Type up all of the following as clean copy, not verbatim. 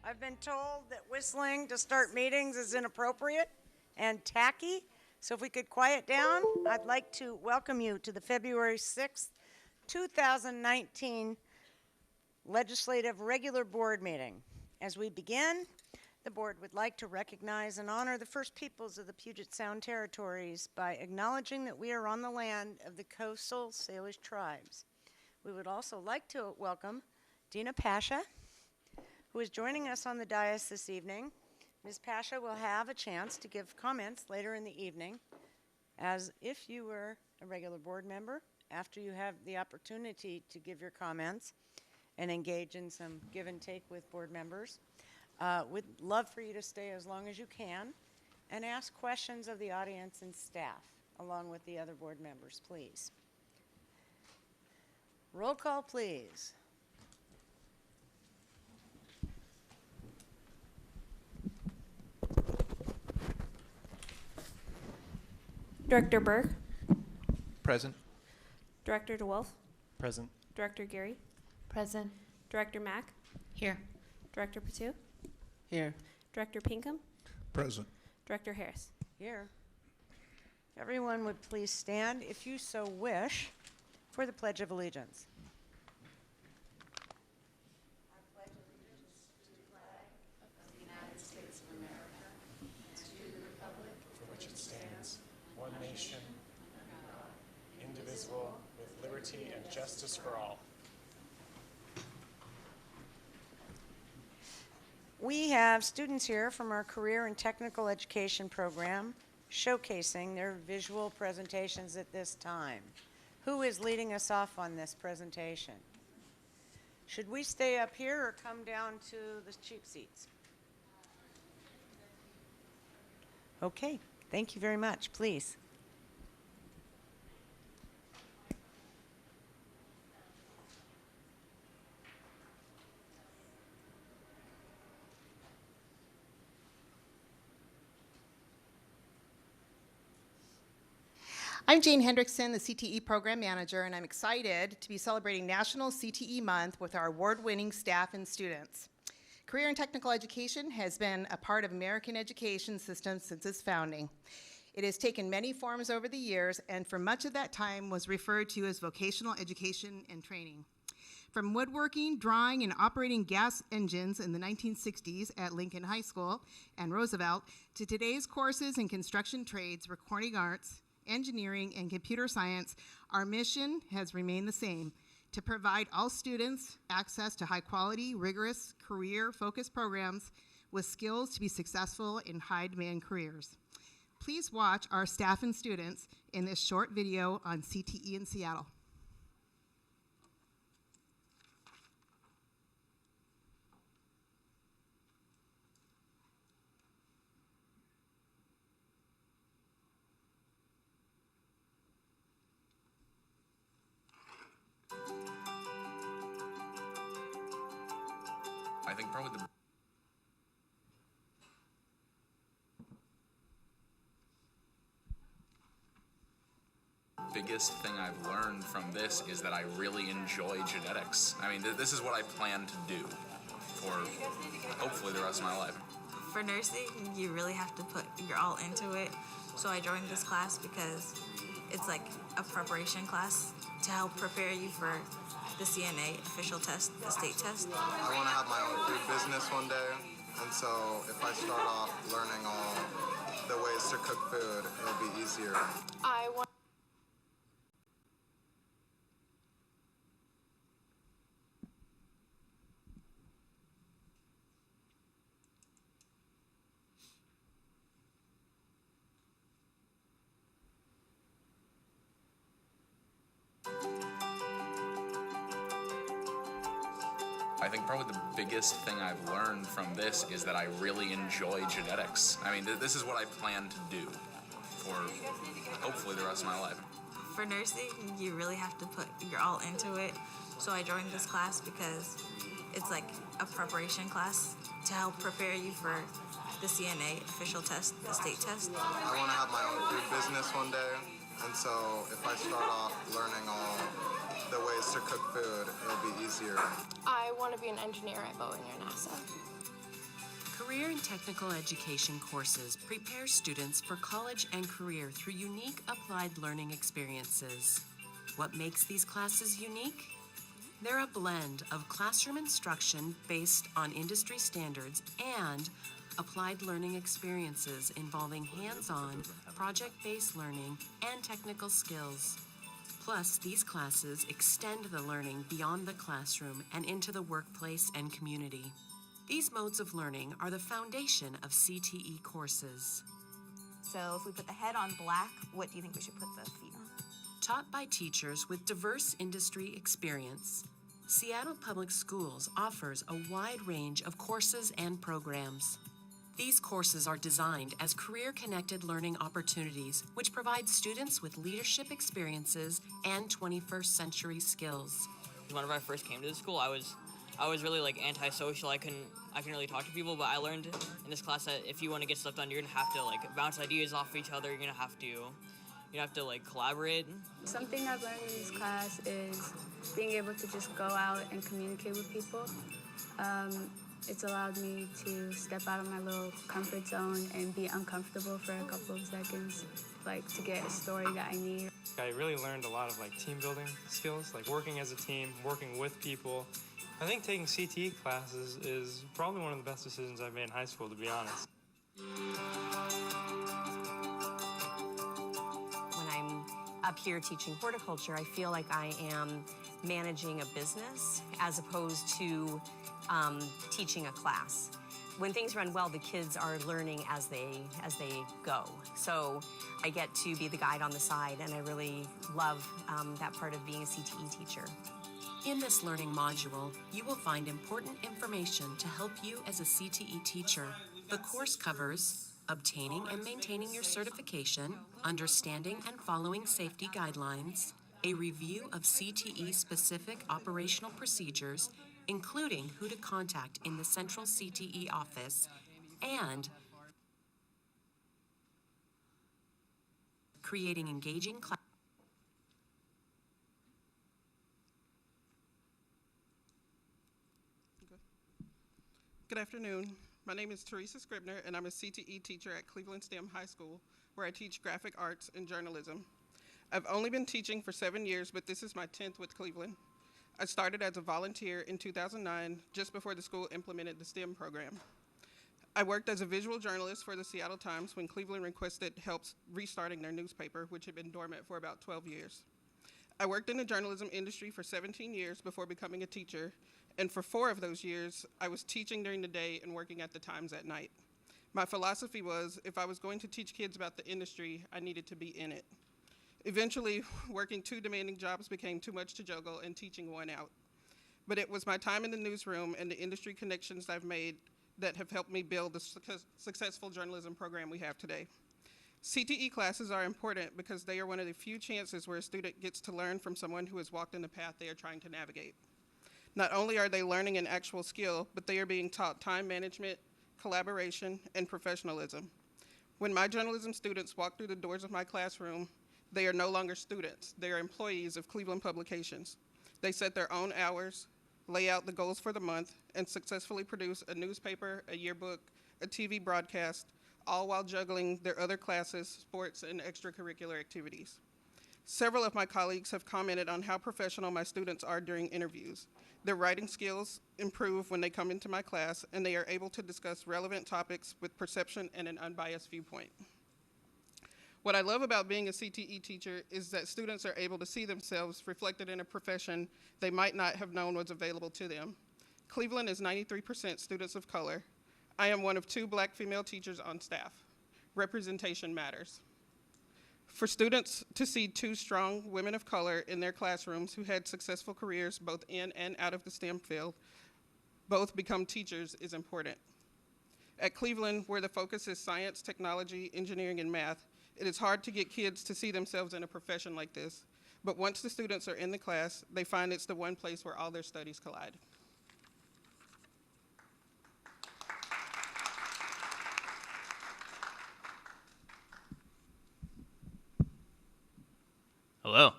I've been told that whistling to start meetings is inappropriate and tacky. So if we could quiet down, I'd like to welcome you to the February 6th, 2019 Legislative Regular Board Meeting. As we begin, the board would like to recognize and honor the First Peoples of the Puget Sound Territories by acknowledging that we are on the land of the coastal Salish tribes. We would also like to welcome Dina Pasha, who is joining us on the dais this evening. Ms. Pasha will have a chance to give comments later in the evening, as if you were a regular board member, after you have the opportunity to give your comments and engage in some give and take with board members. We'd love for you to stay as long as you can and ask questions of the audience and staff, along with the other board members, please. Roll call, please. Director Burke, Present. Director DeWolf, Present. Director Geary, Present. Director Mack, Here. Director Patu, Here. Director Pinkham, Present. Director Harris. Here. Everyone would please stand, if you so wish, for the Pledge of Allegiance. One nation, indivisible, with liberty and justice for all. We have students here from our Career and Technical Education program showcasing their visual presentations at this time. Who is leading us off on this presentation? Should we stay up here or come down to the cheap seats? Okay, thank you very much. Please. I'm Jane Hendrickson, the CTE Program Manager, and I'm excited to be celebrating National CTE Month with our award-winning staff and students. Career and Technical Education has been a part of American education system since its founding. It has taken many forms over the years, and for much of that time was referred to as vocational education and training. From woodworking, drawing, and operating gas engines in the 1960s at Lincoln High School and Roosevelt, to today's courses in construction trades, recording arts, engineering, and computer science, our mission has remained the same: to provide all students access to high-quality, rigorous, career-focused programs with skills to be successful in high-demand careers. Please watch our staff and students in this short video on CTE in Seattle. I think probably the biggest thing I've learned from this is that I really enjoy genetics. I mean, this is what I plan to do for hopefully the rest of my life. For nursing, you really have to put your all into it. So I joined this class because it's like a preparation class to help prepare you for the CNA official test, the state test. I want to have my own food business one day, and so if I start off learning all the ways to cook food, it'll be easier. I want I think probably the biggest thing I've learned from this is that I really enjoy genetics. I mean, this is what I plan to do for hopefully the rest of my life. For nursing, you really have to put your all into it. So I joined this class because it's like a preparation class to help prepare you for the CNA official test, the state test. I want to have my own food business one day, and so if I start off learning all the ways to cook food, it'll be easier. I want to be an engineer at Boeing or NASA. Career and technical education courses prepare students for college and career through unique applied learning experiences. What makes these classes unique? They're a blend of classroom instruction based on industry standards and applied learning experiences involving hands-on, project-based learning and technical skills. Plus, these classes extend the learning beyond the classroom and into the workplace and community. These modes of learning are the foundation of CTE courses. So if we put the head on black, what do you think we should put the feet on? Taught by teachers with diverse industry experience, Seattle Public Schools offers a wide range of courses and programs. These courses are designed as career-connected learning opportunities, which provide students with leadership experiences and 21st century skills. Whenever I first came to the school, I was really like antisocial. I couldn't really talk to people, but I learned in this class that if you want to get stuff done, you're gonna have to like bounce ideas off each other. You're gonna have to like collaborate. Something I've learned in this class is being able to just go out and communicate with people. It's allowed me to step out of my little comfort zone and be uncomfortable for a couple of seconds, like to get a story that I need. I really learned a lot of like team building skills, like working as a team, working with people. I think taking CTE classes is probably one of the best decisions I've made in high school, to be honest. When I'm up here teaching horticulture, I feel like I am managing a business as opposed to teaching a class. When things run well, the kids are learning as they go. So I get to be the guide on the side, and I really love that part of being a CTE teacher. In this learning module, you will find important information to help you as a CTE teacher. The course covers obtaining and maintaining your certification, understanding and following safety guidelines, a review of CTE-specific operational procedures, including who to contact in the Central CTE office, and creating engaging classes. Good afternoon. My name is Teresa Scribner, and I'm a CTE teacher at Cleveland STEM High School, where I teach graphic arts and journalism. I've only been teaching for 7 years, but this is my 10th with Cleveland. I started as a volunteer in 2009, just before the school implemented the STEM program. I worked as a visual journalist for the Seattle Times when Cleveland requested help restarting their newspaper, which had been dormant for about 12 years. I worked in the journalism industry for 17 years before becoming a teacher, and for 4 of those years, I was teaching during the day and working at the Times at night. My philosophy was, if I was going to teach kids about the industry, I needed to be in it. Eventually, working 2 demanding jobs became too much to juggle, and teaching won out. But it was my time in the newsroom and the industry connections I've made that have helped me build the successful journalism program we have today. CTE classes are important because they are one of the few chances where a student gets to learn from someone who has walked in the path they are trying to navigate. Not only are they learning an actual skill, but they are being taught time management, collaboration, and professionalism. When my journalism students walk through the doors of my classroom, they are no longer students. They are employees of Cleveland Publications. They set their own hours, lay out the goals for the month, and successfully produce a newspaper, a yearbook, a TV broadcast, all while juggling their other classes, sports, and extracurricular activities. Several of my colleagues have commented on how professional my students are during interviews. Their writing skills improve when they come into my class, and they are able to discuss relevant topics with perception and an unbiased viewpoint. What I love about being a CTE teacher is that students are able to see themselves reflected in a profession they might not have known was available to them. Cleveland is 93% students of color. I am one of 2 black female teachers on staff. Representation matters. For students to see 2 strong women of color in their classrooms who had successful careers both in and out of the STEM field, both become teachers, is important. At Cleveland, where the focus is science, technology, engineering, and math, it is hard to get kids to see themselves in a profession like this. But once the students are in the class, they find it's the one place where all their studies collide. Hello,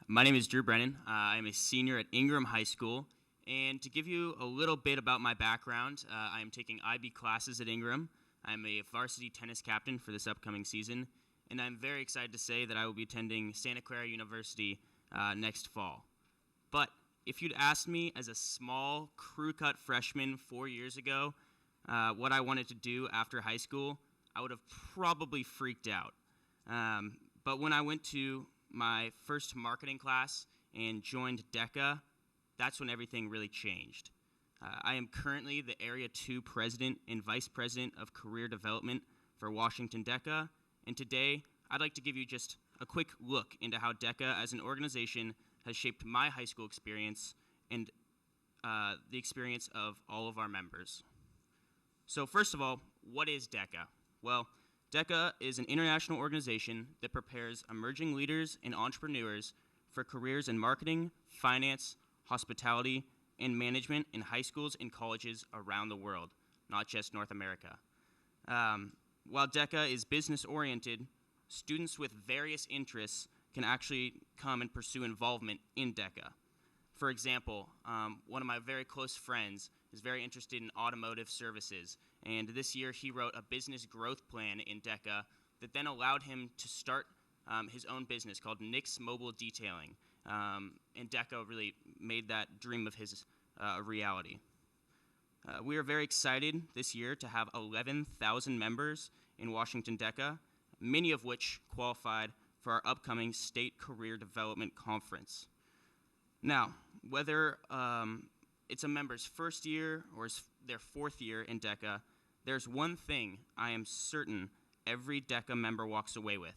my name is Drew Brennan. I am a senior at Ingram High School, And to give you a little bit about my background, I am taking IB classes at Ingram. I'm a varsity tennis captain for this upcoming season, and I'm very excited to say that I will be attending Santa Clara University next fall. But if you'd asked me as a small crew-cut freshman 4 years ago what I wanted to do after high school, I would have probably freaked out. But when I went to my first marketing class and joined DECA, that's when everything really changed. I am currently the Area 2 President and Vice President of Career Development for Washington DECA, and today I'd like to give you just a quick look into how DECA as an organization has shaped my high school experience and the experience of all of our members. So first of all, what is DECA? Well, DECA is an international organization that prepares emerging leaders and entrepreneurs for careers in marketing, finance, hospitality, and management in high schools and colleges around the world, not just North America. While DECA is business-oriented, students with various interests can actually come and pursue involvement in DECA. For example, one of my very close friends is very interested in automotive services, and this year he wrote a business growth plan in DECA that then allowed him to start his own business called Nick's Mobile Detailing, and DECA really made that dream of his a reality. We are very excited this year to have 11,000 members in Washington DECA, many of which qualified for our upcoming State Career Development Conference. Now, whether it's a member's first year or their fourth year in DECA, there's one thing I am certain every DECA member walks away with,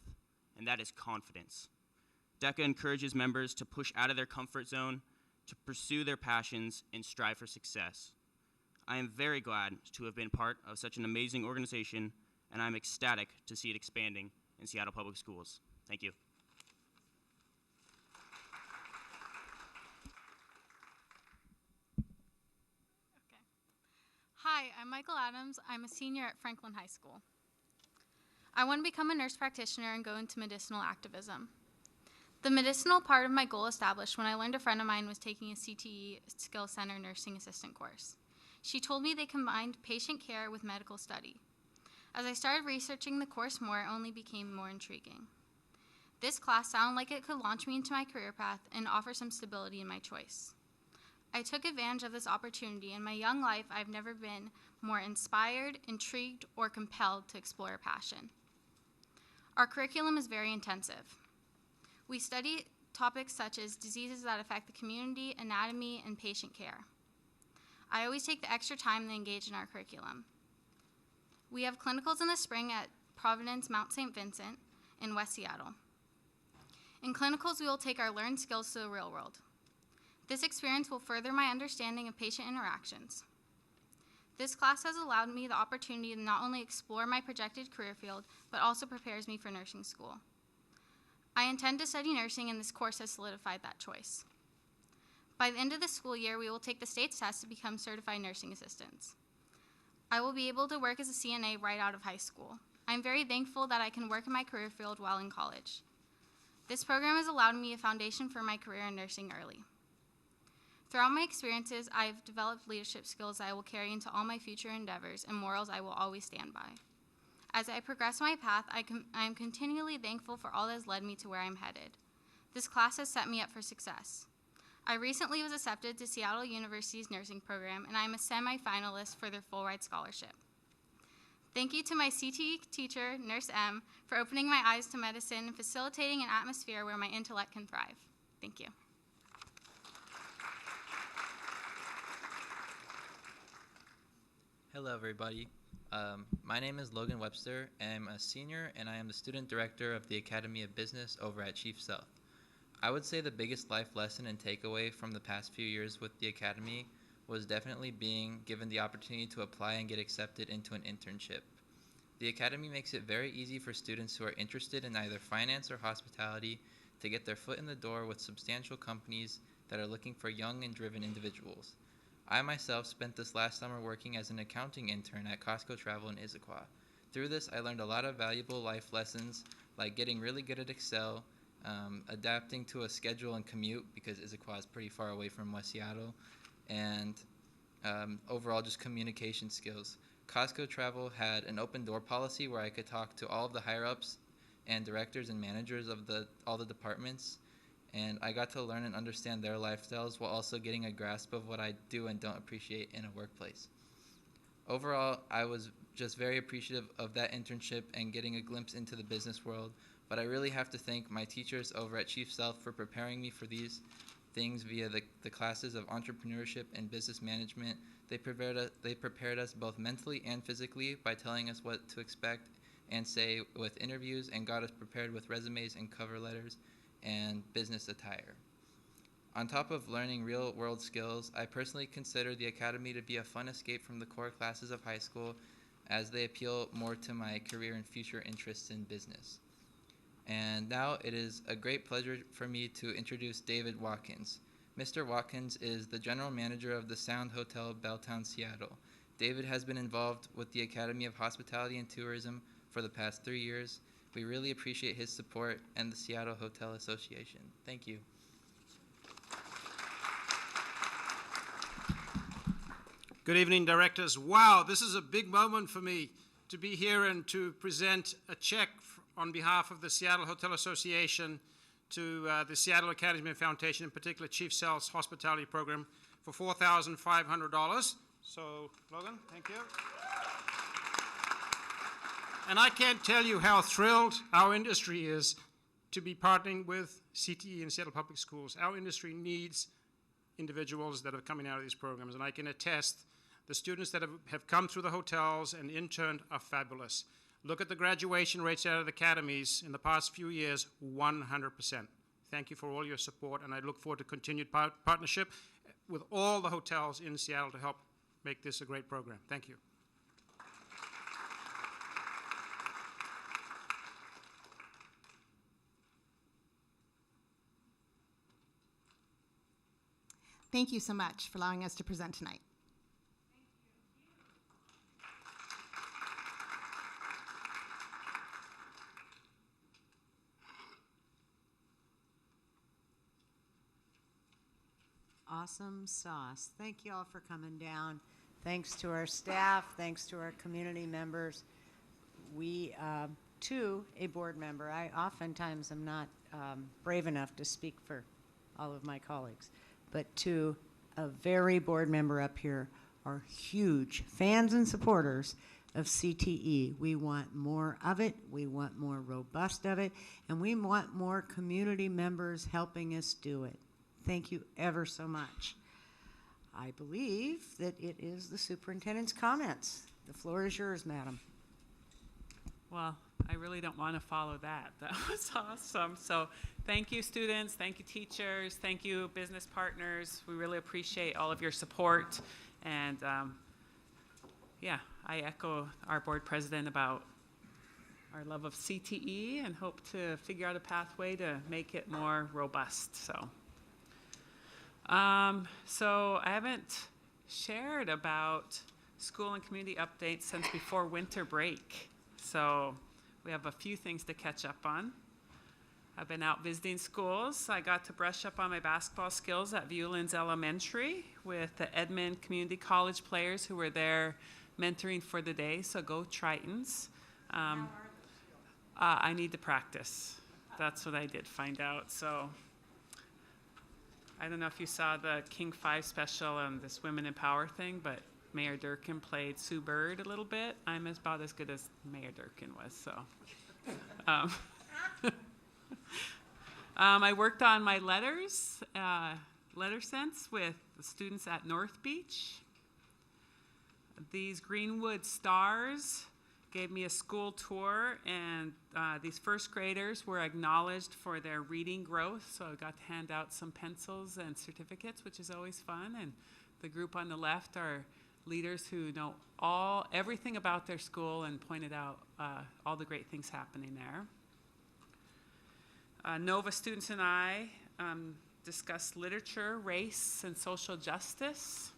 and that is confidence. DECA encourages members to push out of their comfort zone, to pursue their passions, and strive for success. I am very glad to have been part of such an amazing organization, and I'm ecstatic to see it expanding in Seattle Public Schools. Thank you. Hi, I'm Michael Adams. I'm a senior at Franklin High School. I want to become a nurse practitioner and go into medicinal activism. The medicinal part of my goal established when I learned a friend of mine was taking a CTE Skill Center nursing assistant course. She told me they combined patient care with medical study. As I started researching the course more, it only became more intriguing. This class sounded like it could launch me into my career path and offer some stability in my choice. I took advantage of this opportunity. In my young life, I've never been more inspired, intrigued, or compelled to explore a passion. Our curriculum is very intensive. We study topics such as diseases that affect the community, anatomy, and patient care. I always take the extra time to engage in our curriculum. We have clinicals in the spring at Providence Mount St. Vincent in West Seattle. In clinicals, we will take our learned skills to the real world. This experience will further my understanding of patient interactions. This class has allowed me the opportunity to not only explore my projected career field, but also prepares me for nursing school. I intend to study nursing, and this course has solidified that choice. By the end of the school year, we will take the state's test to become certified nursing assistants. I will be able to work as a CNA right out of high school. I'm very thankful that I can work in my career field while in college. This program has allowed me a foundation for my career in nursing early. Throughout my experiences, I've developed leadership skills I will carry into all my future endeavors and morals I will always stand by. As I progress my path, I am continually thankful for all that has led me to where I'm headed. This class has set me up for success. I recently was accepted to Seattle University's nursing program, and I am a semi-finalist for their full-ride scholarship. Thank you to my CTE teacher, Nurse M, for opening my eyes to medicine and facilitating an atmosphere where my intellect can thrive. Thank you. Hello, everybody. My name is Logan Webster, and I'm a senior, and I am the student director of the Academy of Business over at Chief Sealth. I would say the biggest life lesson and takeaway from the past few years with the Academy was definitely being given the opportunity to apply and get accepted into an internship. The Academy makes it very easy for students who are interested in either finance or hospitality to get their foot in the door with substantial companies that are looking for young and driven individuals. I myself spent this last summer working as an accounting intern at Costco Travel in Issaquah. Through this, I learned a lot of valuable life lessons, like getting really good at Excel, adapting to a schedule and commute because Issaquah is pretty far away from West Seattle, and overall just communication skills. Costco Travel had an open door policy where I could talk to all of the higher ups and directors and managers of all the departments, and I got to learn and understand their lifestyles while also getting a grasp of what I do and don't appreciate in a workplace. Overall, I was just very appreciative of that internship and getting a glimpse into the business world, but I really have to thank my teachers over at Chief Sealth for preparing me for these things via the classes of entrepreneurship and business management. They prepared us both mentally and physically by telling us what to expect and say with interviews, and got us prepared with resumes and cover letters and business attire. On top of learning real-world skills, I personally consider the Academy to be a fun escape from the core classes of high school, as they appeal more to my career and future interests in business. And now it is a great pleasure for me to introduce David Watkins. Mr. Watkins is the general manager of the Sound Hotel Belltown, Seattle. David has been involved with the Academy of Hospitality and Tourism for the past 3 years. We really appreciate his support and the Seattle Hotel Association. Thank you. Good evening, directors. Wow, this is a big moment for me to be here and to present a check on behalf of the Seattle Hotel Association to the Seattle Academy Foundation, in particular Chief Sealth's hospitality program, for $4,500. So, Logan, thank you. And I can't tell you how thrilled our industry is to be partnering with CTE and Seattle Public Schools. Our industry needs individuals that are coming out of these programs, and I can attest the students that have come through the hotels and interned are fabulous. Look at the graduation rates out of the academies in the past few years, 100%. Thank you for all your support, and I look forward to continued partnership with all the hotels in Seattle to help make this a great program. Thank you. Thank you so much for allowing us to present tonight. Awesome sauce. Thank you all for coming down. Thanks to our staff, thanks to our community members. We, to a board member, I oftentimes am not brave enough to speak for all of my colleagues, but to a very board member up here, are huge fans and supporters of CTE. We want more of it, we want more robust of it, and we want more community members helping us do it. Thank you ever so much. I believe that it is the superintendent's comments. The floor is yours, madam. Well, I really don't want to follow that. That was awesome. So thank you, students. Thank you, teachers. Thank you, business partners. We really appreciate all of your support. And yeah, I echo our board president about our love of CTE and hope to figure out a pathway to make it more robust. So I haven't shared about school and community updates since before winter break. So we have a few things to catch up on. I've been out visiting schools. I got to brush up on my basketball skills at Viewlands Elementary with the Edmond Community College players who were there mentoring for the day, so go Tritons. I need to practice. That's what I did find out. So I don't know if you saw the King 5 special on this Women in Power thing, but Mayor Durkin played Sue Bird a little bit. I'm about as good as Mayor Durkin was, so. I worked on my letter sense with the students at North Beach. These Greenwood Stars gave me a school tour, and these first graders were acknowledged for their reading growth, so I got to hand out some pencils and certificates, which is always fun. And the group on the left are leaders who know everything about their school and pointed out all the great things happening there. Nova students and I discussed literature, race, and social justice.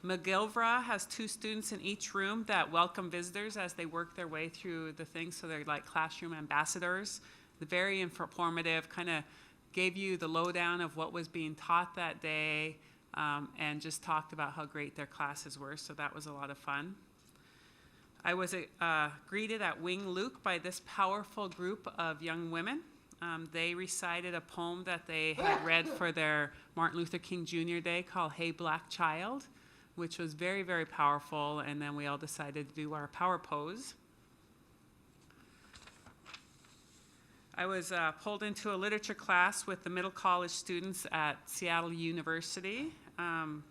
McGilvra has 2 students in each room that welcome visitors as they work their way through the things, so they're like classroom ambassadors. They're very informative, kind of gave you the lowdown of what was being taught that day, and just talked about how great their classes were, so that was a lot of fun. I was greeted at Wing Luke by this powerful group of young women. They recited a poem that they had read for their Martin Luther King Jr. Day called Hey Black Child, which was very, very powerful, and then we all decided to do our power pose. I was pulled into a literature class with the middle college students at Seattle University.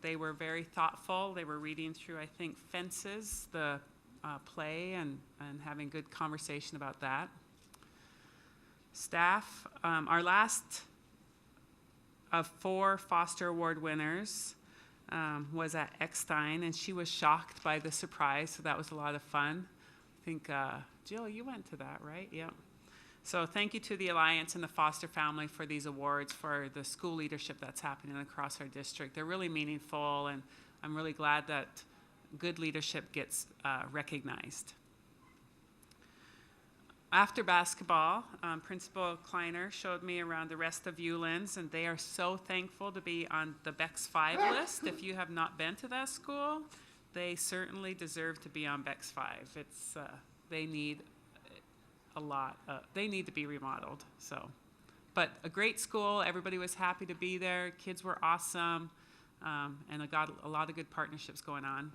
They were very thoughtful. They were reading through, I think, Fences, the play, and having good conversation about that. Staff, our last of 4 Foster Award winners was at Eckstein, and she was shocked by the surprise, so that was a lot of fun. I think, Jill, you went to that, right? Yeah. So thank you to the Alliance and the Foster family for these awards, for the school leadership that's happening across our district. They're really meaningful, and I'm really glad that good leadership gets recognized. After basketball, Principal Kleiner showed me around the rest of ULINS, and they are so thankful to be on the BEX 5 list. If you have not been to that school, they certainly deserve to be on BEX 5. It's, they need a lot. They need to be remodeled. So, but a great school. Everybody was happy to be there. Kids were awesome, and I got a lot of good partnerships going on.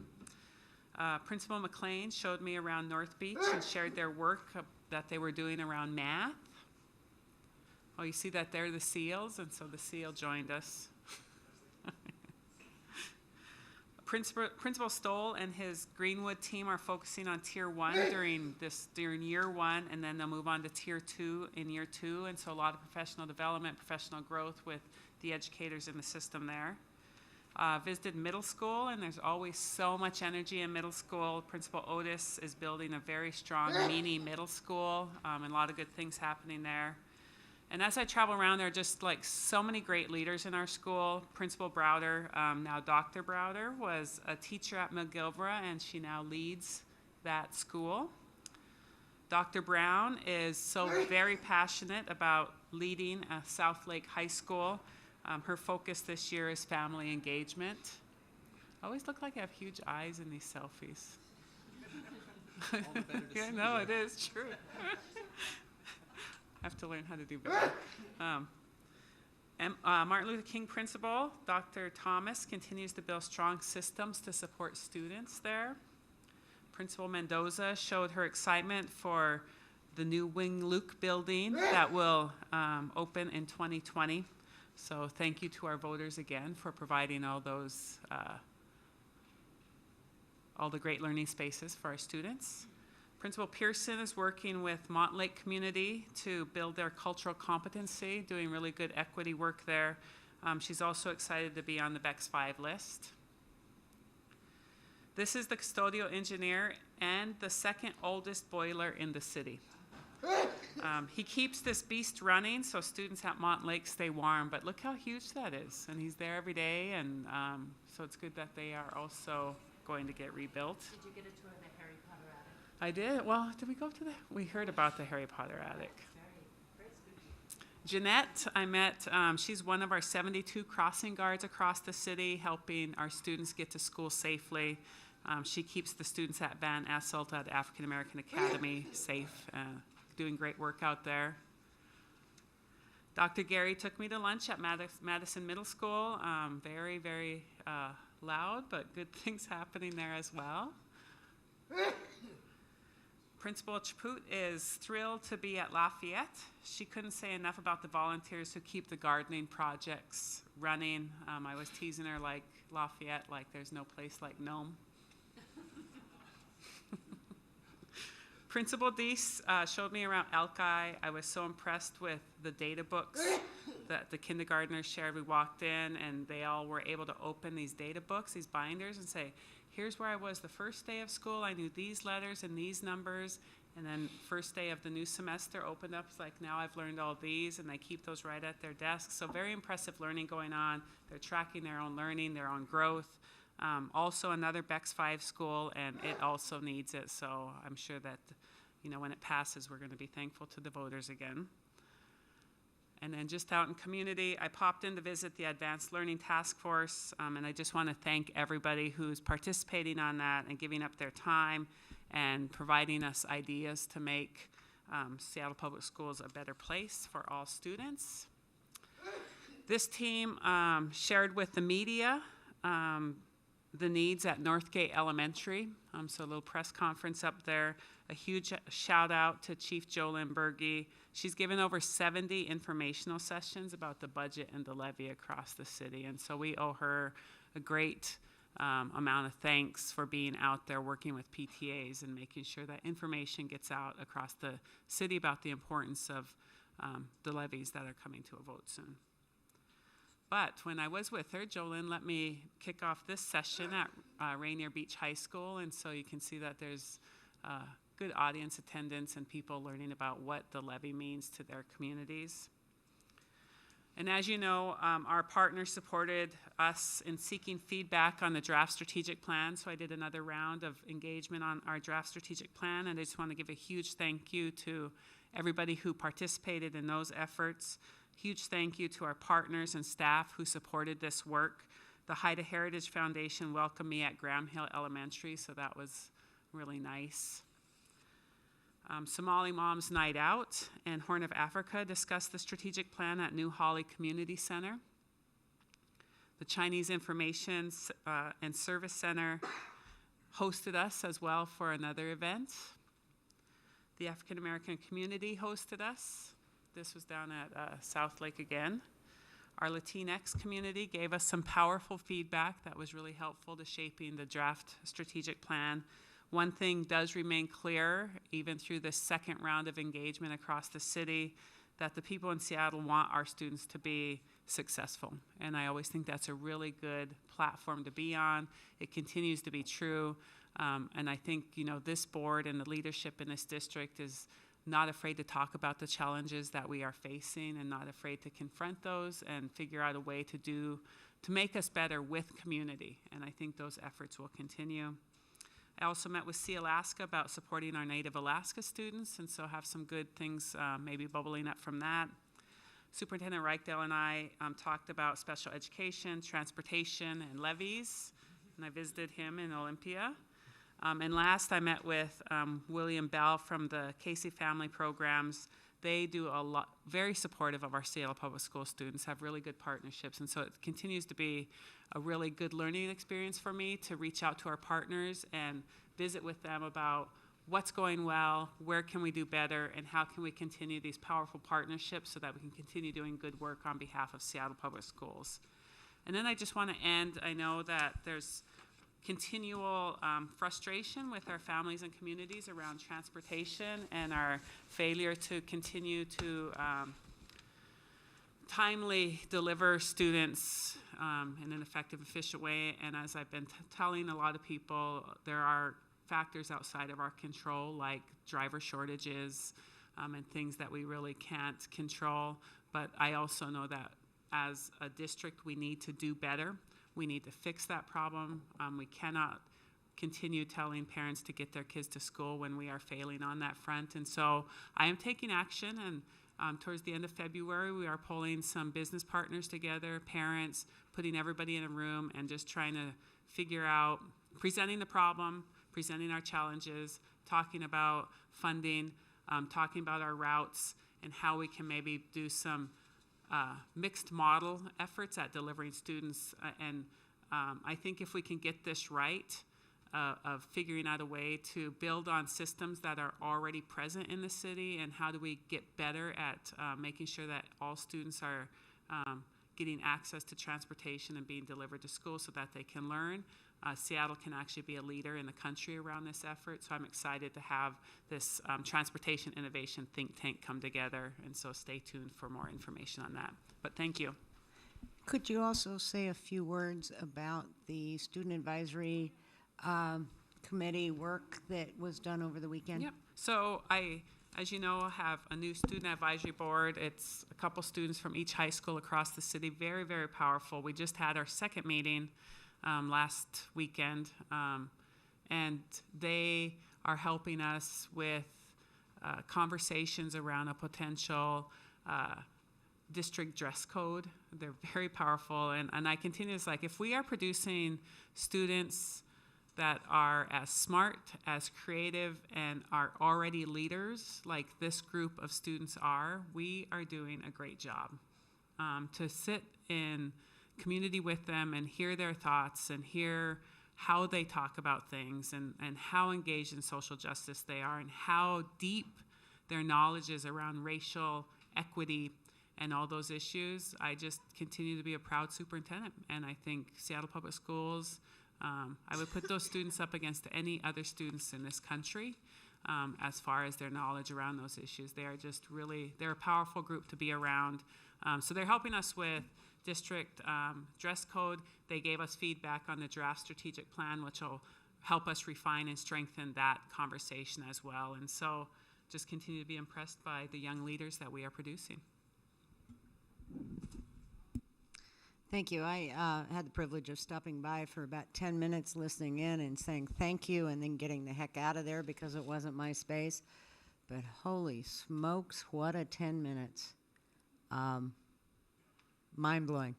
Principal McLean showed me around North Beach and shared their work that they were doing around math. Oh, you see that they're the SEALs, and so the SEAL joined us. Principal Stoll and his Greenwood team are focusing on Tier 1 during year 1, and then they'll move on to Tier 2 in year 2, and so a lot of professional development, professional growth with the educators in the system there. Visited middle school, and there's always so much energy in middle school. Principal Otis is building a very strong mini middle school, and a lot of good things happening there. And as I travel around, there are just like so many great leaders in our school. Principal Browder, now Dr. Browder, was a teacher at McGilvra, and she now leads that school. Dr. Brown is so very passionate about leading South Lake High School. Her focus this year is family engagement. I always look like I have huge eyes in these selfies. Yeah, no, it is true. I have to learn how to do better. Martin Luther King Principal, Dr. Thomas, continues to build strong systems to support students there. Principal Mendoza showed her excitement for the new Wing Luke building that will open in 2020. So thank you to our voters again for providing all those, all the great learning spaces for our students. Principal Pearson is working with Montlake community to build their cultural competency, doing really good equity work there. She's also excited to be on the BEX 5 list. This is the custodial engineer and the second oldest boiler in the city. He keeps this beast running so students at Montlake stay warm, but look how huge that is. And he's there every day, and so it's good that they are also going to get rebuilt. Did you get a tour of the Harry Potter attic? I did. Well, did we go to the? We heard about the Harry Potter attic. Very spooky. Jeanette, I met, she's one of our 72 crossing guards across the city, helping our students get to school safely. She keeps the students at Van Asselt at African American Academy safe, doing great work out there. Dr. Gary took me to lunch at Madison Middle School. Very, very loud, but good things happening there as well. Principal Chaput is thrilled to be at Lafayette. She couldn't say enough about the volunteers who keep the gardening projects running. I was teasing her like Lafayette, like there's no place like Nome. Principal Deese showed me around Alki. I was so impressed with the data books that the kindergartners shared. We walked in, and they all were able to open these data books, these binders, and say, here's where I was the first day of school. I knew these letters and these numbers. And then first day of the new semester opened up, it's like, now I've learned all these, and they keep those right at their desks. So very impressive learning going on. They're tracking their own learning, their own growth. Also another BEX 5 school, and it also needs it. So I'm sure that, you know, when it passes, we're going to be thankful to the voters again. And then just out in community, I popped in to visit the Advanced Learning Task Force, and I just want to thank everybody who's participating on that and giving up their time and providing us ideas to make Seattle Public Schools a better place for all students. This team shared with the media the needs at Northgate Elementary. So a little press conference up there. A huge shout out to Chief Jolynn Berge. She's given over 70 informational sessions about the budget and the levy across the city. And so we owe her a great amount of thanks for being out there working with PTAs and making sure that information gets out across the city about the importance of the levies that are coming to a vote soon. But when I was with her, Jolynn let me kick off this session at Rainier Beach High School, and so you can see that there's good audience attendance and people learning about what the levy means to their communities. And as you know, our partners supported us in seeking feedback on the draft strategic plan, so I did another round of engagement on our draft strategic plan, and I just want to give a huge thank you to everybody who participated in those efforts. Huge thank you to our partners and staff who supported this work. The Haida Heritage Foundation welcomed me at Graham Hill Elementary, so that was really nice. Somali Moms Night Out and Horn of Africa discussed the strategic plan at New Holly Community Center. The Chinese Information and Service Center hosted us as well for another event. The African American community hosted us. This was down at South Lake again. Our Latinx community gave us some powerful feedback that was really helpful to shaping the draft strategic plan. One thing does remain clear, even through this second round of engagement across the city, that the people in Seattle want our students to be successful. And I always think that's a really good platform to be on. It continues to be true. And I think, this board and the leadership in this district is not afraid to talk about the challenges that we are facing and not afraid to confront those and figure out a way to make us better with community. And I think those efforts will continue. I also met with Sea Alaska about supporting our Native Alaska students, and so have some good things maybe bubbling up from that. Superintendent Reichdale and I talked about special education, transportation, and levies, and I visited him in Olympia. And last, I met with William Bell from the Casey Family Programs. They do a lot, very supportive of our Seattle Public School students, have really good partnerships, and so it continues to be a really good learning experience for me to reach out to our partners and visit with them about what's going well, where can we do better, and how can we continue these powerful partnerships so that we can continue doing good work on behalf of Seattle Public Schools. And then I just want to end, I know that there's continual frustration with our families and communities around transportation and our failure to continue to timely deliver students in an effective, efficient way. And as I've been telling a lot of people, there are factors outside of our control, like driver shortages and things that we really can't control. But I also know that as a district, we need to do better. We need to fix that problem. We cannot continue telling parents to get their kids to school when we are failing on that front. And so I am taking action, and towards the end of February, we are pulling some business partners together, parents, putting everybody in a room and just trying to figure out, presenting the problem, presenting our challenges, talking about funding, talking about our routes, and how we can maybe do some mixed model efforts at delivering students. I think if we can get this right, of figuring out a way to build on systems that are already present in the city, and how do we get better at making sure that all students are getting access to transportation and being delivered to school so that they can learn. Seattle can actually be a leader in the country around this effort, so I'm excited to have this transportation innovation think tank come together, and so stay tuned for more information on that. But thank you. Could you also say a few words about the student advisory committee work that was done over the weekend? Yep. So I, as you know, have a new student advisory board. It's a couple students from each high school across the city. Very, very powerful. We just had our second meeting last weekend, and they are helping us with conversations around a potential district dress code. They're very powerful, and I continue to like, if we are producing students that are as smart, as creative, and are already leaders like this group of students are, we are doing a great job. To sit in community with them and hear their thoughts and hear how they talk about things and how engaged in social justice they are and how deep their knowledge is around racial equity and all those issues, I just continue to be a proud superintendent. And I think Seattle Public Schools, I would put those students up against any other students in this country as far as their knowledge around those issues. They are just really, they're a powerful group to be around. So they're helping us with district dress code. They gave us feedback on the draft strategic plan, which will help us refine and strengthen that conversation as well. And so just continue to be impressed by the young leaders that we are producing. Thank you. I had the privilege of stopping by for about 10 minutes, listening in and saying thank you, and then getting the heck out of there because it wasn't my space. But holy smokes, what a 10 minutes. Mind-blowing.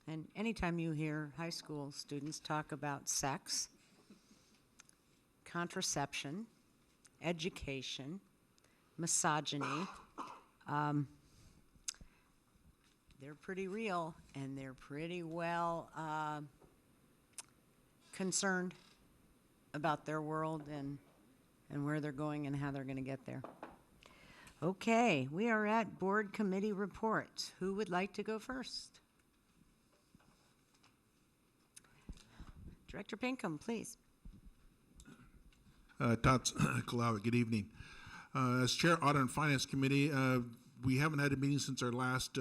And anytime you hear high school students talk about sex, contraception, education, misogyny, they're pretty real, and they're pretty well concerned about their world and where they're going and how they're going to get there. Okay, we are at board committee reports. Who would like to go first? Director Pinkham, please. Tots Kalawit, good evening. As Chair Audit and Finance Committee, we haven't had a meeting since our last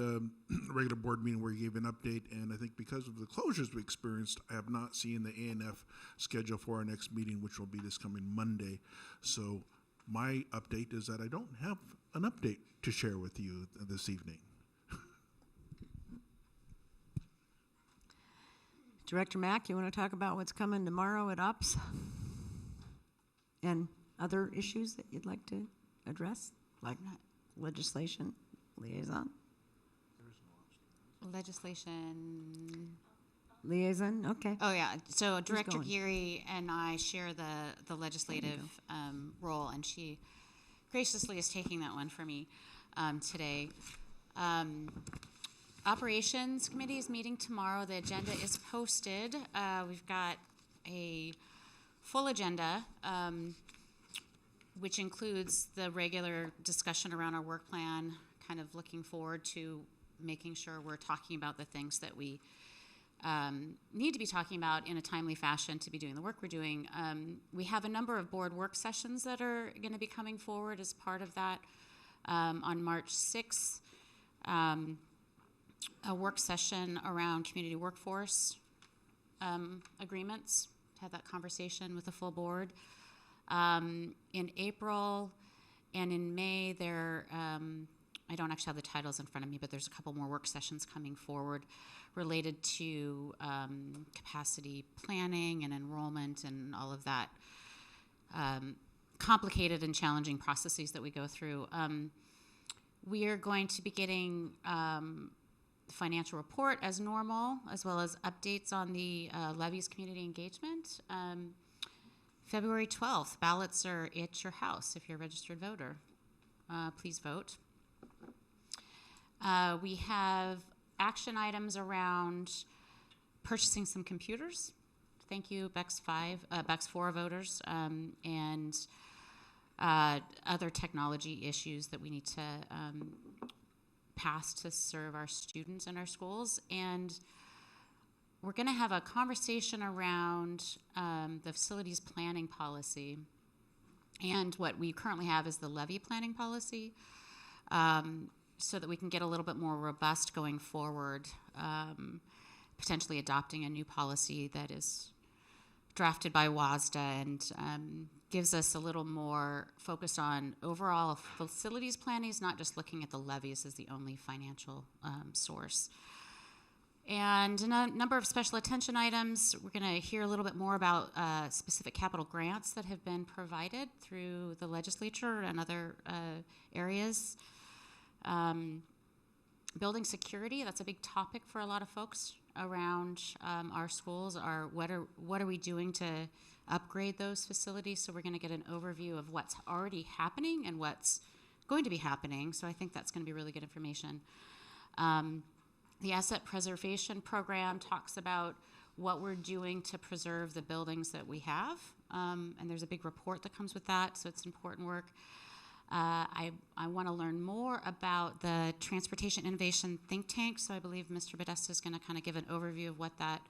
regular board meeting where you gave an update, and I think because of the closures we experienced, I have not seen the ANF schedule for our next meeting, which will be this coming Monday. So my update is that I don't have an update to share with you this evening. Director Mack, you want to talk about what's coming tomorrow at UPS? And other issues that you'd like to address, like legislation liaison? Legislation liaison, okay. Oh yeah, so Director going? Geary and I share the legislative role, and she graciously is taking that one for me today. Operations Committee is meeting tomorrow. The agenda is posted. We've got a full agenda, which includes the regular discussion around our work plan, kind of looking forward to making sure we're talking about the things that we need to be talking about in a timely fashion to be doing the work we're doing. We have a number of board work sessions that are going to be coming forward as part of that. On March 6th, a work session around community workforce agreements, had that conversation with the full board. In April and in May, I don't actually have the titles in front of me, but there's a couple more work sessions coming forward related to capacity planning and enrollment and all of that complicated and challenging processes that we go through. We are going to be getting the financial report as normal, as well as updates on the levies community engagement. February 12th, ballots are at your house if you're a registered voter. Please vote. We have action items around purchasing some computers. Thank you, BEX 4 voters, and other technology issues that we need to pass to serve our students in our schools. And we're going to have a conversation around the facilities planning policy. And what we currently have is the levy planning policy, so that we can get a little bit more robust going forward, potentially adopting a new policy that is drafted by WASDA and gives us a little more focus on overall facilities planning, not just looking at the levies as the only financial source. And in a number of special attention items, we're going to hear a little bit more about specific capital grants that have been provided through the legislature and other areas. Building security, that's a big topic for a lot of folks around our schools. What are we doing to upgrade those facilities? So we're going to get an overview of what's already happening and what's going to be happening. So I think that's going to be really good information. The asset preservation program talks about what we're doing to preserve the buildings that we have. And there's a big report that comes with that, so it's important work. I want to learn more about the Transportation Innovation Think Tank, so I believe Mr. Podesta is going to kind of give an overview of what that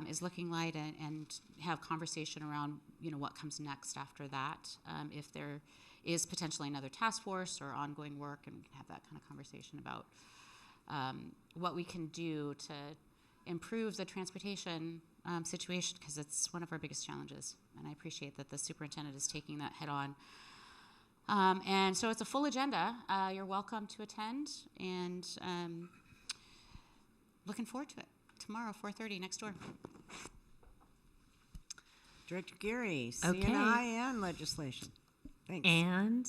is looking like and have conversation around, what comes next after that, if there is potentially another task force or ongoing work, and we can have that kind of conversation about what we can do to improve the transportation situation, because it's one of our biggest challenges, and I appreciate that the superintendent is taking that head on. And so it's a full agenda. You're welcome to attend, and looking forward to it. Tomorrow, 4:30, next door. Director Geary, Okay. CNI and legislation. Thanks. And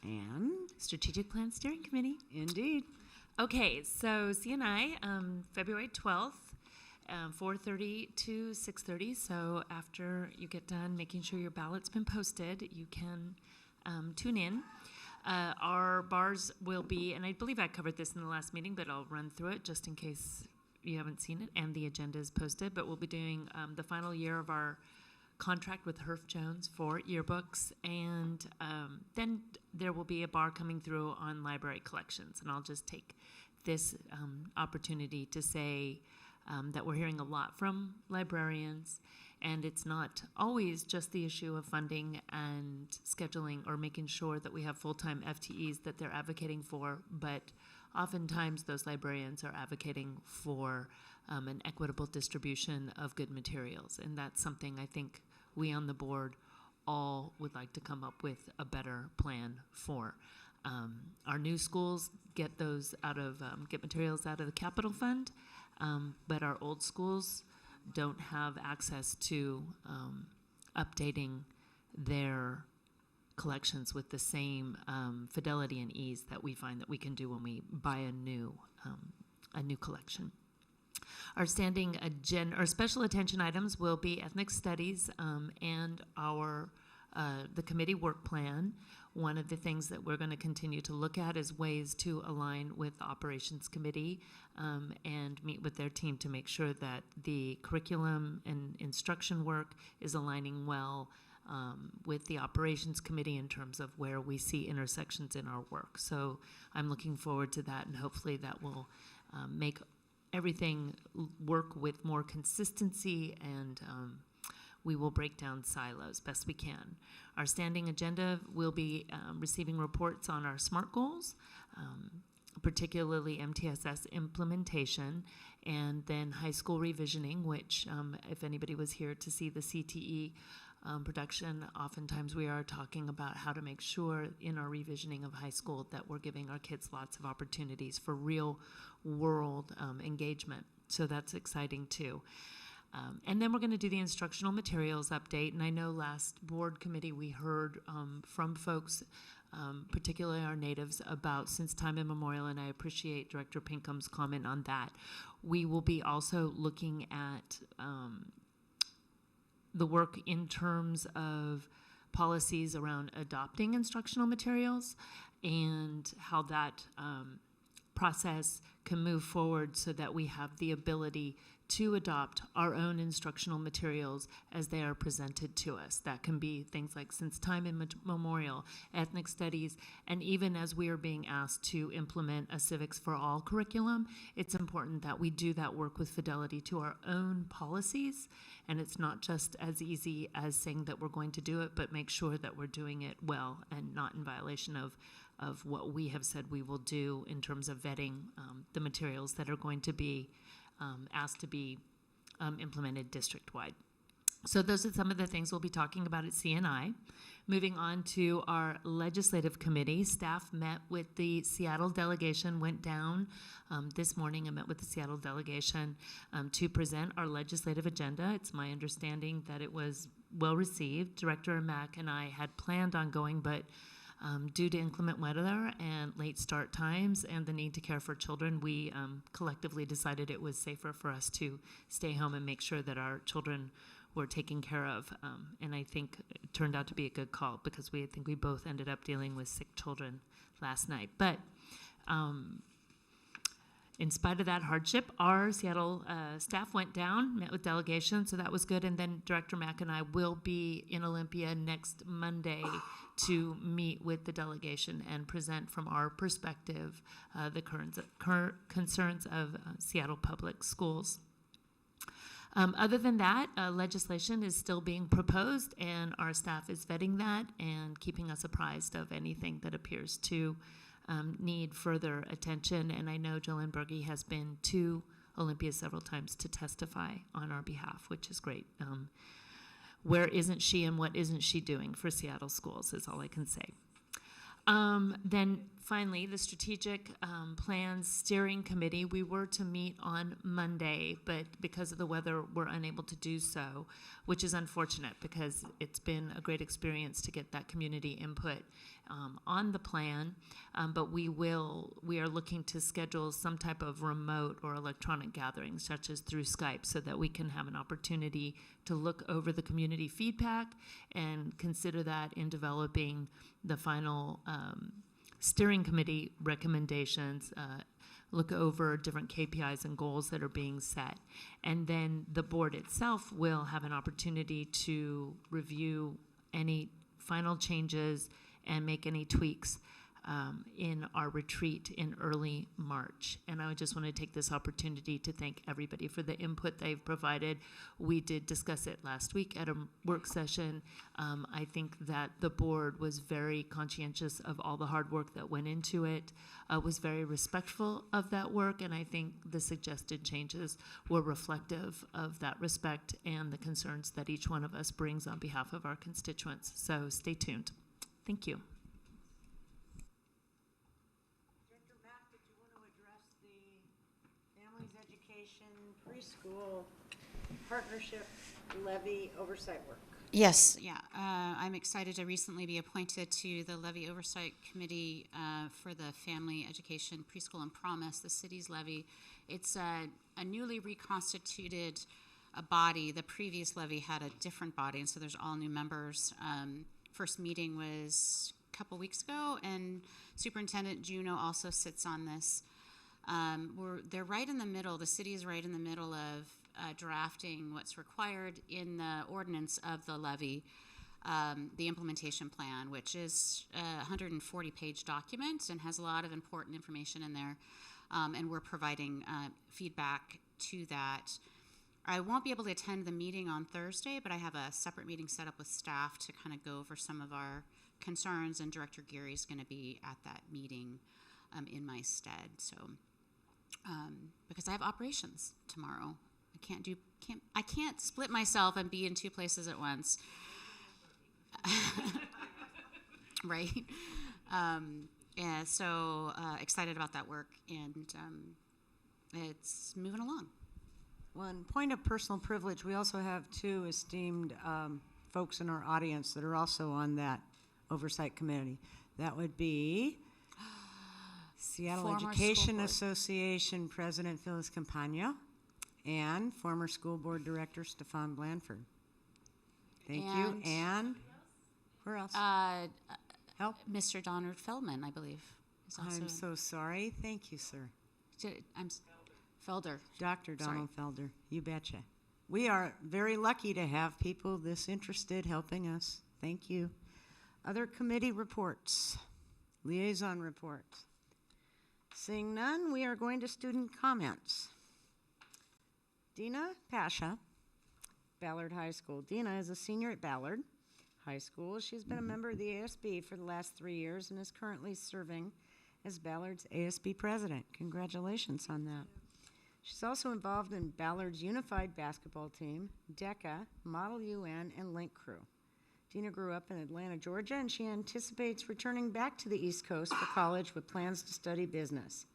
And Strategic Plan Steering Committee. Indeed. Okay, so CNI, February 12th, 4:30 to 6:30. So after you get done making sure your ballot's been posted, you can tune in. Our bars will be, and I believe I covered this in the last meeting, but I'll run through it just in case you haven't seen it, and the agenda is posted. But we'll be doing the final year of our contract with Herff Jones for yearbooks, and then there will be a bar coming through on library collections. And I'll just take this opportunity to say that we're hearing a lot from librarians, and it's not always just the issue of funding and scheduling or making sure that we have full-time FTEs that they're advocating for, but oftentimes those librarians are advocating for an equitable distribution of good materials, and that's something I think we on the board all would like to come up with a better plan for. Our new schools get those out of get materials out of the capital fund, but our old schools don't have access to updating their collections with the same fidelity and ease that we find that we can do when we buy a new collection. Our standing or special attention items will be ethnic studies and our the committee work plan. One of the things that we're going to continue to look at is ways to align with the operations committee and meet with their team to make sure that the curriculum and instruction work is aligning well with the operations committee in terms of where we see intersections in our work. So I'm looking forward to that, and hopefully that will make everything work with more consistency, and we will break down silos best we can. Our standing agenda will be receiving reports on our SMART goals, particularly MTSS implementation, and then high school revisioning, which if anybody was here to see the CTE production, oftentimes we are talking about how to make sure in our revisioning of high school that we're giving our kids lots of opportunities for real world engagement. So that's exciting too. And then we're going to do the instructional materials update. And I know last board committee we heard from folks, particularly our natives, about since time immemorial, and I appreciate Director Pinkham's comment on that. We will be also looking at the work in terms of policies around adopting instructional materials and how that process can move forward so that we have the ability to adopt our own instructional materials as they are presented to us. That can be things like since time immemorial, ethnic studies, and even as we are being asked to implement a Civics for All curriculum, it's important that we do that work with fidelity to our own policies, and it's not just as easy as saying that we're going to do it, but make sure that we're doing it well and not in violation of what we have said we will do in terms of vetting the materials that are going to be asked to be implemented district-wide. So those are some of the things we'll be talking about at CNI. Moving on to our legislative committee, staff met with the Seattle delegation, went down this morning and met with the Seattle delegation to present our legislative agenda. It's my understanding that it was well received. Director Mack and I had planned on going, but Due to inclement weather and late start times and the need to care for children, we collectively decided it was safer for us to stay home and make sure that our children were taken care of. And I think it turned out to be a good call because I think we both ended up dealing with sick children last night. But in spite of that hardship, our Seattle staff went down, met with delegations, so that was good. And then Director Mack and I will be in Olympia next Monday to meet with the delegation and present from our perspective the current concerns of Seattle Public Schools. Other than that, legislation is still being proposed, and our staff is vetting that and keeping us apprised of anything that appears to need further attention. And I know Jolynn Berge has been to Olympia several times to testify on our behalf, which is great. Where isn't she and what isn't she doing for Seattle schools is all I can say. Then finally, the Strategic Plans Steering Committee, we were to meet on Monday, but because of the weather, we're unable to do so, which is unfortunate because it's been a great experience to get that community input on the plan. But we are looking to schedule some type of remote or electronic gathering, such as through Skype, so that we can have an opportunity to look over the community feedback and consider that in developing the final steering committee recommendations, look over different KPIs and goals that are being set. And then the board itself will have an opportunity to review any final changes and make any tweaks in our retreat in early March. And I would just want to take this opportunity to thank everybody for the input they've provided. We did discuss it last week at a work session. I think that the board was very conscientious of all the hard work that went into it, was very respectful of that work, and I think the suggested changes were reflective of that respect and the concerns that each one of us brings on behalf of our constituents. So stay tuned. Thank you. Director Mack, did you want to address the Families Education Preschool Partnership Levy Oversight work? Yes, yeah. I'm excited to recently be appointed to the Levy Oversight Committee for the Family Education Preschool and Promise, the city's levy. It's a newly reconstituted body. The previous levy had a different body, and so there's all new members. First meeting was a couple weeks ago, and Superintendent Juneau also sits on this. They're right in the middle. The city is right in the middle of drafting what's required in the ordinance of the levy, the implementation plan, which is a 140-page document and has a lot of important information in there, and we're providing feedback to that. I won't be able to attend the meeting on Thursday, but I have a separate meeting set up with staff to kind of go over some of our concerns, and Director Geary is going to be at that meeting in my stead. So, because I have operations tomorrow, I can't split myself and be in two places at once. Right? Yeah. So excited about that work, and it's moving along. One point of personal privilege, we also have two esteemed folks in our audience that are also on that oversight committee. That would be Seattle Former Education Association President Phyllis Campagna and former school board director Stefan Blanford. Thank you. And where else? Help. Mr. Donald Feldman, I believe. Is also I'm so sorry. Thank you, sir. Felder. Dr. Donald Felder, you betcha. We are very lucky to have people this interested helping us. Thank you. Other committee reports, liaison reports. Seeing none, we are going to student comments. Dina Pasha, Ballard High School. Dina is a senior at Ballard High School. She's been a member of the ASB for the last 3 years and is currently serving as Ballard's ASB president. Congratulations on that. She's also involved in Ballard's Unified Basketball Team, DECA, Model UN, and Link Crew. Dina grew up in Atlanta, Georgia, and she anticipates returning back to the East Coast for college with plans to study business.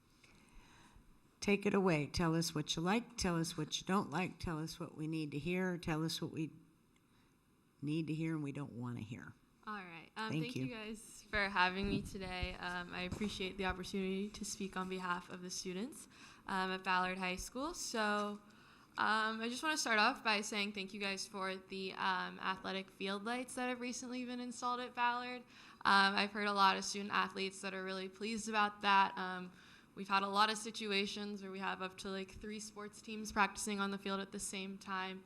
Take it away. Tell us what you like. Tell us what you don't like. Tell us what we need to hear. Tell us what we need to hear and we don't want to hear. All right. Thank Thank you. you guys for having me today. I appreciate the opportunity to speak on behalf of the students at Ballard High School. So I just want to start off by saying thank you guys for the athletic field lights that have recently been installed at Ballard. I've heard a lot of student athletes that are really pleased about that. We've had a lot of situations where we have up to like 3 sports teams practicing on the field at the same time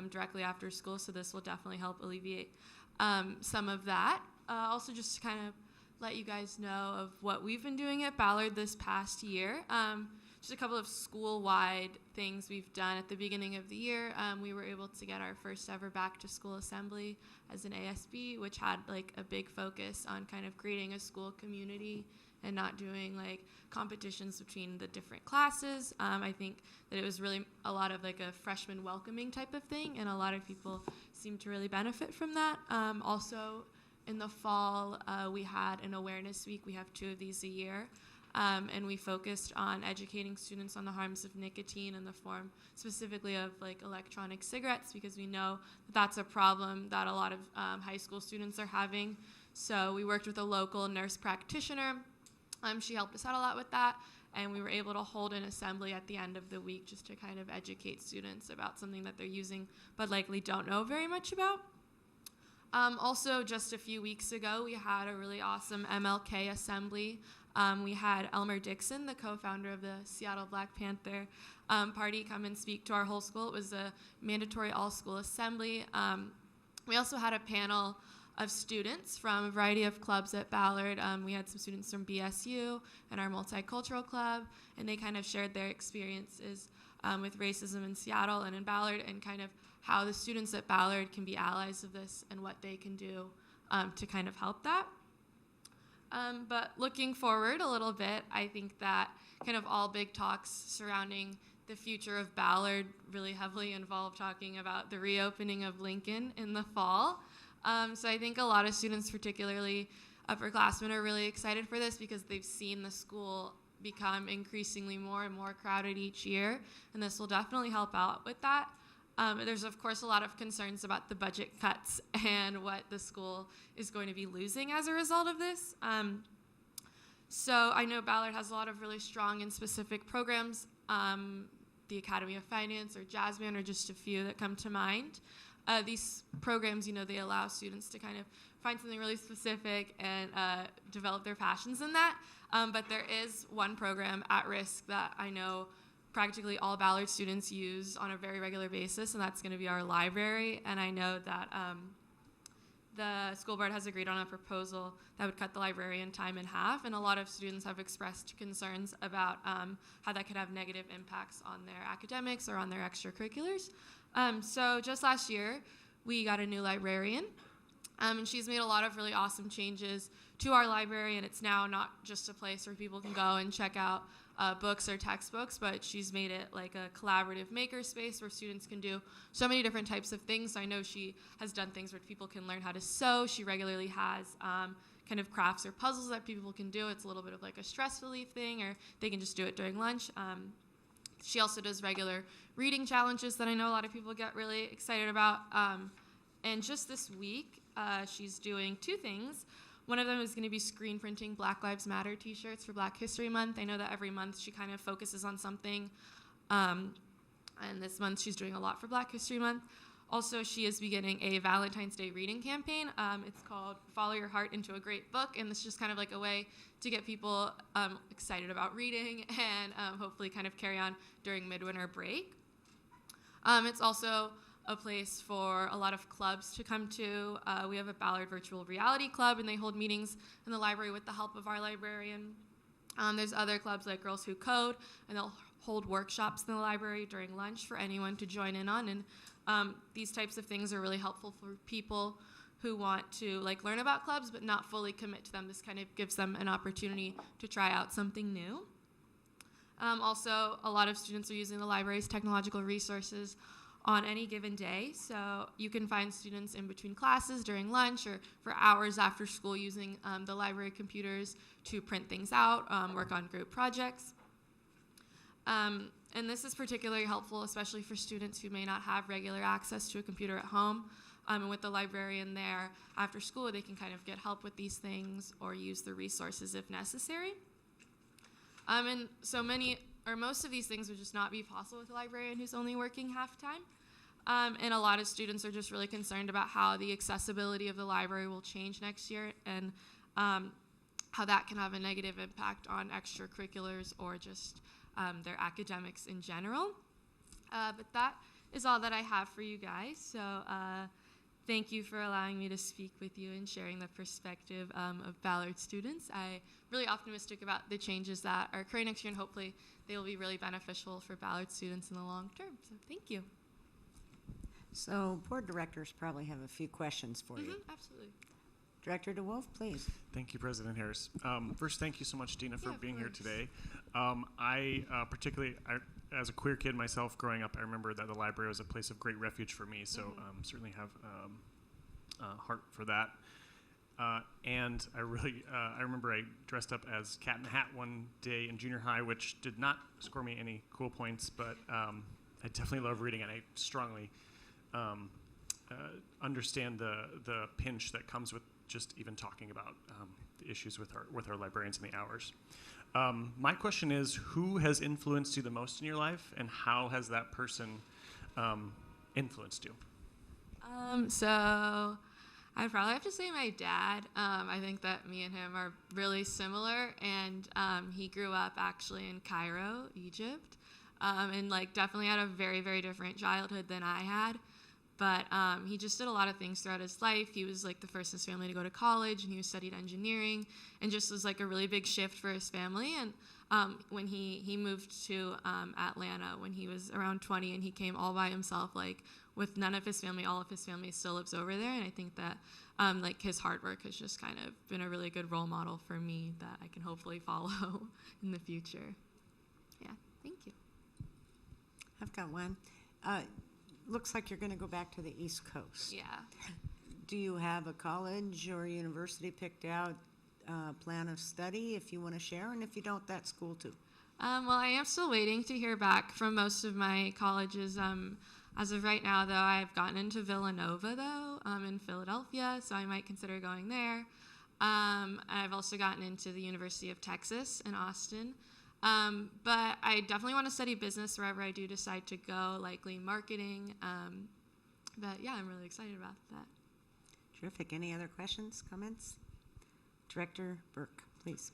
directly after school, so this will definitely help alleviate some of that. Also, just to kind of let you guys know of what we've been doing at Ballard this past year. Just a couple of school-wide things we've done at the beginning of the year. We were able to get our first ever back-to-school assembly as an ASB, which had like a big focus on kind of creating a school community and not doing like competitions between the different classes. I think that it was really a lot of like a freshman welcoming type of thing, and a lot of people seemed to really benefit from that. Also, in the fall, we had an awareness week. We have 2 of these a year. And we focused on educating students on the harms of nicotine in the form specifically of like electronic cigarettes, because we know that that's a problem that a lot of high school students are having. So we worked with a local nurse practitioner. She helped us out a lot with that, and we were able to hold an assembly at the end of the week just to kind of educate students about something that they're using but likely don't know very much about. Also, just a few weeks ago, we had a really awesome MLK assembly. We had Elmer Dixon, the co-founder of the Seattle Black Panther Party, come and speak to our whole school. It was a mandatory all-school assembly. We also had a panel of students from a variety of clubs at Ballard. We had some students from BSU and our multicultural club, and they kind of shared their experiences with racism in Seattle and in Ballard, and kind of how the students at Ballard can be allies of this and what they can do to kind of help that. But looking forward a little bit, I think that kind of all big talks surrounding the future of Ballard really heavily involve talking about the reopening of Lincoln in the fall. So I think a lot of students, particularly upperclassmen, are really excited for this because they've seen the school become increasingly more and more crowded each year, and this will definitely help out with that. There's, of course, a lot of concerns about the budget cuts and what the school is going to be losing as a result of this. So I know Ballard has a lot of really strong and specific programs. The Academy of Finance or Jazz Band are just a few that come to mind. These programs, they allow students to kind of find something really specific and develop their passions in that. But there is one program at risk that I know practically all Ballard students use on a very regular basis, and that's going to be our library. And I know that the school board has agreed on a proposal that would cut the librarian time in half, and a lot of students have expressed concerns about how that could have negative impacts on their academics or on their extracurriculars. So just last year, we got a new librarian, and she's made a lot of really awesome changes to our library, and it's now not just a place where people can go and check out books or textbooks, but she's made it like a collaborative maker space where students can do so many different types of things. So I know she has done things where people can learn how to sew. She regularly has kind of crafts or puzzles that people can do. It's a little bit of like a stress relief thing, or they can just do it during lunch. She also does regular reading challenges that I know a lot of people get really excited about. And just this week, she's doing 2 things. One of them is going to be screen printing Black Lives Matter t-shirts for Black History Month. I know that every month she kind of focuses on something, and this month she's doing a lot for Black History Month. Also, she is beginning a Valentine's Day reading campaign. It's called Follow Your Heart into a Great Book, and it's just kind of like a way to get people excited about reading and hopefully kind of carry on during midwinter break. It's also a place for a lot of clubs to come to. We have a Ballard Virtual Reality Club, and they hold meetings in the library with the help of our librarian. There's other clubs like Girls Who Code, and they'll hold workshops in the library during lunch for anyone to join in on. And these types of things are really helpful for people who want to learn about clubs but not fully commit to them. This kind of gives them an opportunity to try out something new. Also, a lot of students are using the library's technological resources on any given day. So you can find students in between classes, during lunch, or for hours after school using the library computers to print things out, work on group projects. And this is particularly helpful, especially for students who may not have regular access to a computer at home. And with the librarian there after school, they can kind of get help with these things or use the resources if necessary. And so most of these things would just not be possible with a librarian who's only working half-time. And a lot of students are just really concerned about how the accessibility of the library will change next year and how that can have a negative impact on extracurriculars or just their academics in general. But that is all that I have for you guys. So thank you for allowing me to speak with you and sharing the perspective of Ballard students. I'm really optimistic about the changes that are occurring next year, and hopefully they will be really beneficial for Ballard students in the long term. So thank you. So board directors probably have a few questions for you. Absolutely. Director DeWolf, please. Thank you, President Harris. First, thank you so much, Dina, for being here today. Particularly, as a queer kid myself growing up, I remember that the library was a place of great refuge for me, so certainly have heart for that. And I remember I dressed up as Cat in the Hat one day in junior high, which did not score me any cool points, but I definitely love reading, and I strongly understand the pinch that comes with just even talking about the issues with our librarians and the hours. My question is, who has influenced you the most in your life, and how has that person influenced you? So I'd probably have to say my dad. I think that me and him are really similar, and he grew up actually in Cairo, Egypt, and like definitely had a very, very different childhood than I had. But he just did a lot of things throughout his life. He was like the first in his family to go to college, and he studied engineering, and just was like a really big shift for his family. And when he moved to Atlanta when he was around 20, and he came all by himself, like with none of his family. All of his family still lives over there, and I think that like his hard work has just kind of been a really good role model for me that I can hopefully follow in the future. Yeah, thank you. I've got one. Looks like you're going to go back to the East Coast. Yeah. Do you have a college or university picked out plan of study if you want to share? And if you don't, that's cool too. Well, I am still waiting to hear back from most of my colleges. As of right now, though, I've gotten into Villanova, though, in Philadelphia, so I might consider going there. I've also gotten into the University of Texas in Austin. But I definitely want to study business wherever I do decide to go, likely marketing. But yeah, I'm really excited about that. Terrific. Any other questions, comments? Director Burke, please.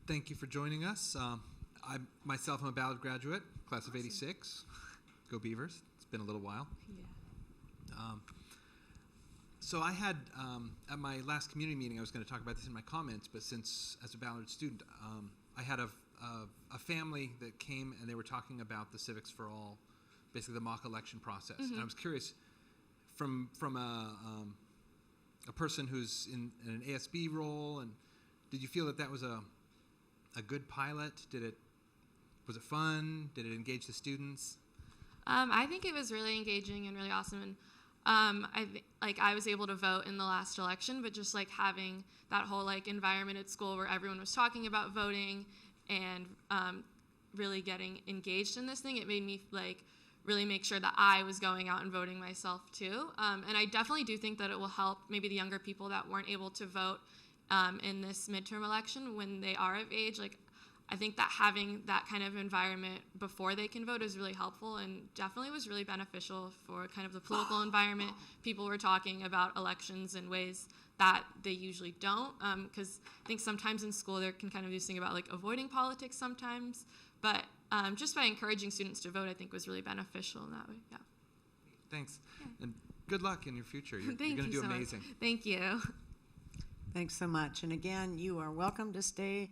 Thank you for joining us. I myself am a Ballard graduate, class of '86. Go Beavers. It's been a little while. Yeah. So I had, at my last community meeting, I was going to talk about this in my comments, but since, as a Ballard student, I had a family that came and they were talking about the Civics for All, basically the mock election process. Mm-hmm. And I was curious, from a person who's in an ASB role, and did you feel that was a good pilot? Was it fun? Did it engage the students? I think it was really engaging and really awesome. And I was able to vote in the last election, but just like having that whole like environment at school where everyone was talking about voting and really getting engaged in this thing, it made me like really make sure that I was going out and voting myself too. And I definitely do think that it will help maybe the younger people that weren't able to vote in this midterm election when they are of age. Like, I think that having that kind of environment before they can vote is really helpful, and definitely was really beneficial for kind of the political environment. People were talking about elections in ways that they usually don't, because I think sometimes in school there can kind of be this thing about like avoiding politics sometimes, but just by encouraging students to vote, I think was really beneficial in that way. Yeah. Thanks. Yeah. And good luck in your future. You're Thank going to you do so amazing. much. Thank you. Thanks so much. And again, you are welcome to stay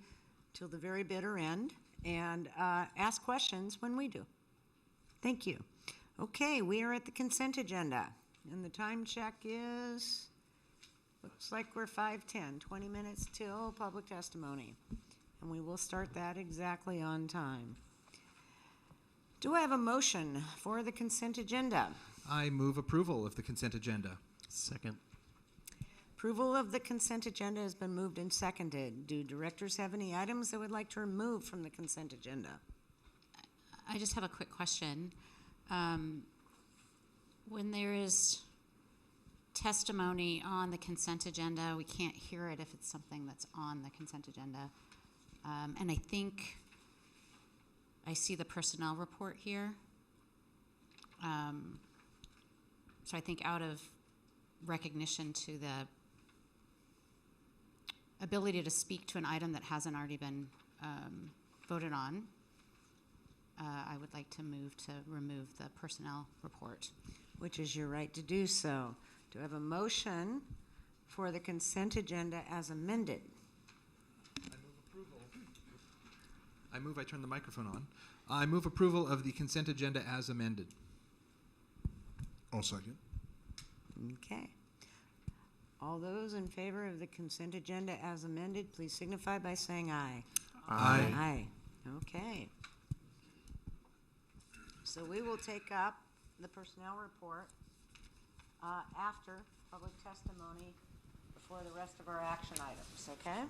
till the very bitter end and ask questions when we do. Thank you. Okay, we are at the consent agenda, and the time check is, looks like we're 5:10, 20 minutes till public testimony, and we will start that exactly on time. Do I have a motion for the consent agenda? I move approval of the consent agenda. Second. Approval of the consent agenda has been moved and seconded. Do directors have any items they would like to remove from the consent agenda? I just have a quick question. When there is testimony on the consent agenda, we can't hear it if it's something that's on the consent agenda. And I think I see the personnel report here. So I think out of recognition to the ability to speak to an item that hasn't already been voted on, I would like to move to remove the personnel report. Which is your right to do so. Do I have a motion for the consent agenda as amended? I turn the microphone on. I move approval of the consent agenda as amended. I'll second. Okay. All those in favor of the consent agenda as amended, please signify by saying aye. Aye. Aye. Okay. So we will take up the personnel report after public testimony before the rest of our action items, okay?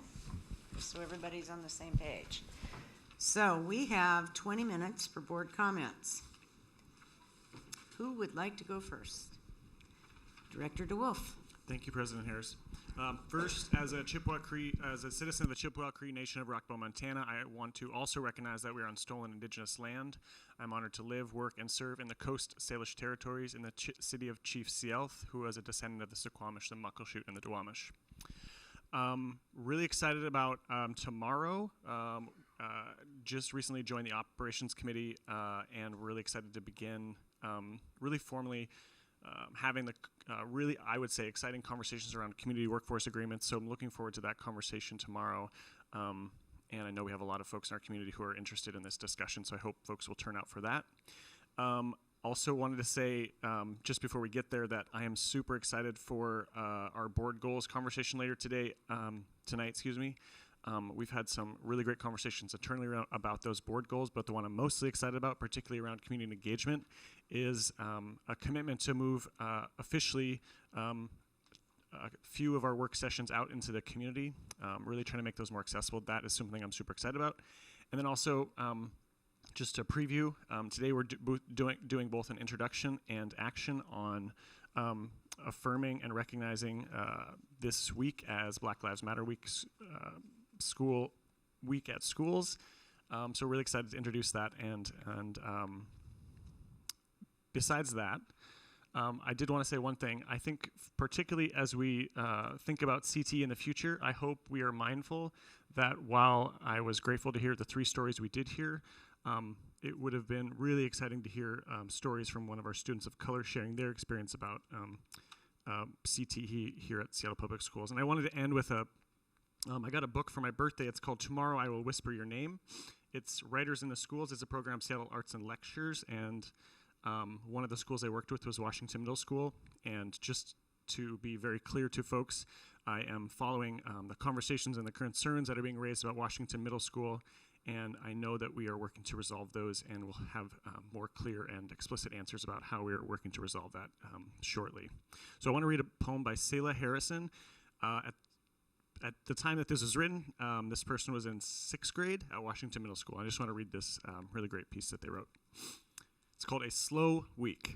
Just so everybody's on the same page. So we have 20 minutes for board comments. Who would like to go first? Director DeWolf. Thank you, President Harris. First, as a citizen of the Chippewa Cree Nation of Rockville, Montana, I want to also recognize that we are on stolen Indigenous land. I'm honored to live, work, and serve in the Coast Salish territories in the city of Chief Sealth, who is a descendant of the Suquamish, the Muckleshoot, and the Duwamish. Really excited about tomorrow. Just recently joined the Operations Committee and really excited to begin really formally having the really, I would say, exciting conversations around community workforce agreements. So I'm looking forward to that conversation tomorrow. And I know we have a lot of folks in our community who are interested in this discussion, so I hope folks will turn out for that. Also wanted to say, just before we get there, that I am super excited for our board goals conversation later tonight. We've had some really great conversations internally about those board goals, but the one I'm mostly excited about, particularly around community engagement, is a commitment to move officially a few of our work sessions out into the community, really trying to make those more accessible. That is something I'm super excited about. And then also, just to preview, today we're doing both an introduction and action on affirming and recognizing this week as Black Lives Matter Week, School Week at Schools. So really excited to introduce that. And besides that, I did want to say one thing. I think particularly as we think about CT in the future, I hope we are mindful that while I was grateful to hear the 3 stories we did hear, it would have been really exciting to hear stories from one of our students of color sharing their experience about CTE here at Seattle Public Schools. And I wanted to end with I got a book for my birthday. It's called Tomorrow I Will Whisper Your Name. It's Writers in the Schools. It's a program, Seattle Arts and Lectures, and one of the schools I worked with was Washington Middle School. And just to be very clear to folks, I am following the conversations and the concerns that are being raised about Washington Middle School, and I know that we are working to resolve those, and we'll have more clear and explicit answers about how we are working to resolve that shortly. So I want to read a poem by Selah Harrison. At the time that this was written, this person was in 6th grade at Washington Middle School. I just want to read this really great piece that they wrote. It's called A Slow Week.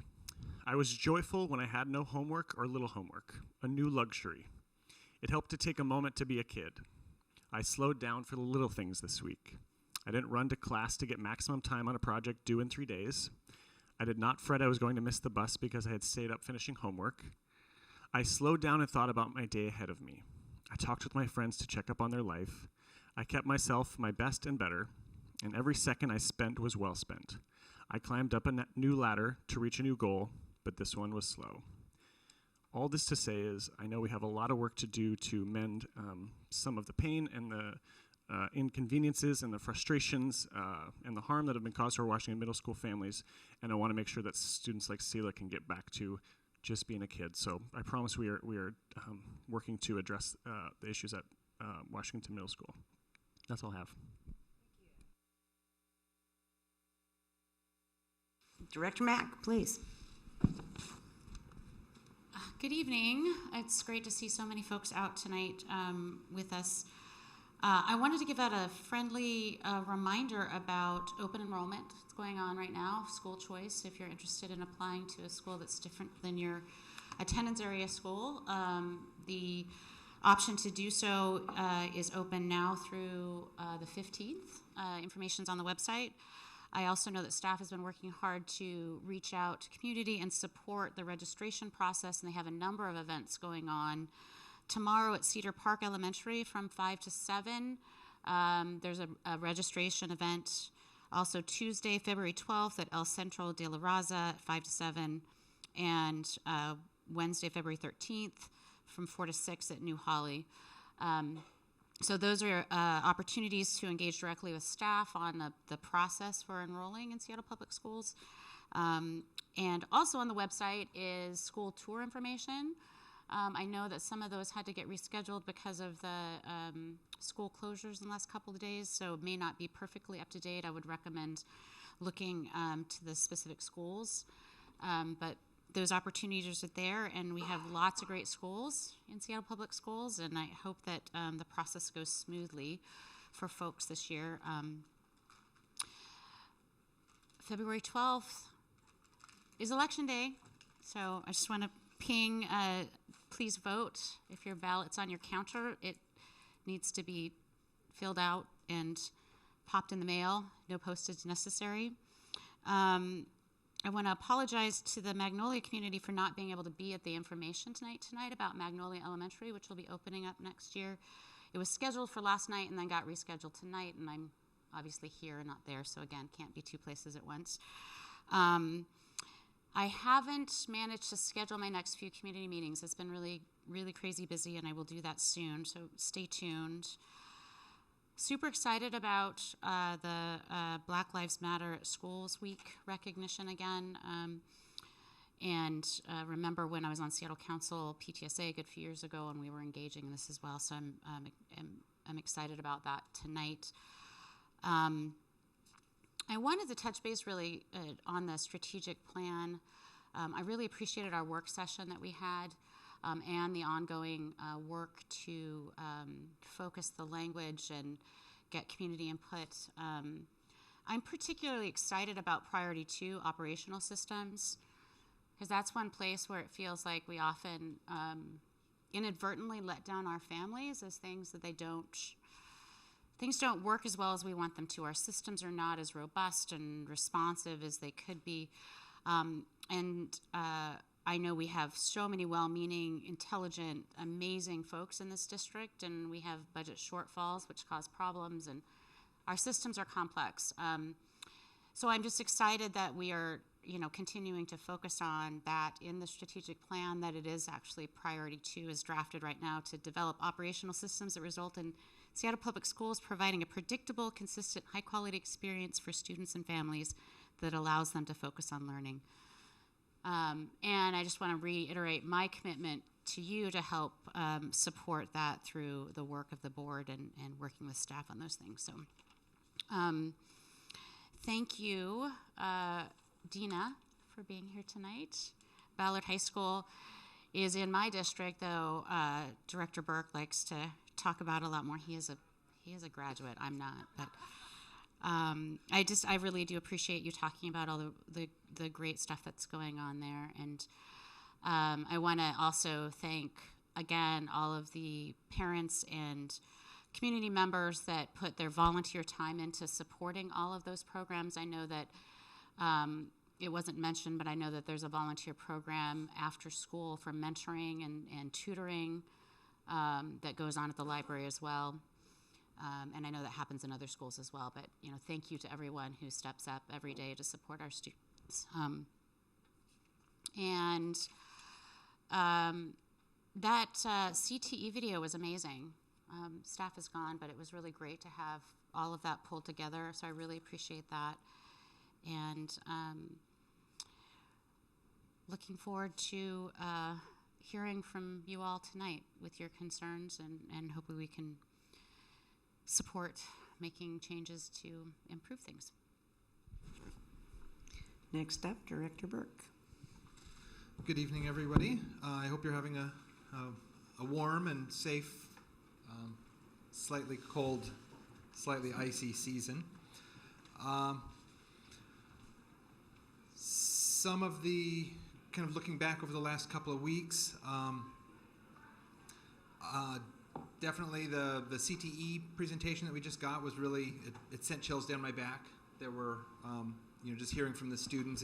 I was joyful when I had no homework or little homework, a new luxury. It helped to take a moment to be a kid. I slowed down for the little things this week. I didn't run to class to get maximum time on a project due in 3 days. I did not fret I was going to miss the bus because I had stayed up finishing homework. I slowed down and thought about my day ahead of me. I talked with my friends to check up on their life. I kept myself my best and better, and every second I spent was well spent. I climbed up a new ladder to reach a new goal, but this one was slow. All this to say is, I know we have a lot of work to do to mend some of the pain and the inconveniences and the frustrations and the harm that have been caused to our Washington Middle School families, and I want to make sure that students like Selah can get back to just being a kid. So I promise we are working to address the issues at Washington Middle School. That's all I have. Director Mack, please. Good evening. It's great to see so many folks out tonight with us. I wanted to give out a friendly reminder about open enrollment. It's going on right now, school choice. If you're interested in applying to a school that's different than your attendance area school, the option to do so is open now through the 15th. Information's on the website. I also know that staff has been working hard to reach out to community and support the registration process, and they have a number of events going on. Tomorrow at Cedar Park Elementary from 5 to 7, there's a registration event. Also Tuesday, February 12th at El Centro de la Raza at 5 to 7, and Wednesday, February 13th from 4 to 6 at New Holly. So those are opportunities to engage directly with staff on the process for enrolling in Seattle Public Schools. And also on the website is school tour information. I know that some of those had to get rescheduled because of the school closures in the last couple of days, so it may not be perfectly up to date. I would recommend looking to the specific schools. But those opportunities are there, and we have lots of great schools in Seattle Public Schools, and I hope that the process goes smoothly for folks this year. February 12th is Election Day, so I just want to ping, please vote. If your ballot's on your counter, it needs to be filled out and popped in the mail. No postage necessary. I want to apologize to the Magnolia community for not being able to be at the information tonight about Magnolia Elementary, which will be opening up next year. It was scheduled for last night and then got rescheduled tonight, and I'm obviously here and not there, so again, can't be two places at once. I haven't managed to schedule my next few community meetings. It's been really, really crazy busy, and I will do that soon, so stay tuned. Super excited about the Black Lives Matter at Schools Week recognition again. And remember when I was on Seattle Council PTSA a good few years ago, and we were engaging in this as well, so I'm excited about that tonight. I wanted to touch base really on the strategic plan. I really appreciated our work session that we had and the ongoing work to focus the language and get community input. I'm particularly excited about Priority 2, operational systems, because that's one place where it feels like we often inadvertently let down our families as things that things don't work as well as we want them to. Our systems are not as robust and responsive as they could be. I know we have so many well-meaning, intelligent, amazing folks in this district, and we have budget shortfalls which cause problems, and our systems are complex. So I'm just excited that we are continuing to focus on that in the strategic plan, that it is actually Priority 2 is drafted right now to develop operational systems that result in Seattle Public Schools providing a predictable, consistent, high-quality experience for students and families that allows them to focus on learning. And I just want to reiterate my commitment to you to help support that through the work of the board and working with staff on those things. So thank you, Dina, for being here tonight. Ballard High School is in my district, though Director Burke likes to talk about a lot more. He is a graduate. I'm not, but I really do appreciate you talking about all the great stuff that's going on there. And I want to also thank again all of the parents and community members that put their volunteer time into supporting all of those programs. I know that it wasn't mentioned, but I know that there's a volunteer program after school for mentoring and tutoring that goes on at the library as well. And I know that happens in other schools as well, but thank you to everyone who steps up every day to support our students. That CTE video was amazing. Staff is gone, but it was really great to have all of that pulled together, so I really appreciate that. And looking forward to hearing from you all tonight with your concerns, and hopefully we can support making changes to improve things. Next up, Director Burke. Good evening, everybody. I hope you're having a warm and safe slightly cold, slightly icy season. Some of the, kind of looking back over the last couple of weeks, definitely the CTE presentation that we just got was really, it sent chills down my back. There were, just hearing from the students,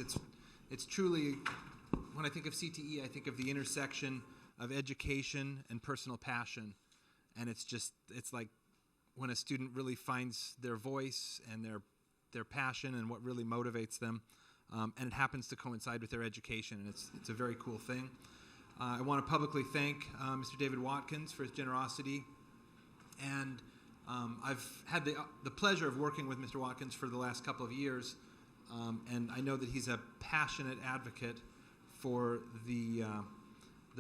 it's truly, when I think of CTE, I think of the intersection of education and personal passion. And it's like when a student really finds their voice and their passion and what really motivates them, and it happens to coincide with their education, and it's a very cool thing. I want to publicly thank Mr. David Watkins for his generosity, and I've had the pleasure of working with Mr. Watkins for the last couple of years, and I know that he's a passionate advocate for the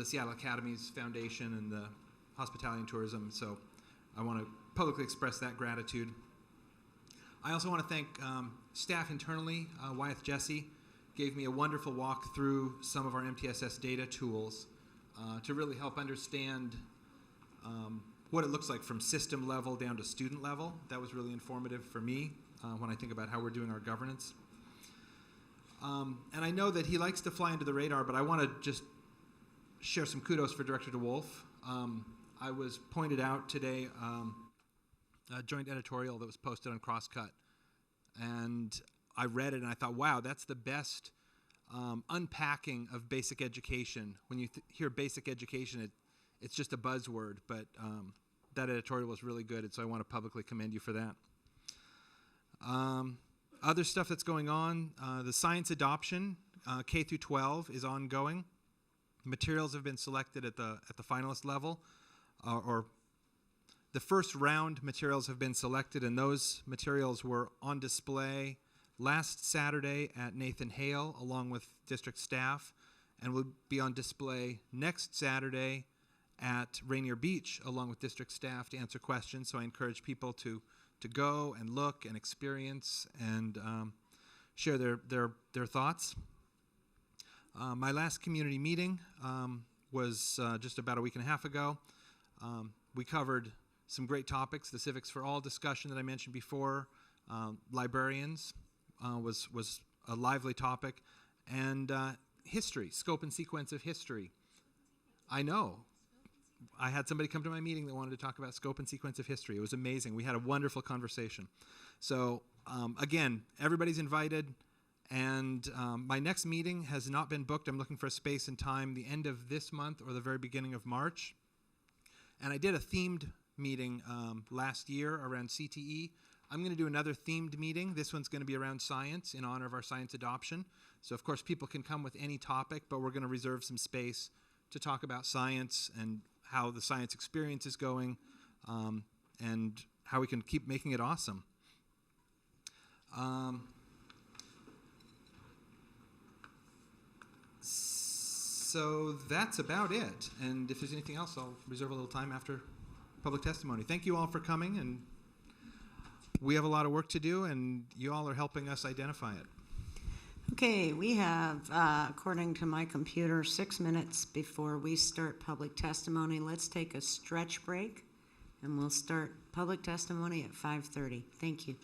Seattle Academies Foundation and the hospitality and tourism, so I want to publicly express that gratitude. I also want to thank staff internally. Wyeth Jesse gave me a wonderful walk through some of our MTSS data tools to really help understand what it looks like from system level down to student level. That was really informative for me when I think about how we're doing our governance. And I know that he likes to fly under the radar, but I want to just share some kudos for Director DeWolf. I was pointed out today a joint editorial that was posted on Crosscut, and I read it and I thought, wow, that's the best unpacking of basic education. When you hear basic education, it's just a buzzword, but that editorial was really good, and so I want to publicly commend you for that. Other stuff that's going on, the science adoption, K through 12 is ongoing. Materials have been selected at the finalist level, or the first round materials have been selected, and those materials were on display last Saturday at Nathan Hale along with district staff, and will be on display next Saturday at Rainier Beach along with district staff to answer questions. So I encourage people to go and look and experience and share their thoughts. My last community meeting was just about a week and a half ago. We covered some great topics, the Civics for All discussion that I mentioned before, librarians was a lively topic, and history, scope and sequence of history. I know. I had somebody come to my meeting that wanted to talk about scope and sequence of history. It was amazing. We had a wonderful conversation. So again, everybody's invited, and my next meeting has not been booked. I'm looking for a space and time the end of this month or the very beginning of March. And I did a themed meeting last year around CTE. I'm going to do another themed meeting. This one's going to be around science in honor of our science adoption. So of course people can come with any topic, but we're going to reserve some space to talk about science and how the science experience is going, and how we can keep making it awesome. So that's about it. And if there's anything else, I'll reserve a little time after public testimony. Thank you all for coming, and we have a lot of work to do, and you all are helping us identify it. Okay, we have, according to my computer, 6 minutes before we start public testimony. Let's take a stretch break, and we'll start public testimony at 5:30. Thank you.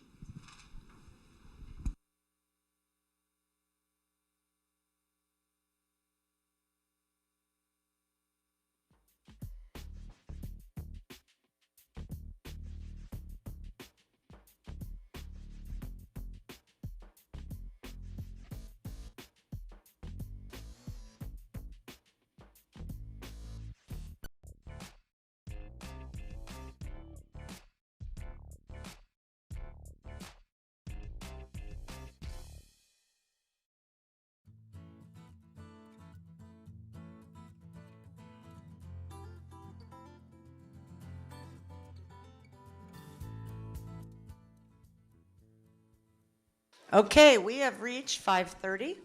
Okay, we have reached 5:30,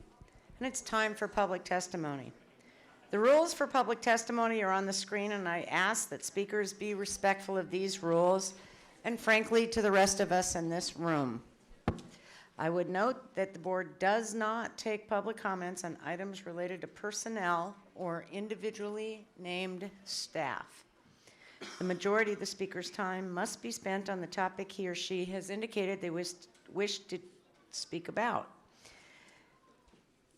and it's time for public testimony. The rules for public testimony are on the screen, and I ask that speakers be respectful of these rules and, frankly, to the rest of us in this room. I would note that the board does not take public comments on items related to personnel or individually named staff. The majority of the speaker's time must be spent on the topic he or she has indicated they wish to speak about.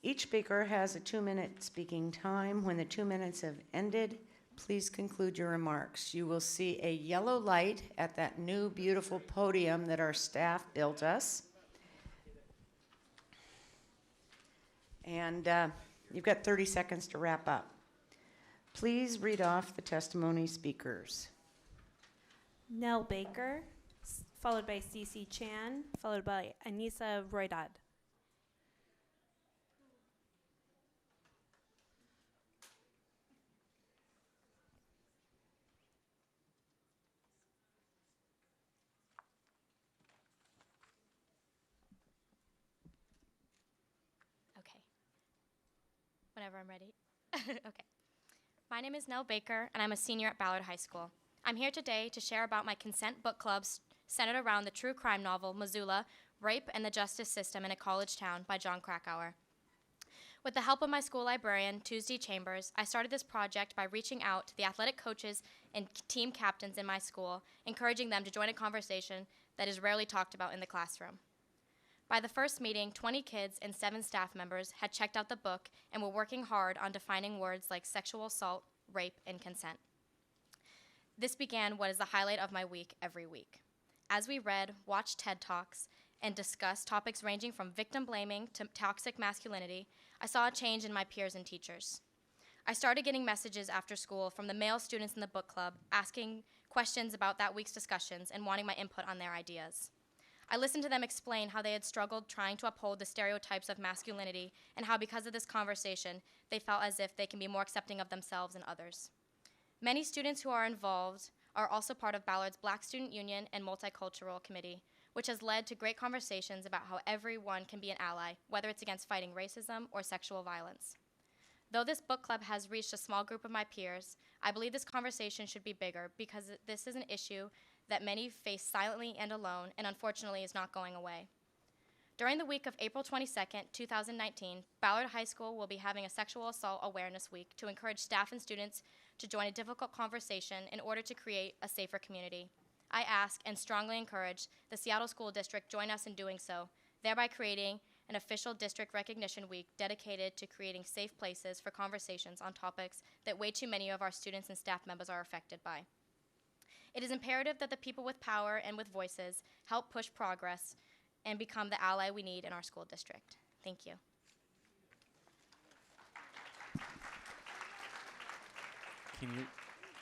Each speaker has a 2-minute speaking time. When the 2 minutes have ended, please conclude your remarks. You will see a yellow light at that new beautiful podium that our staff built us. And you've got 30 seconds to wrap up. Please read off the testimony speakers. Nell Baker, followed by Cece Chan, followed by Anissa Roydad. Okay. Whenever I'm ready. Okay. My name is Nell Baker, and I'm a senior at Ballard High School. I'm here today to share about my consent book clubs centered around the true crime novel, Missoula, Rape and the Justice System in a College Town by Jon Krakauer. With the help of my school librarian, Tuesday Chambers, I started this project by reaching out to the athletic coaches and team captains in my school, encouraging them to join a conversation that is rarely talked about in the classroom. By the first meeting, 20 kids and 7 staff members had checked out the book and were working hard on defining words like sexual assault, rape, and consent. This began what is the highlight of my week every week. As we read, watched TED Talks, and discussed topics ranging from victim blaming to toxic masculinity, I saw a change in my peers and teachers. I started getting messages after school from the male students in the book club asking questions about that week's discussions and wanting my input on their ideas. I listened to them explain how they had struggled trying to uphold the stereotypes of masculinity and how because of this conversation, they felt as if they can be more accepting of themselves and others. Many students who are involved are also part of Ballard's Black Student Union and Multicultural Committee, which has led to great conversations about how everyone can be an ally, whether it's against fighting racism or sexual violence. Though this book club has reached a small group of my peers, I believe this conversation should be bigger because this is an issue that many face silently and alone, and unfortunately is not going away. During the week of April 22nd, 2019, Ballard High School will be having a Sexual Assault Awareness Week to encourage staff and students to join a difficult conversation in order to create a safer community. I ask and strongly encourage the Seattle School District join us in doing so, thereby creating an official district recognition week dedicated to creating safe places for conversations on topics that way too many of our students and staff members are affected by. It is imperative that the people with power and with voices help push progress and become the ally we need in our school district. Thank you.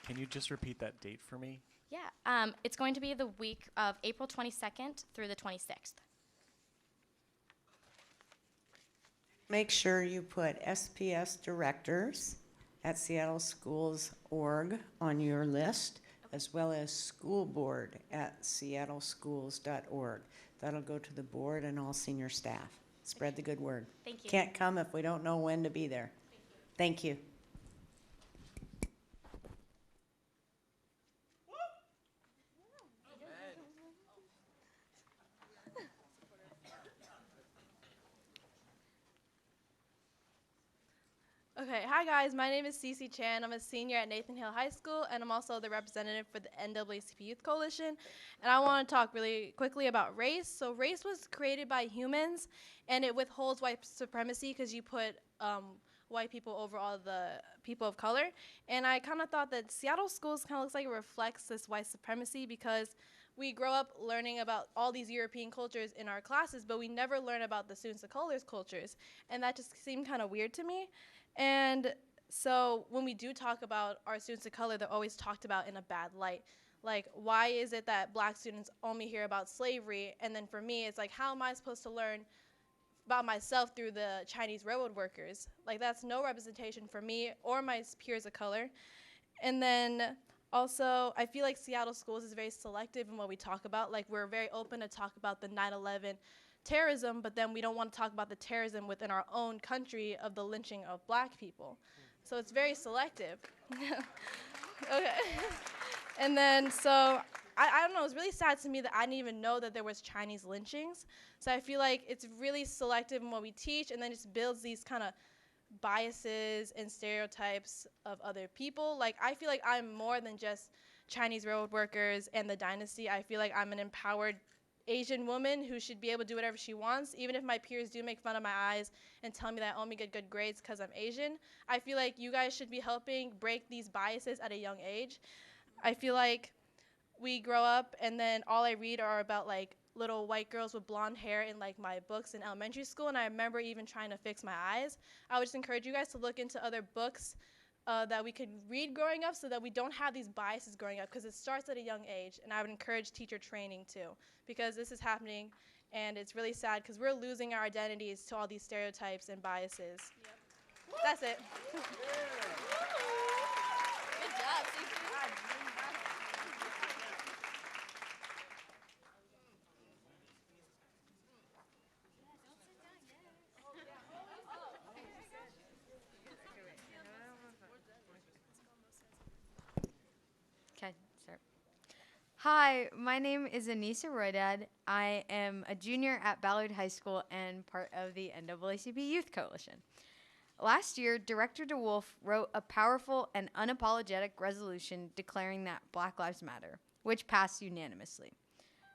Can you just repeat that date for me? Yeah, it's going to be the week of April 22nd through the 26th. Make sure you put SPS directors at seattleschools.org on your list, as well as school board at seattleschools.org. That'll go to the board and all senior staff. Spread the good word. Thank you. Can't come if we don't know when to be there. Thank you. Okay, hi guys, my name is Cece Chan. I'm a senior at Nathan Hill High School, and I'm also the representative for the NAACP Youth Coalition. And I want to talk really quickly about race. So race was created by humans, and it withholds white supremacy because you put white people over all the people of color. And I kind of thought that Seattle schools kind of looks like it reflects this white supremacy because we grow up learning about all these European cultures in our classes, but we never learn about the students of color's cultures. And that just seemed kind of weird to me. And so when we do talk about our students of color, they're always talked about in a bad light. Like, why is it that black students only hear about slavery? And then for me, it's like, how am I supposed to learn about myself through the Chinese railroad workers? Like, that's no representation for me or my peers of color. And then also, I feel like Seattle schools is very selective in what we talk about. Like, we're very open to talk about the 9/11 terrorism, but then we don't want to talk about the terrorism within our own country of the lynching of black people. So it's very selective. Okay. And then, so, I don't know, it's really sad to me that I didn't even know that there was Chinese lynchings. So I feel like it's really selective in what we teach, and then it just builds these kind of biases and stereotypes of other people. Like, I feel like I'm more than just Chinese railroad workers, and the dynasty. I feel like I'm an empowered Asian woman who should be able to do whatever she wants, even if my peers do make fun of my eyes and tell me that I only get good grades because I'm Asian. I feel like you guys should be helping break these biases at a young age. I feel like we grow up and then all I read are about like little white girls with blonde hair in like my books in elementary school, and I remember even trying to fix my eyes. I would just encourage you guys to look into other books that we could read growing up so that we don't have these biases growing up, because it starts at a young age. And I would encourage teacher training too, because this is happening and it's really sad because we're losing our identities to all these stereotypes and biases. Yep. That's it. Good job, Okay, start. Hi, my name is Anissa Roydad. I am a junior at Ballard High School and part of the NAACP Youth Coalition. Last year, Director DeWolf wrote a powerful and unapologetic resolution declaring that Black Lives Matter, which passed unanimously.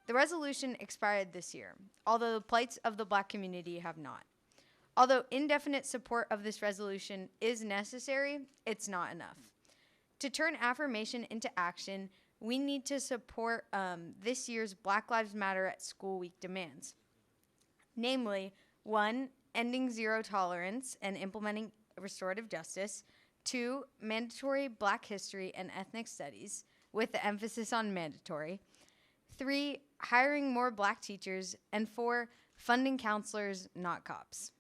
The resolution expired this year, although the plights of the Black community have not. Although indefinite support of this resolution is necessary, it's not enough. To turn affirmation into action, we need to support this year's Black Lives Matter at School Week demands. Namely, 1, ending zero tolerance and implementing restorative justice. 2, mandatory Black history and ethnic studies, with the emphasis on mandatory. 3, hiring more Black teachers. And 4, funding counselors, not cops.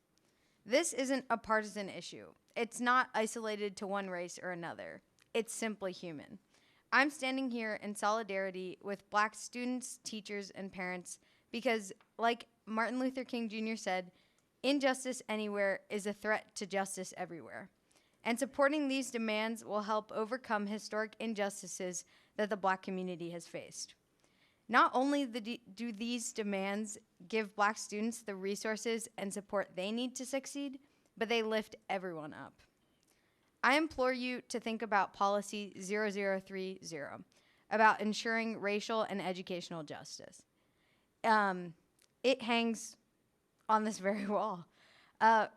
This isn't a partisan issue. It's not isolated to one race or another. It's simply human. I'm standing here in solidarity with Black students, teachers, and parents because, like Martin Luther King Jr. said, injustice anywhere is a threat to justice everywhere. And supporting these demands will help overcome historic injustices that the Black community has faced. Not only do these demands give Black students the resources and support they need to succeed, but they lift everyone up. I implore you to think about Policy 0030, about ensuring racial and educational justice. It hangs on this very wall.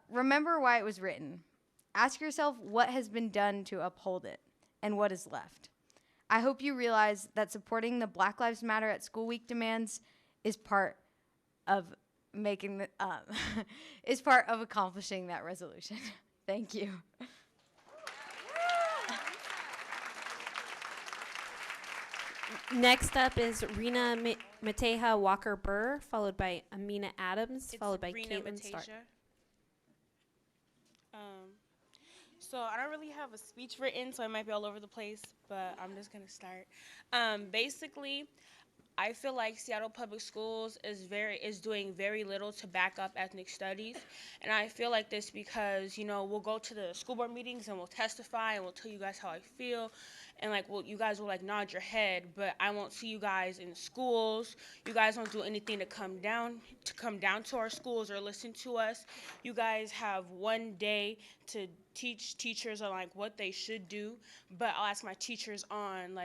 Remember why it was written. Ask yourself what has been done to uphold it and what is left. I hope you realize that supporting the Black Lives Matter at School Week demands is part of is part of accomplishing that resolution. Thank you. Next up is Rena Mateja Walker-Burr, followed by Amina Adams, followed by Rena Caitlin Stark. Mateja. So I don't really have a speech written, so I might be all over the place, but I'm just gonna start. Basically, I feel like Seattle Public Schools is doing very little to back up ethnic studies, and I feel like this because we'll go to the school board meetings and we'll testify and we'll tell you guys how I feel, and you guys will nod your head, but I won't see you guys in schools. You guys won't do anything to come down to our schools or listen to us. You guys have one day to teach teachers on what they should do, but I'll ask my teachers on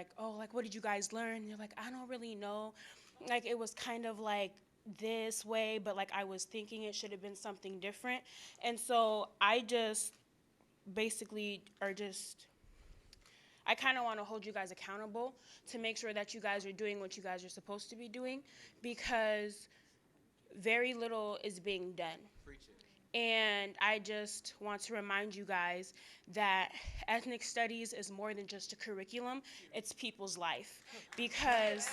what did you guys learn? And they're like, I don't really know. It was kind of this way, but I was thinking it should have been something different. And so I just basically I kind of want to hold you guys accountable to make sure that you guys are doing what you guys are supposed to be doing, because very little is being done. And I just want to remind you guys that ethnic studies is more than just a curriculum, it's people's life. Because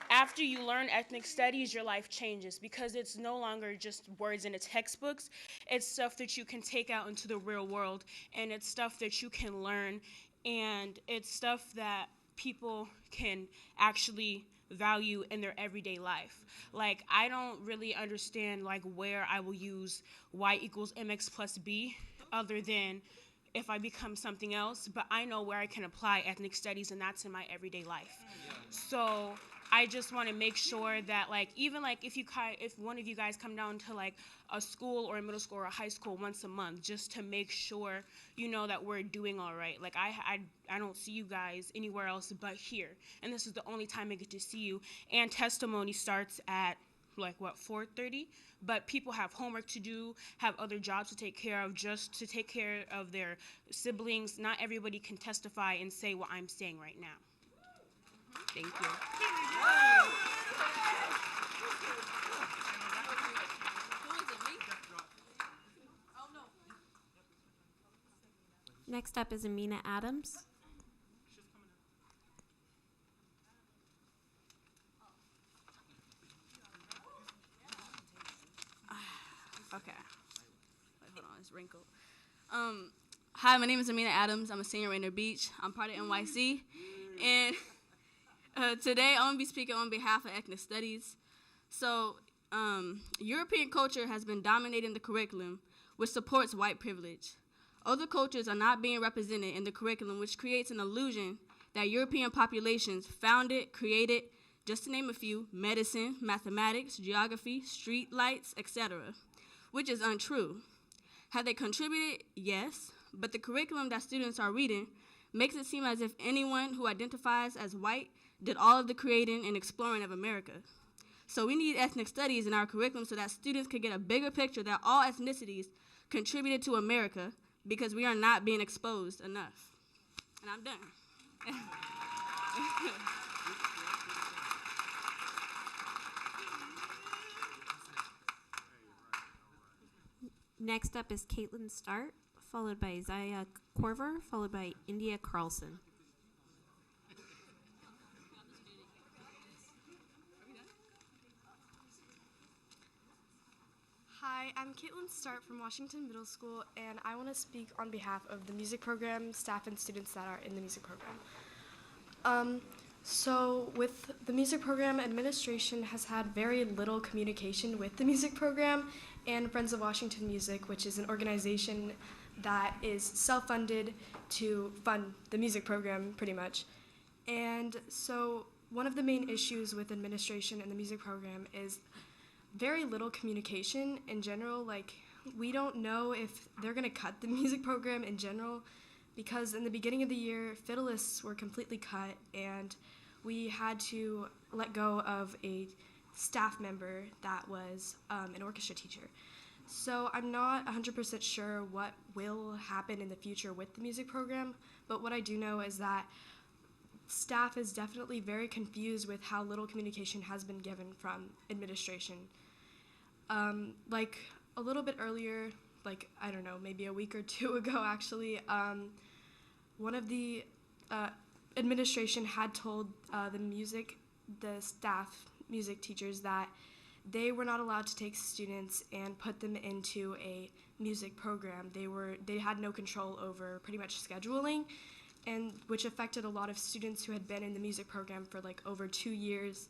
after you learn ethnic studies, your life changes, because it's no longer just words in the textbooks. It's stuff that you can take out into the real world, and it's stuff that you can learn, and it's stuff that people can actually value in their everyday life. I don't really understand where I will use y equals mx plus b other than if I become something else, but I know where I can apply ethnic studies, and that's in my everyday life. So I just want to make sure that like even like if one of you guys come down to like a school or a middle school or a high school once a month, just to make sure that we're doing all right. Like I don't see you guys anywhere else but here, and this is the only time I get to see you. And testimony starts at like what, 4:30, but people have homework to do, have other jobs to take care of, just to take care of their siblings. Not everybody can testify and say what I'm saying right now. Thank you. Next up is Amina Adams. Okay. Wait, hold on, it's wrinkled. Hi, my name is Amina Adams. I'm a senior at Rainier Beach. I'm part of NYC. And today I'm going to be speaking on behalf of ethnic studies. So, European culture has been dominating the curriculum, which supports white privilege. Other cultures are not being represented in the curriculum, which creates an illusion that European populations founded, created, just to name a few, medicine, mathematics, geography, street lights, etc., which is untrue. Have they contributed? Yes, but the curriculum that students are reading makes it seem as if anyone who identifies as white did all of the creating and exploring of America. So we need ethnic studies in our curriculum so that students can get a bigger picture that all ethnicities contributed to America, because we are not being exposed enough. And I'm done. Next up is Caitlin Start, followed by Zaya Corver, followed by India Carlson. Hi, I'm Caitlin Start from Washington Middle School, and I want to speak on behalf of the music program, staff, and students that are in the music program. So with the music program, administration has had very little communication with the music program and Friends of Washington Music, which is an organization that is self-funded to fund the music program pretty much. And so one of the main issues with administration and the music program is very little communication in general. Like, we don't know if they're gonna cut the music program in general, because in the beginning of the year, fiddleists were completely cut, and we had to let go of a staff member that was an orchestra teacher. So I'm not 100% sure what will happen in the future with the music program, but what I do know is that staff is definitely very confused with how little communication has been given from administration. Like a little bit earlier, like, I don't know, maybe a week or two ago actually, one of the administration had told the staff music teachers that they were not allowed to take students and put them into a music program. They had no control over pretty much scheduling, and which affected a lot of students who had been in the music program for like over 2 years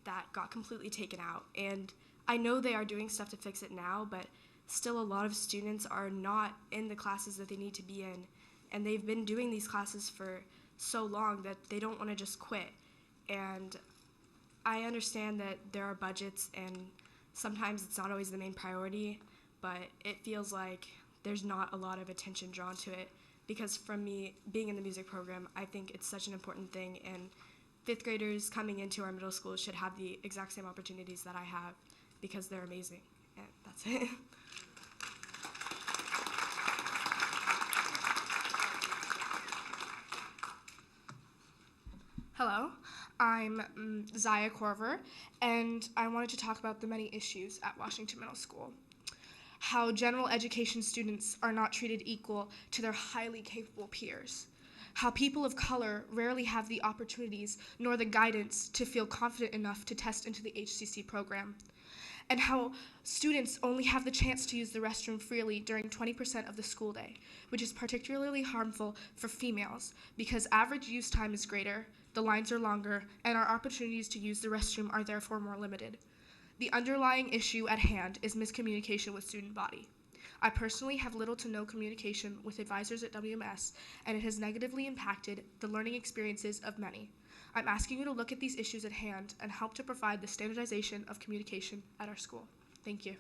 that got completely taken out. And I know they are doing stuff to fix it now, but still a lot of students are not in the classes that they need to be in, and they've been doing these classes for so long that they don't want to just quit. And I understand that there are budgets and sometimes it's not always the main priority, but it feels like there's not a lot of attention drawn to it, because from me being in the music program, I think it's such an important thing, and 5th graders coming into our middle school should have the exact same opportunities that I have, because they're amazing. And that's it. Hello, I'm Zaya Corver, and I wanted to talk about the many issues at Washington Middle School. How general education students are not treated equal to their highly capable peers. How people of color rarely have the opportunities nor the guidance to feel confident enough to test into the HCC program. And how students only have the chance to use the restroom freely during 20% of the school day, which is particularly harmful for females because average use time is greater, the lines are longer, and our opportunities to use the restroom are therefore more limited. The underlying issue at hand is miscommunication with student body. I personally have little to no communication with advisors at WMS, and it has negatively impacted the learning experiences of many. I'm asking you to look at these issues at hand and help to provide the standardization of communication at our school. Thank you.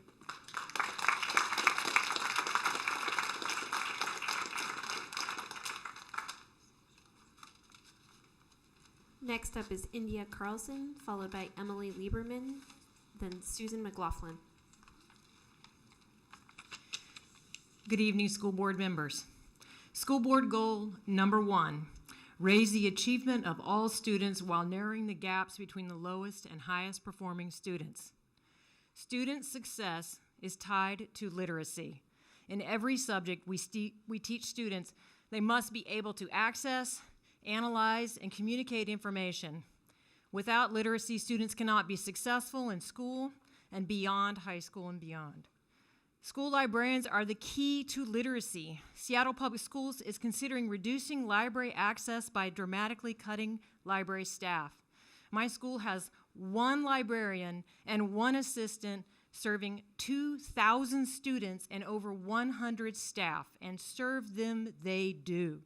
Next up is India Carlson, followed by Emily Lieberman, then Susan McLaughlin. Good evening, school board members. School board goal number 1, raise the achievement of all students while narrowing the gaps between the lowest and highest performing students. Student success is tied to literacy. In every subject we teach students, they must be able to access, analyze, and communicate information. Without literacy, students cannot be successful in school and beyond high school and beyond. School librarians are the key to literacy. Seattle Public Schools is considering reducing library access by dramatically cutting library staff. My school has 1 librarian and 1 assistant serving 2,000 students and over 100 staff, and serve them they do.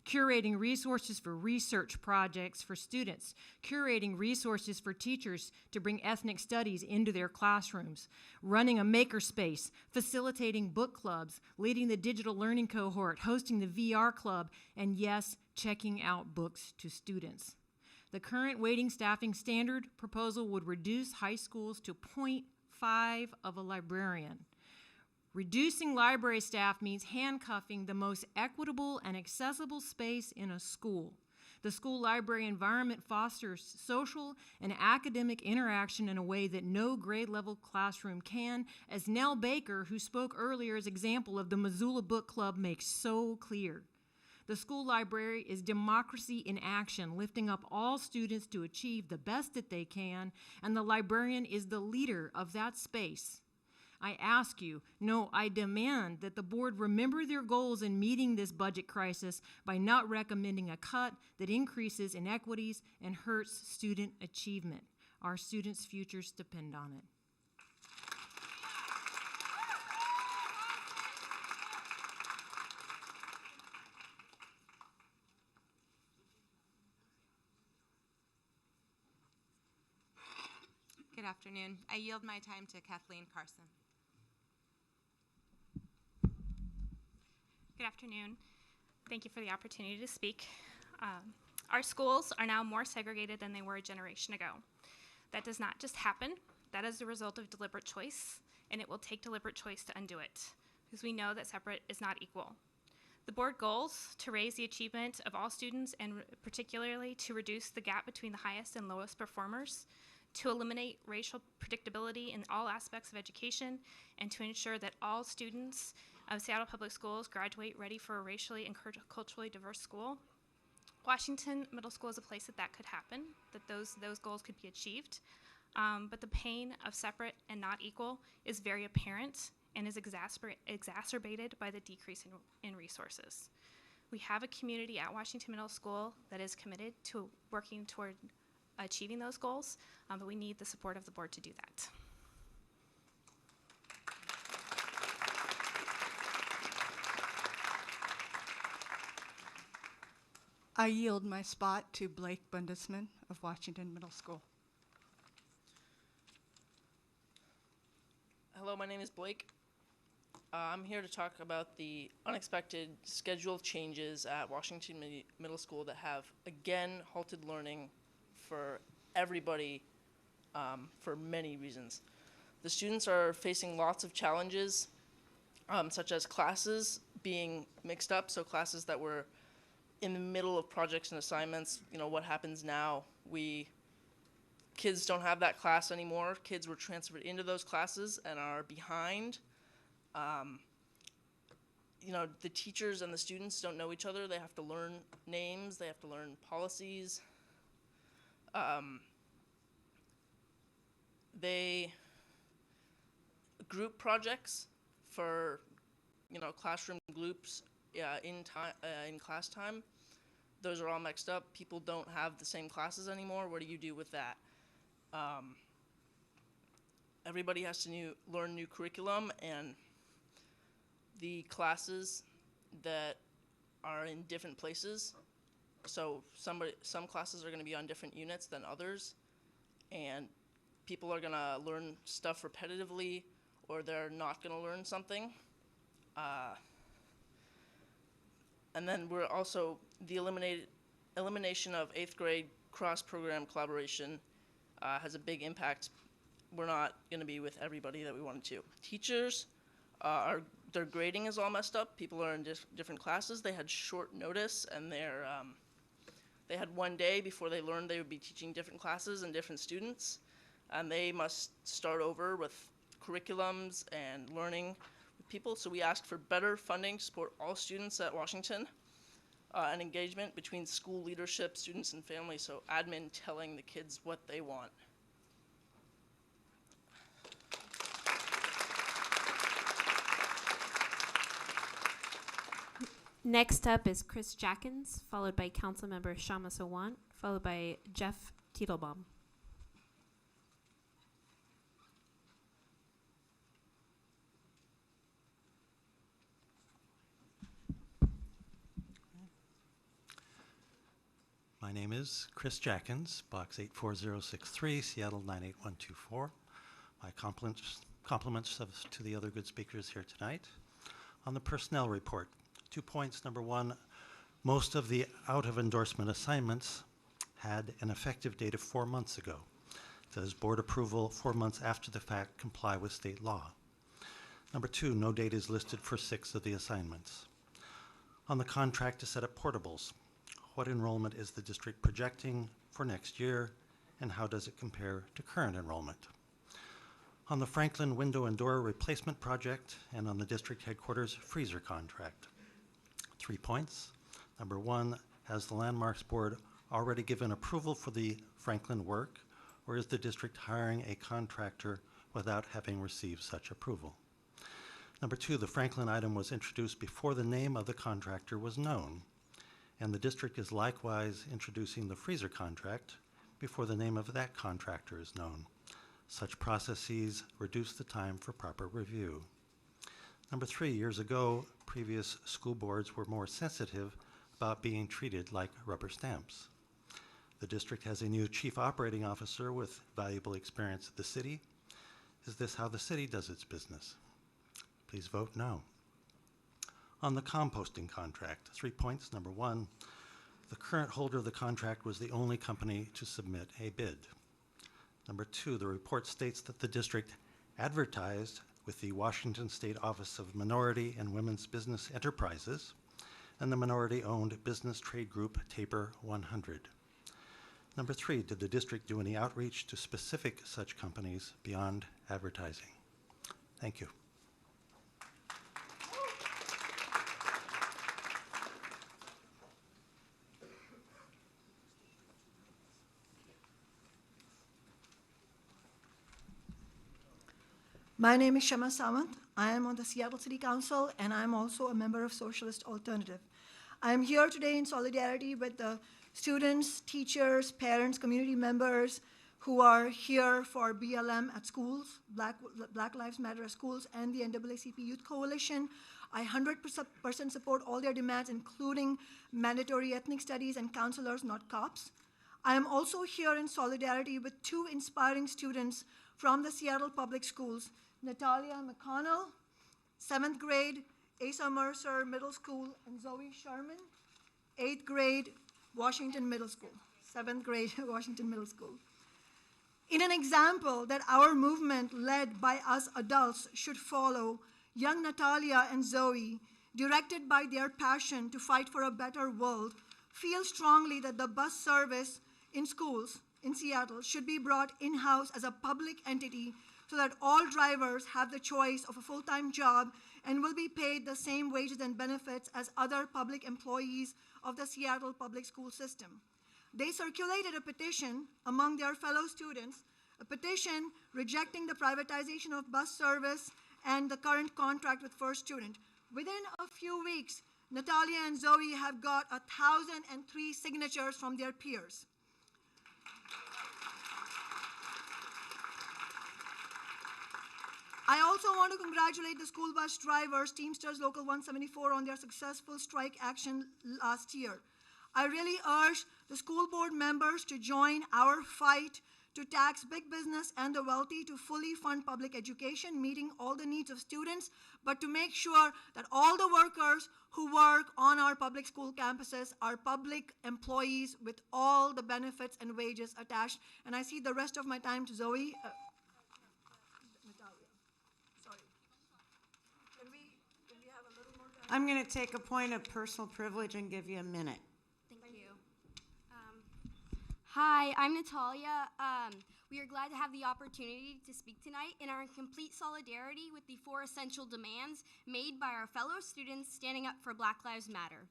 Curating resources for research projects for students, curating resources for teachers to bring ethnic studies into their classrooms, running a makerspace, facilitating book clubs, leading the digital learning cohort, hosting the VR club, and yes, checking out books to students. The current waiting staffing standard proposal would reduce high schools to 0.5 of a librarian. Reducing library staff means handcuffing the most equitable and accessible space in a school. The school library environment fosters social and academic interaction in a way that no grade level classroom can, as Nell Baker, who spoke earlier as example of the Missoula Book Club, makes so clear. The school library is democracy in action, lifting up all students to achieve the best that they can, and the librarian is the leader of that space. I ask you, no, I demand that the board remember their goals in meeting this budget crisis by not recommending a cut that increases inequities and hurts student achievement. Our students' futures depend on it. Good afternoon. I yield my time to Kathleen Carson. Good afternoon. Thank you for the opportunity to speak. Our schools are now more segregated than they were a generation ago. That does not just happen. That is the result of deliberate choice, and it will take deliberate choice to undo it, because we know that separate is not equal. The board goals to raise the achievement of all students, and particularly to reduce the gap between the highest and lowest performers, to eliminate racial predictability in all aspects of education, and to ensure that all students of Seattle Public Schools graduate ready for a racially and culturally diverse school. Washington Middle School is a place that could happen, that those goals could be achieved. But the pain of separate and not equal is very apparent and is exacerbated by the decrease in resources. We have a community at Washington Middle School that is committed to working toward achieving those goals, but we need the support of the board to do that. I yield my spot to Blake Bundesman of Washington Middle School. Hello, my name is Blake. I'm here to talk about the unexpected schedule changes at Washington Middle School that have again halted learning for everybody for many reasons. The students are facing lots of challenges, such as classes being mixed up, so classes that were in the middle of projects and assignments, what happens now? Kids don't have that class anymore. Kids were transferred into those classes and are behind. The teachers and the students don't know each other. They have to learn names. They have to learn policies. They group projects for, classroom groups in class time. Those are all mixed up. People don't have the same classes anymore. What do you do with that? Everybody has to learn new curriculum, and the classes that are in different places So some classes are going to be on different units than others, and people are going to learn stuff repetitively, or they're not going to learn something. And then we're also the elimination of 8th grade cross-program collaboration has a big impact. We're not going to be with everybody that we wanted to. Teachers, their grading is all messed up. People are in different classes. They had short notice, and they had one day before they learned they would be teaching different classes and different students, and they must start over with curriculums and learning with people. So we asked for better funding to support all students at Washington, and engagement between school leadership, students, and families, so admin telling the kids what they want. Next up is Chris Jackins, followed by Councilmember Shama Sawant, followed by Jeff Titelbaum. My name is Chris Jackins, Box 84063, Seattle 98124. My compliments to the other good speakers here tonight. On the personnel report, 2 points. Number one, most of the out-of-endorsement assignments had an effective date of 4 months ago. Does board approval 4 months after the fact comply with state law? Number two, no date is listed for 6 of the assignments. On the contract to set up portables, what enrollment is the district projecting for next year, and how does it compare to current enrollment? On the Franklin window and door replacement project, and on the district headquarters freezer contract, 3 points. Number one, has the Landmarks Board already given approval for the Franklin work, or is the district hiring a contractor without having received such approval? Number two, the Franklin item was introduced before the name of the contractor was known, and the district is likewise introducing the freezer contract before the name of that contractor is known. Such processes reduce the time for proper review. Number three, years ago, previous school boards were more sensitive about being treated like rubber stamps. The district has a new chief operating officer with valuable experience at the city. Is this how the city does its business? Please vote no. On the composting contract, 3 points. Number one, the current holder of the contract was the only company to submit a bid. Number two, the report states that the district advertised with the Washington State Office of Minority and Women's Business Enterprises and the minority-owned business trade group Taper 100. Number three, did the district do any outreach to specific such companies beyond advertising? Thank you. My name is Shama Sawant. I am on the Seattle City Council, and I'm also a member of Socialist Alternative. I'm here today in solidarity with the students, teachers, parents, community members who are here for BLM at schools, Black Lives Matter at schools, and the NAACP Youth Coalition. I 100% support all their demands, including mandatory ethnic studies and counselors, not cops. I am also here in solidarity with 2 inspiring students from the Seattle Public Schools, Natalia McConnell, 7th grade, Asa Mercer Middle School, and Zoe Sherman, 8th grade, Washington Middle School, 7th grade, Washington Middle School. In an example that our movement, led by us adults, should follow, young Natalia and Zoe, directed by their passion to fight for a better world, feel strongly that the bus service in schools in Seattle should be brought in-house as a public entity so that all drivers have the choice of a full-time job and will be paid the same wages and benefits as other public employees of the Seattle public school system. They circulated a petition among their fellow students, a petition rejecting the privatization of bus service and the current contract with First Student. Within a few weeks, Natalia and Zoe have got 1,003 signatures from their peers. I also want to congratulate the school bus drivers, Teamsters Local 174, on their successful strike action last year. I really urge the school board members to join our fight to tax big business and the wealthy to fully fund public education, meeting all the needs of students, but to make sure that all the workers who work on our public school campuses are public employees with all the benefits and wages attached. And I see the rest of my time to Zoe. Natalia, sorry. Can we have a little more time? I'm going to take a point of personal privilege and give you a minute. Thank you. Hi, I'm Natalia. We are glad to have the opportunity to speak tonight and are in complete solidarity with the 4 essential demands made by our fellow students standing up for Black Lives Matter.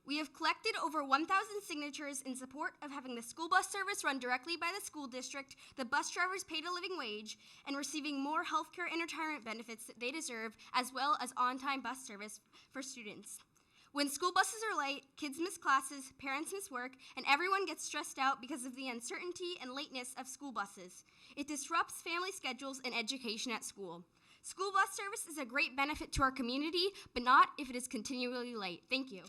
We have collected over 1,000 signatures in support of having the school bus service run directly by the school district, the bus drivers paid a living wage, and receiving more healthcare and retirement benefits that they deserve, as well as on-time bus service for students. When school buses are late, kids miss classes, parents miss work, and everyone gets stressed out because of the uncertainty and lateness of school buses. It disrupts family schedules and education at school. School bus service is a great benefit to our community, but not if it is continually late. Thank you.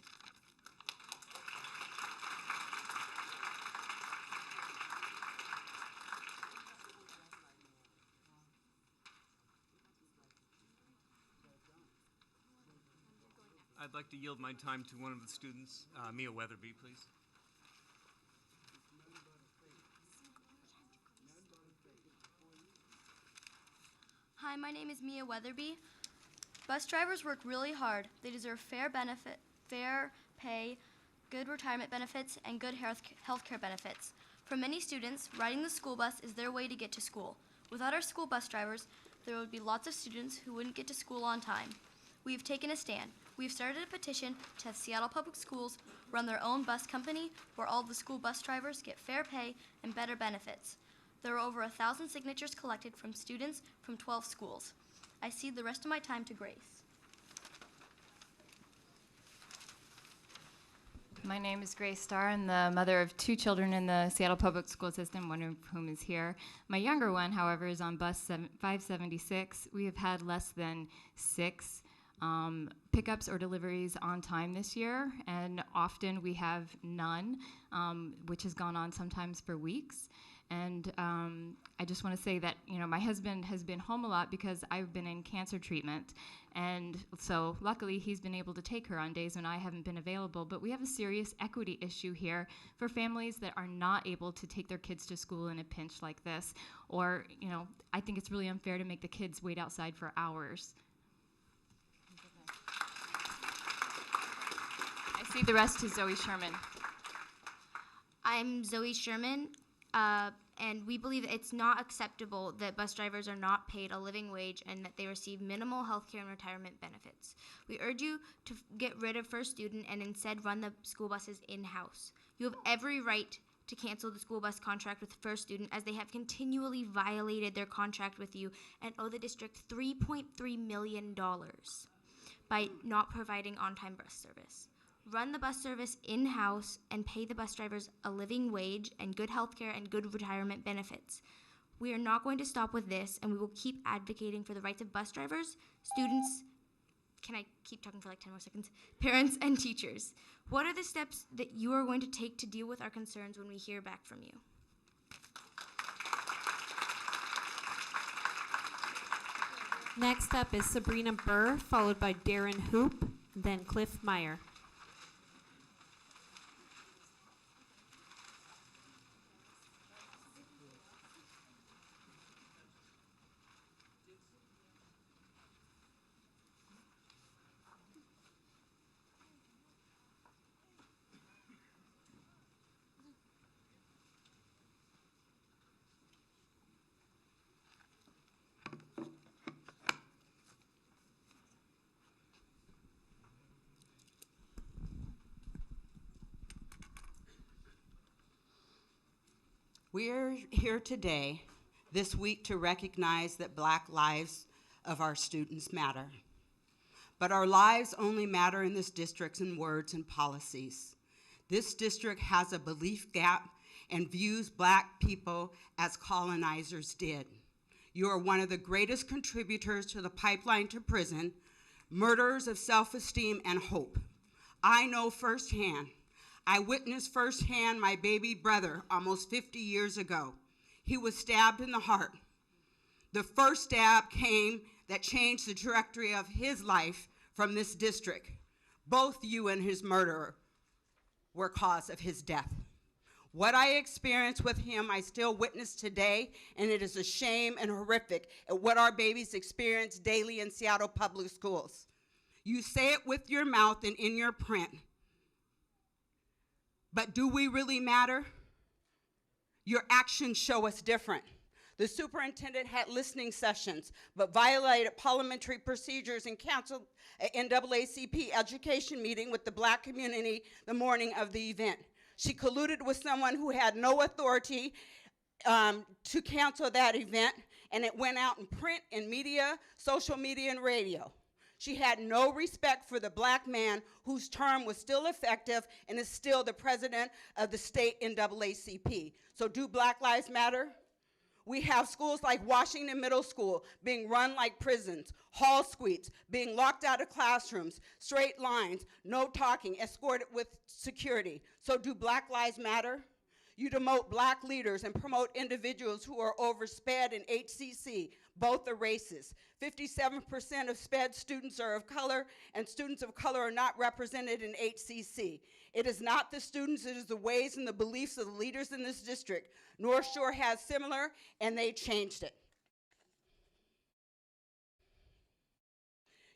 I'd like to yield my time to one of the students, Mia Weatherby, please. Hi, my name is Mia Weatherby. Bus drivers work really hard. They deserve fair pay, good retirement benefits, and good healthcare benefits. For many students, riding the school bus is their way to get to school. Without our school bus drivers, there would be lots of students who wouldn't get to school on time. We have taken a stand. We have started a petition to have Seattle Public Schools run their own bus company where all the school bus drivers get fair pay and better benefits. There are over 1,000 signatures collected from students from 12 schools. I cede the rest of my time to Grace. My name is Grace Starr. I'm the mother of 2 children in the Seattle Public School System, one of whom is here. My younger one, however, is on bus 576. We have had less than 6 pickups or deliveries on time this year, and often we have none, which has gone on sometimes for weeks. And I just want to say that, my husband has been home a lot because I've been in cancer treatment, and so luckily he's been able to take her on days when I haven't been available. But we have a serious equity issue here for families that are not able to take their kids to school in a pinch like this, or, I think it's really unfair to make the kids wait outside for hours. I see the rest to Zoe Sherman. I'm Zoe Sherman, and we believe that it's not acceptable that bus drivers are not paid a living wage and that they receive minimal healthcare and retirement benefits. We urge you to get rid of First Student and instead run the school buses in-house. You have every right to cancel the school bus contract with First Student, as they have continually violated their contract with you and owe the district $3.3 million by not providing on-time bus service. Run the bus service in-house and pay the bus drivers a living wage and good healthcare and good retirement benefits. We are not going to stop with this, and we will keep advocating for the rights of bus drivers, students, can I keep talking for like 10 more seconds? Parents and teachers. What are the steps that you are going to take to deal with our concerns when we hear back from you? Next up is Sabrina Burr, followed by Darren Hoop, then Cliff Meyer. We're here today, this week, to recognize that Black lives of our students matter. But our lives only matter in this district in words and policies. This district has a belief gap and views Black people as colonizers did. You are one of the greatest contributors to the pipeline to prison, murderers of self-esteem and hope. I know firsthand. I witnessed firsthand my baby brother almost 50 years ago. He was stabbed in the heart. The first stab came that changed the trajectory of his life from this district. Both you and his murderer were cause of his death. What I experienced with him, I still witness today, and it is a shame and horrific at what our babies experience daily in Seattle Public Schools. You say it with your mouth and in your print, but do we really matter? Your actions show us different. The superintendent had listening sessions, but violated parliamentary procedures and canceled an NAACP education meeting with the Black community the morning of the event. She colluded with someone who had no authority to cancel that event, and it went out in print and media, social media, and radio. She had no respect for the Black man whose term was still effective and is still the president of the state NAACP. So do Black Lives Matter? We have schools like Washington Middle School being run like prisons, hall suites, being locked out of classrooms, straight lines, no talking, escorted with security. So do Black Lives Matter? You demote Black leaders and promote individuals who are oversped in HCC. Both are racist. 57% of SPED students are of color, and students of color are not represented in HCC. It is not the students, it is the ways and the beliefs of the leaders in this district. North Shore has similar, and they changed it.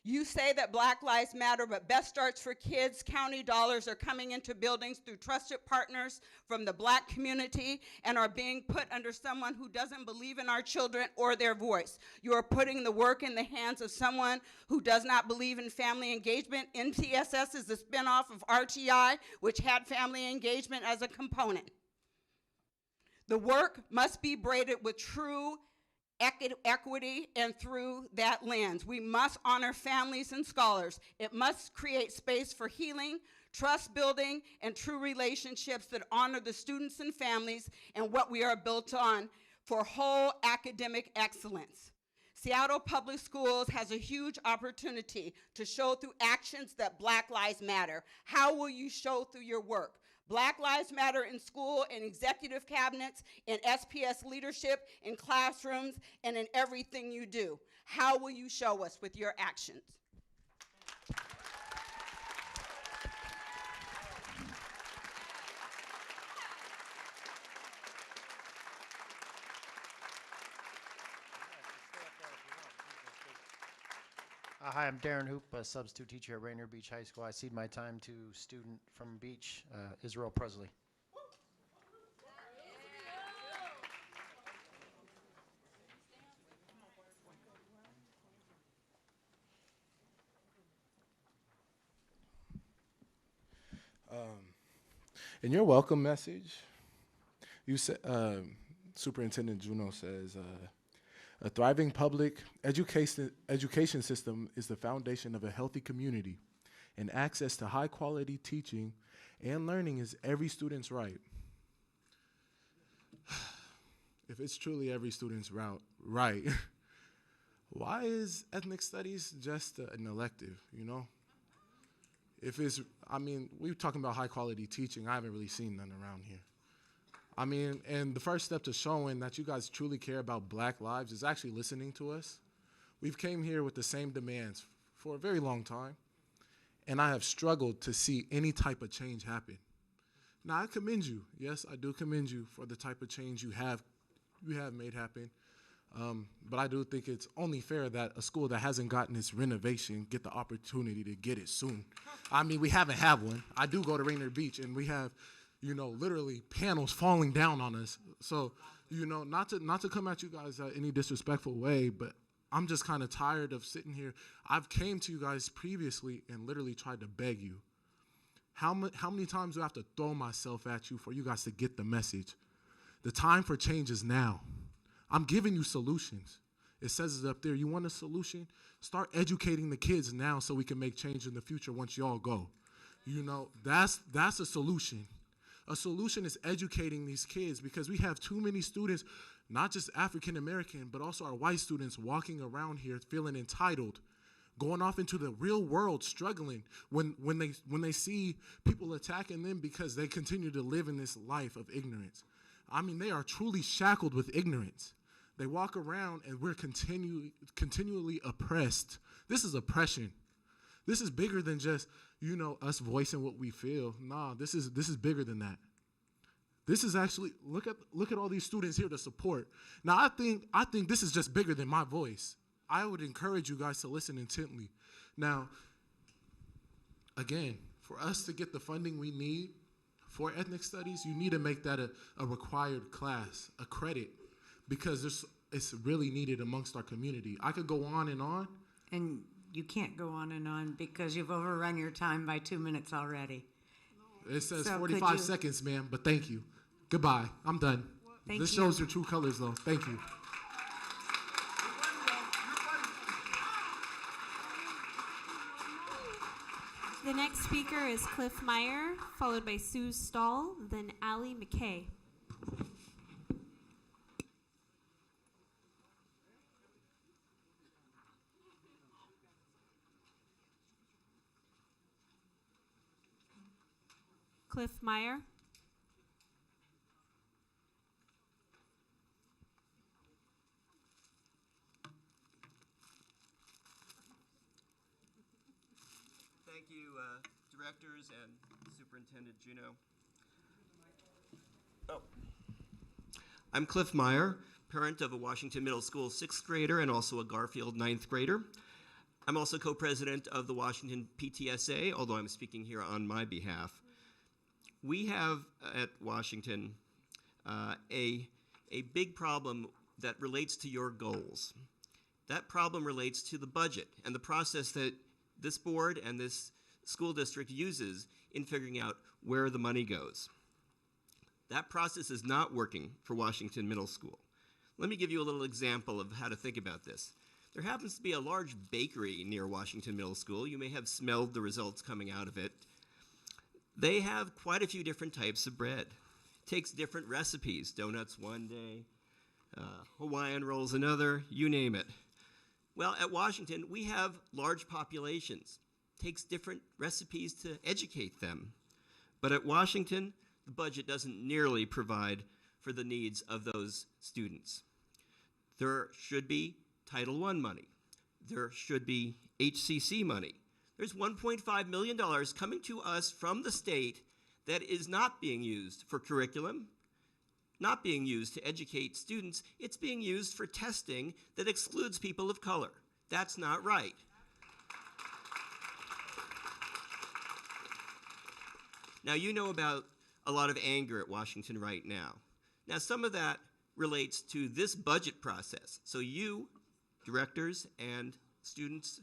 You say that Black Lives Matter, but Best Starts for Kids county dollars are coming into buildings through trusted partners from the Black community and are being put under someone who doesn't believe in our children or their voice. You are putting the work in the hands of someone who does not believe in family engagement. NTSS is a spinoff of RTI, which had family engagement as a component. The work must be braided with true equity, and through that lens. We must honor families and scholars. It must create space for healing, trust building, and true relationships that honor the students and families and what we are built on for whole academic excellence. Seattle Public Schools has a huge opportunity to show through actions that Black Lives Matter. How will you show through your work? Black Lives Matter in school, in executive cabinets, in SPS leadership, in classrooms, and in everything you do. How will you show us with your actions? Hi, I'm Darren Hoop, a substitute teacher at Rainier Beach High School. I cede my time to student from Beach, Israel Presley. In your welcome message, you said, Superintendent Juneau says, a thriving public education system is the foundation of a healthy community, and access to high-quality teaching and learning is every student's right. If it's truly every student's right, why is ethnic studies just an elective, you know? If it's, I mean, we're talking about high-quality teaching. I haven't really seen none around here. I mean, and the first step to showing that you guys truly care about Black lives is actually listening to us. We've came here with the same demands for a very long time, and I have struggled to see any type of change happen. Now, I commend you. Yes, I do commend you for the type of change you have made happen. But I do think it's only fair that a school that hasn't gotten its renovation get the opportunity to get it soon. I mean, we haven't had one. I do go to Rainier Beach, and we have, you know, literally panels falling down on us. So, you know, not to come at you guys any disrespectful way, but I'm just kind of tired of sitting here. I've came to you guys previously and literally tried to beg you. How many times do I have to throw myself at you for you guys to get the message? The time for change is now. I'm giving you solutions. It says it up there. You want a solution? Start educating the kids now so we can make change in the future once y'all go. You know, that's a solution. A solution is educating these kids, because we have too many students, not just African American, but also our white students walking around here feeling entitled, going off into the real world, struggling when they see people attacking them because they continue to live in this life of ignorance. I mean, they are truly shackled with ignorance. They walk around and we're continually oppressed. This is oppression. This is bigger than just, us voicing what we feel. Nah, this is bigger than that. This is actually, look at all these students here to support. Now, I think this is just bigger than my voice. I would encourage you guys to listen intently. Now, again, for us to get the funding we need for ethnic studies, you need to make that a required class, a credit, because it's really needed amongst our community. I could go on. And you can't go on because you've overrun your time by 2 minutes already. It says So 45 seconds, ma'am, but thank you. Goodbye. I'm done. This shows your true colors, though. Thank you. The next speaker is Cliff Meyer, followed by Sue Stahl, then Allie McKay. Cliff Meyer. Thank you, directors and Superintendent Juneau. I'm Cliff Meyer, parent of a Washington Middle School 6th grader and also a Garfield 9th grader. I'm also co-president of the Washington PTSA, although I'm speaking here on my behalf. We have at Washington a big problem that relates to your goals. That problem relates to the budget and the process that this board and this school district uses in figuring out where the money goes. That process is not working for Washington Middle School. Let me give you a little example of how to think about this. There happens to be a large bakery near Washington Middle School. You may have smelled the results coming out of it. They have quite a few different types of bread. It takes different recipes, donuts one day, Hawaiian rolls another, you name it. Well, at Washington, we have large populations. It takes different recipes to educate them. But at Washington, the budget doesn't nearly provide for the needs of those students. There should be Title I money. There should be HCC money. There's $1.5 million coming to us from the state that is not being used for curriculum, not being used to educate students. It's being used for testing that excludes people of color. That's not right. Now, you know about a lot of anger at Washington right now. Now, some of that relates to this budget process. So you, directors and students,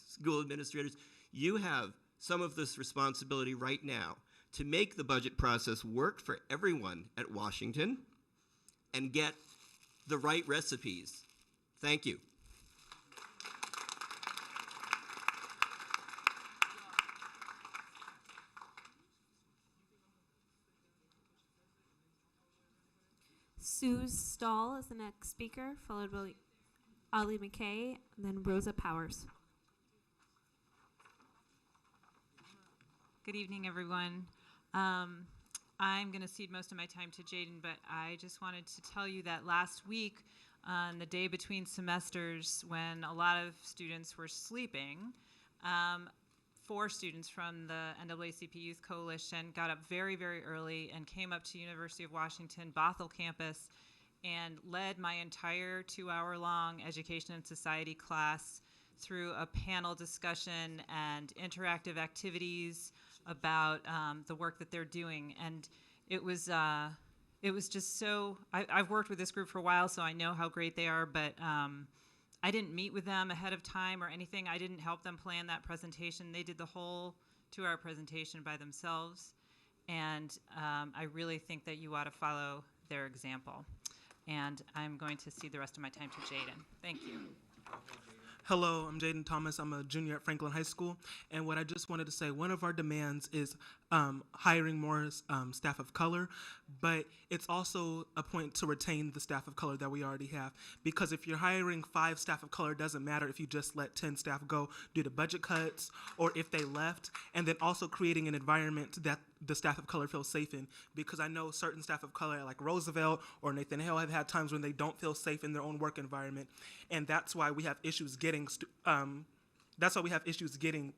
school administrators, you have some of this responsibility right now to make the budget process work for everyone at Washington and get the right recipes. Thank you. Sue Stahl is the next speaker, followed by Allie McKay, and then Rosa Powers. Good evening, everyone. I'm going to cede most of my time to Jaden, but I just wanted to tell you that last week, on the day between semesters, when a lot of students were sleeping, 4 students from the NAACP Youth Coalition got up very, very early and came up to University of Washington Bothell campus and led my entire 2-hour-long education and society class through a panel discussion and interactive activities about the work that they're doing. And it was just so, I've worked with this group for a while, so I know how great they are, but I didn't meet with them ahead of time or anything. I didn't help them plan that presentation. They did the whole 2-hour presentation by themselves. And I really think that you ought to follow their example. And I'm going to cede the rest of my time to Jaden. Thank you. Hello, I'm Jaden Thomas. I'm a junior at Franklin High School. And what I just wanted to say, one of our demands is hiring more staff of color, but it's also a point to retain the staff of color that we already have. Because if you're hiring 5 staff of color, it doesn't matter if you just let 10 staff go due to budget cuts or if they left, and then also creating an environment that the staff of color feel safe in. Because I know certain staff of color like Roosevelt or Nathan Hale have had times when they don't feel safe in their own work environment, and that's why we have issues getting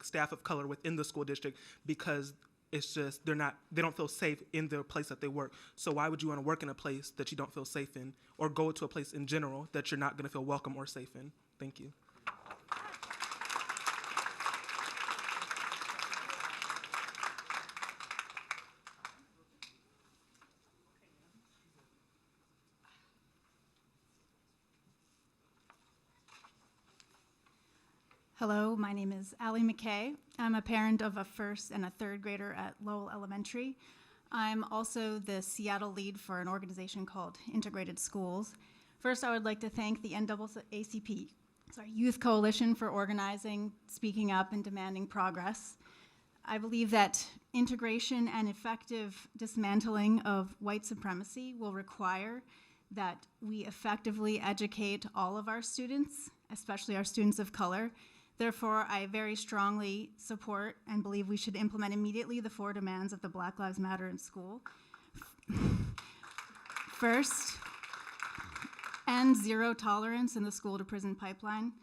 staff of color within the school district, because it's just they don't feel safe in the place that they work. So why would you want to work in a place that you don't feel safe in, or go to a place in general that you're not going to feel welcome or safe in? Thank you. Hello, my name is Allie McKay. I'm a parent of a first and a third grader at Lowell Elementary. I'm also the Seattle lead for an organization called Integrated Schools. First, I would like to thank the NAACP, Youth Coalition, for organizing, speaking up, and demanding progress. I believe that integration and effective dismantling of white supremacy will require that we effectively educate all of our students, especially our students of color. Therefore, I very strongly support and believe we should implement immediately the 4 demands of the Black Lives Matter in school. First, end zero tolerance in the school to prison pipeline.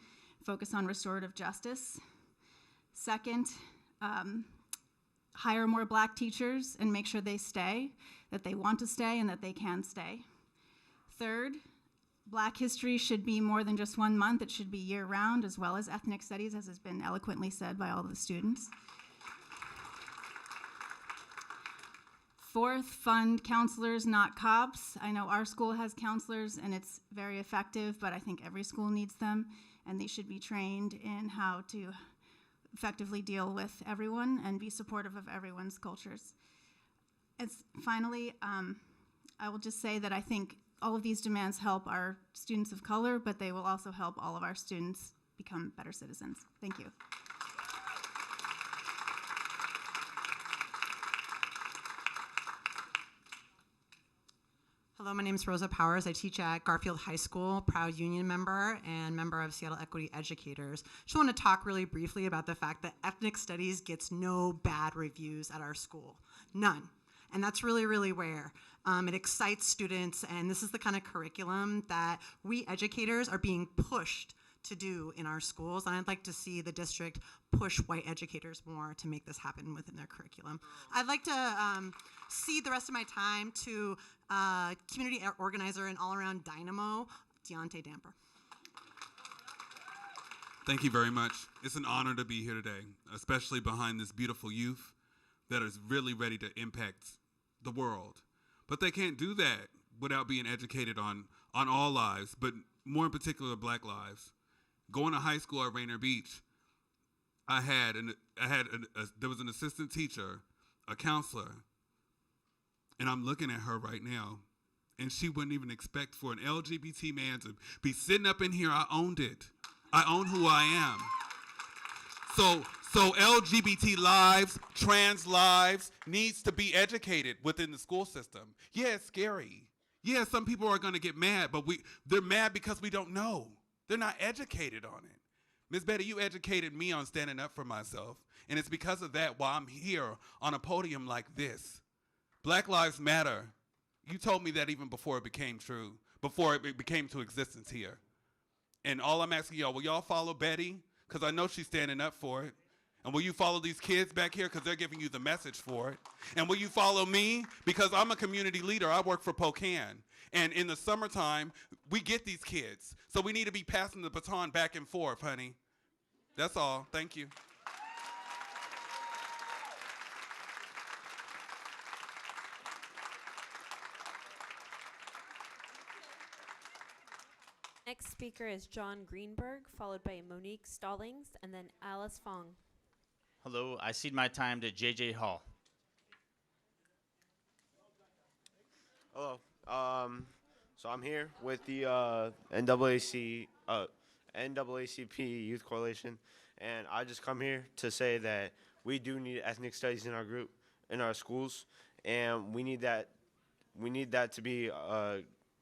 Focus on restorative justice. Second, hire more Black teachers and make sure they stay, that they want to stay and that they can stay. Third, Black history should be more than just 1 month. It should be year-round, as well as ethnic studies, as has been eloquently said by all of the students. Fourth, fund counselors, not cops. I know our school has counselors, and it's very effective, but I think every school needs them, and they should be trained in how to effectively deal with everyone and be supportive of everyone's cultures. Finally, I will just say that I think all of these demands help our students of color, but they will also help all of our students become better citizens. Thank you. Hello, my name is Rosa Powers. I teach at Garfield High School, proud union member and member of Seattle Equity Educators. Just want to talk really briefly about the fact that ethnic studies gets no bad reviews at our school. None. And that's really, really rare. It excites students, and this is the kind of curriculum that we educators are being pushed to do in our schools, and I'd like to see the district push white educators more to make this happen within their curriculum. I'd like to cede the rest of my time to community organizer and all-around dynamo, Deontay Damper. Thank you very much. It's an honor to be here today, especially behind this beautiful youth that is really ready to impact the world. But they can't do that without being educated on all lives, but more in particular Black lives. Going to high school at Rainier Beach, there was an assistant teacher, a counselor, and I'm looking at her right now, and she wouldn't even expect for an LGBT man to be sitting up in here. I owned it. I own who I am. So LGBT lives, trans lives needs to be educated within the school system. Yeah, it's scary. Yeah, some people are going to get mad, but they're mad because we don't know. They're not educated on it. Ms. Betty, you educated me on standing up for myself, and it's because of that why I'm here on a podium like this. Black Lives Matter. You told me that even before it became true, before it became to existence here. And all I'm asking y'all, will y'all follow Betty? Because I know she's standing up for it. And will you follow these kids back here because they're giving you the message for it? And will you follow me? Because I'm a community leader. I work for Pocan. And in the summertime, we get these kids. So we need to be passing the baton back and forth, honey. That's all. Thank you. Next speaker is John Greenberg, followed by Monique Stallings, and then Alice Fong. Hello, I cede my time to J.J. Hall. Hello. So I'm here with the NAACP NAACP Youth Coalition, and I just come here to say that we do need ethnic studies in our group, in our schools, and we need that to be a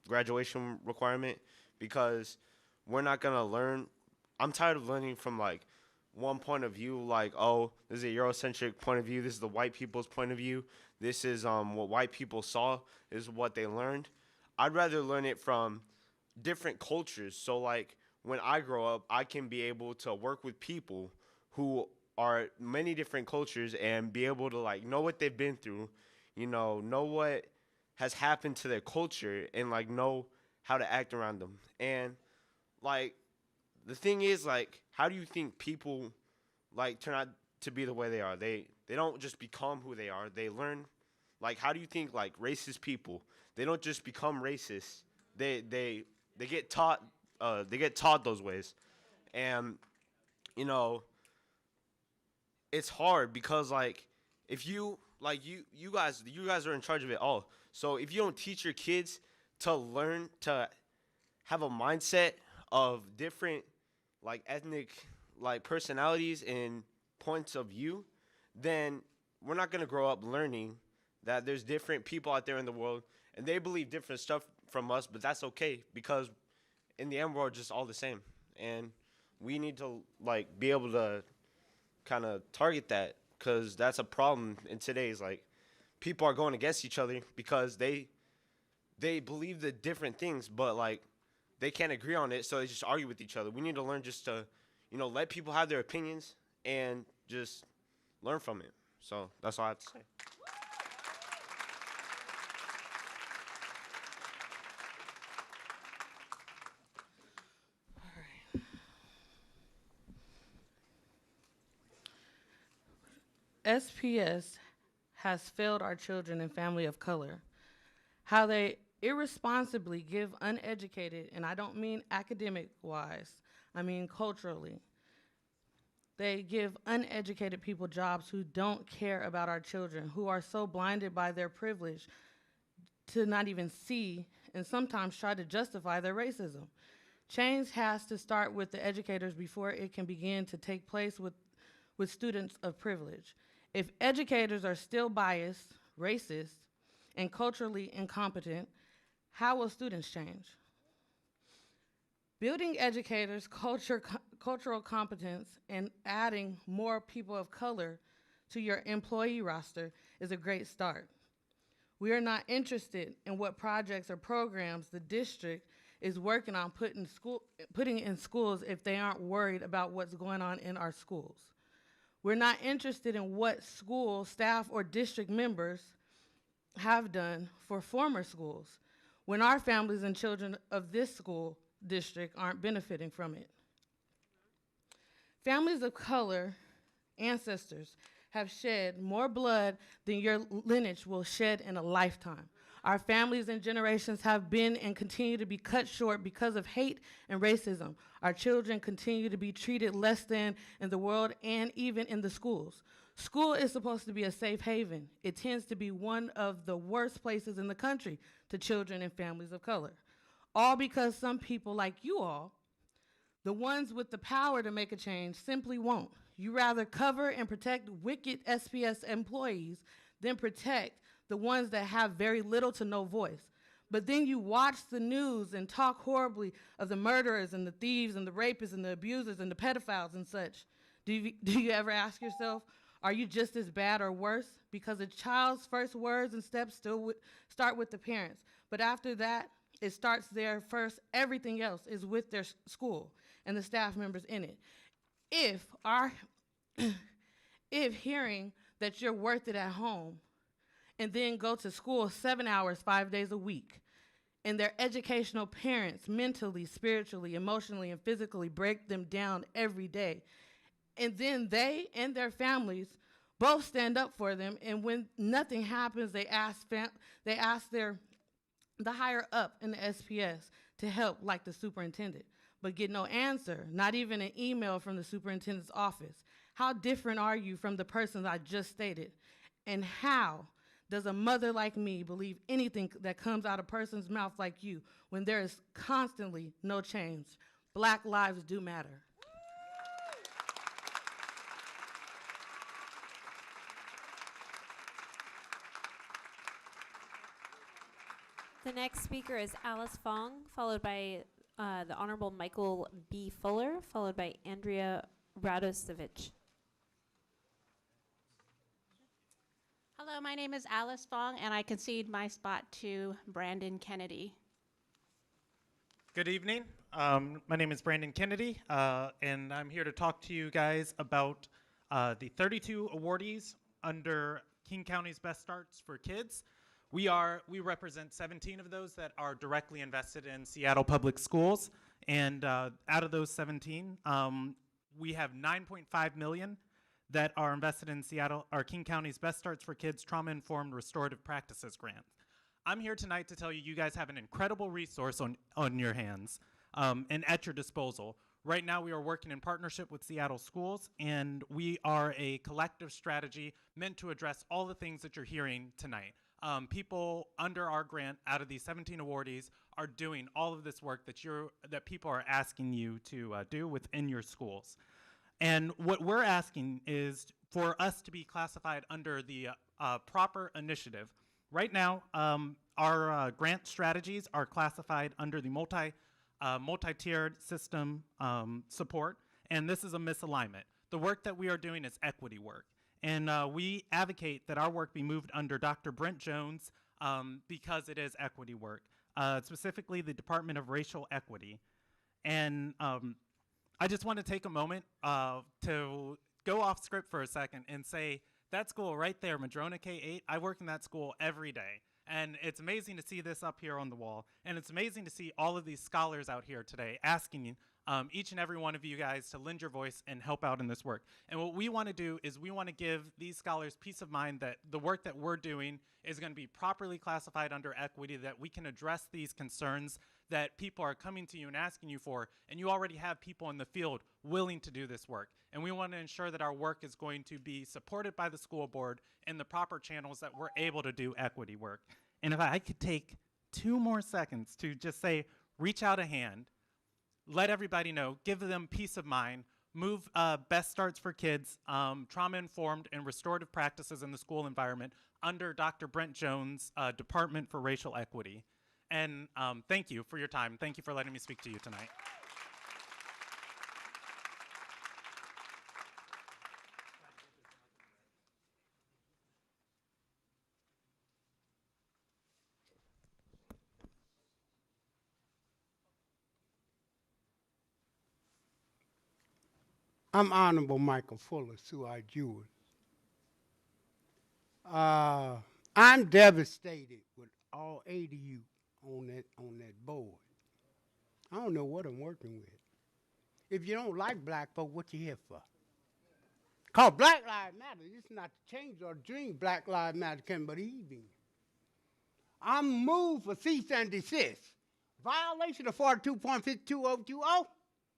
graduation requirement, because we're not gonna learn. I'm tired of learning from like one point of view, like, oh, this is a Eurocentric point of view, this is the white people's point of view, this is what white people saw, this is what they learned. I'd rather learn it from different cultures, so like when I grow up, I can be able to work with people who are many different cultures and be able to like know what they've been through, know what has happened to their culture, and like know how to act around them. And like the thing is, like, how do you think people like turn out to be the way they are? They don't just become who they are. They learn. Like, how do you think like racist people? They don't just become racist. They get taught. They get taught those ways, and it's hard because like if you like you guys are in charge of it all. So if you don't teach your kids to learn to have a mindset of different like ethnic like personalities and points of view, then we're not going to grow up learning that there's different people out there in the world and they believe different stuff from us, but that's okay, because in the end we're just all the same, and we need to like be able to kind of target that, because that's a problem in today's like people are going against each other because they believe the different things, but like they can't agree on it, so they just argue with each other. We need to learn just to let people have their opinions and just learn from it. So that's all I have to say. SPS has failed our children and family of color. How they irresponsibly give uneducated, and I don't mean academic-wise, I mean culturally. They give uneducated people jobs who don't care about our children, who are so blinded by their privilege to not even see and sometimes try to justify their racism. Change has to start with the educators before it can begin to take place with students of privilege. If educators are still biased, racist, and culturally incompetent, how will students change? Building educators' cultural competence and adding more people of color to your employee roster is a great start. We are not interested in what projects or programs the district is working on putting in schools if they aren't worried about what's going on in our schools. We're not interested in what school staff or district members have done for former schools when our families and children of this school district aren't benefiting from it. Families of color, ancestors, have shed more blood than your lineage will shed in a lifetime. Our families and generations have been and continue to be cut short because of hate and racism. Our children continue to be treated less than in the world and even in the schools. School is supposed to be a safe haven. It tends to be one of the worst places in the country to children and families of color. All because some people like you all, the ones with the power to make a change, simply won't. You rather cover and protect wicked SPS employees than protect the ones that have very little to no voice. But then you watch the news and talk horribly of the murderers and the thieves and the rapists and the abusers and the pedophiles and such. Do you ever ask yourself, are you just as bad or worse? Because a child's first words and steps still start with the parents. But after that, it starts there first. Everything else is with their school and the staff members in it. If hearing that you're worth it at home and then go to school 7 hours, 5 days a week, and their educational parents mentally, spiritually, emotionally, and physically break them down every day, and then they and their families both stand up for them, and when nothing happens, they ask the higher up in the SPS to help, like the superintendent, but get no answer, not even an email from the superintendent's office. How different are you from the persons I just stated? And how does a mother like me believe anything that comes out of a person's mouth like you when there is constantly no change? Black lives do matter. The next speaker is Alice Fong, followed by the Honorable Michael B. Fuller, followed by Andrea Radosevich. Hello, my name is Alice Fong, and I concede my spot to Brandon Kennedy. Good evening. My name is Brandon Kennedy, and I'm here to talk to you guys about the 32 awardees under King County's Best Starts for Kids. We represent 17 of those that are directly invested in Seattle Public Schools, and out of those 17, we have 9.5 million that are invested in King County's Best Starts for Kids Trauma-Informed Restorative Practices grant. I'm here tonight to tell you guys have an incredible resource on your hands and at your disposal. Right now we are working in partnership with Seattle Schools, and we are a collective strategy meant to address all the things that you're hearing tonight. People under our grant, out of these 17 awardees, are doing all of this work that people are asking you to do within your schools. And what we're asking is for us to be classified under the proper initiative. Right now, our grant strategies are classified under the multi-tiered system support, and this is a misalignment. The work that we are doing is equity work. And we advocate that our work be moved under Dr. Brent Jones because it is equity work, specifically the Department of Racial Equity. And I just want to take a moment to go off script for a second and say that school right there, Madrona K-8, I work in that school every day. And it's amazing to see this up here on the wall. And it's amazing to see all of these scholars out here today asking each and every one of you guys to lend your voice and help out in this work. And what we want to do is we want to give these scholars peace of mind that the work that we're doing is going to be properly classified under equity, that we can address these concerns that people are coming to you and asking you for, and you already have people in the field willing to do this work. And we want to ensure that our work is going to be supported by the school board in the proper channels that we're able to do equity work. And if I could take 2 more seconds to just say, reach out a hand, let everybody know, give them peace of mind, move Best Starts for Kids, trauma-informed and restorative practices in the school environment under Dr. Brent Jones' Department for Racial Equity. And thank you for your time. Thank you for letting me speak to you tonight. I'm Honorable Michael Fuller, Suai Jewels. I'm devastated with all 8 of you on that board. I don't know what I'm working with. If you don't like black folk, what you here for? Cause Black Lives Matter. This is not to change or dream. Black Lives Matter can believe in. I'm moved for cease and desist. Violation of 42.52020,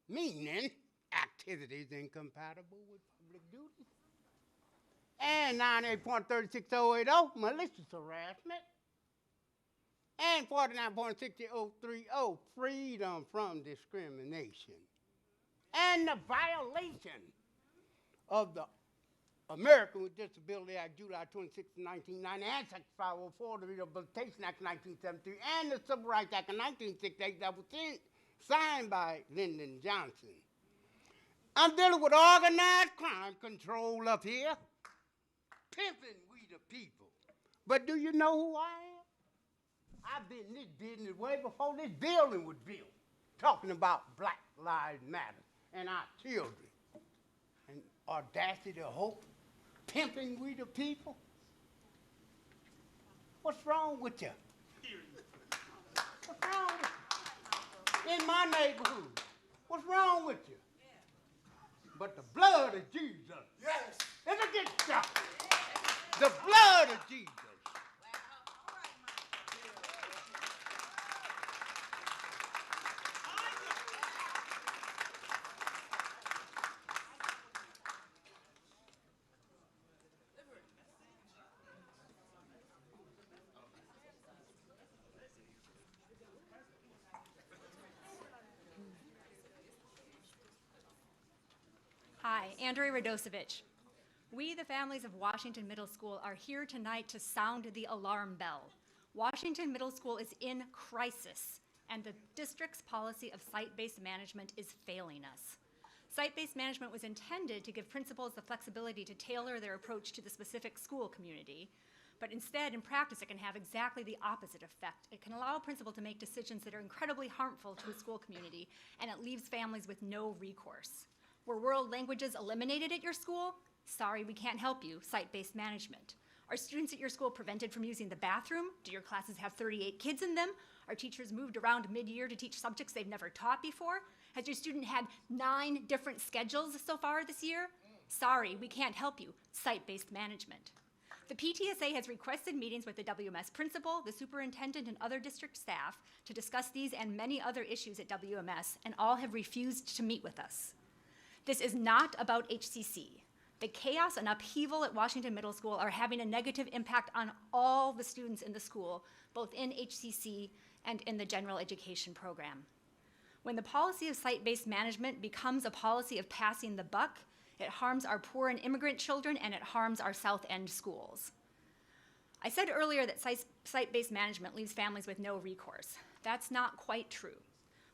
meaning activities incompatible with public duty. And 98.36080, malicious harassment. And 49.60030, freedom from discrimination. And the violation of the American with Disability Act, July 26, 1990, and Section 504, the Rehabilitation Act, 1973, and the Civil Rights Act of 1968 that was signed by Lyndon Johnson. I'm dealing with organized crime control up here, pimping we the people. But do you know who I am? I've been in this business way before this building was built, talking about Black Lives Matter and our children. And audacity of hope, pimping we the people. What's wrong with you? What's wrong with you? In my neighborhood, what's wrong with you? But the blood of Jesus. Yes. Let me get shot. The blood of Jesus. Hi, Andrea Radosevich. We, the families of Washington Middle School, are here tonight to sound the alarm bell. Washington Middle School is in crisis, and the district's policy of site-based management is failing us. Site-based management was intended to give principals the flexibility to tailor their approach to the specific school community, but instead, in practice, it can have exactly the opposite effect. It can allow a principal to make decisions that are incredibly harmful to a school community, and it leaves families with no recourse. Were world languages eliminated at your school? Sorry, we can't help you. Site-based management. Are students at your school prevented from using the bathroom? Do your classes have 38 kids in them? Are teachers moved around mid-year to teach subjects they've never taught before? Has your student had 9 different schedules so far this year? Sorry, we can't help you. Site-based management. The PTSA has requested meetings with the WMS principal, the superintendent, and other district staff to discuss these and many other issues at WMS, and all have refused to meet with us. This is not about HCC. The chaos and upheaval at Washington Middle School are having a negative impact on all the students in the school, both in HCC and in the general education program. When the policy of site-based management becomes a policy of passing the buck, it harms our poor and immigrant children, and it harms our South End schools. I said earlier that site-based management leaves families with no recourse. That's not quite true.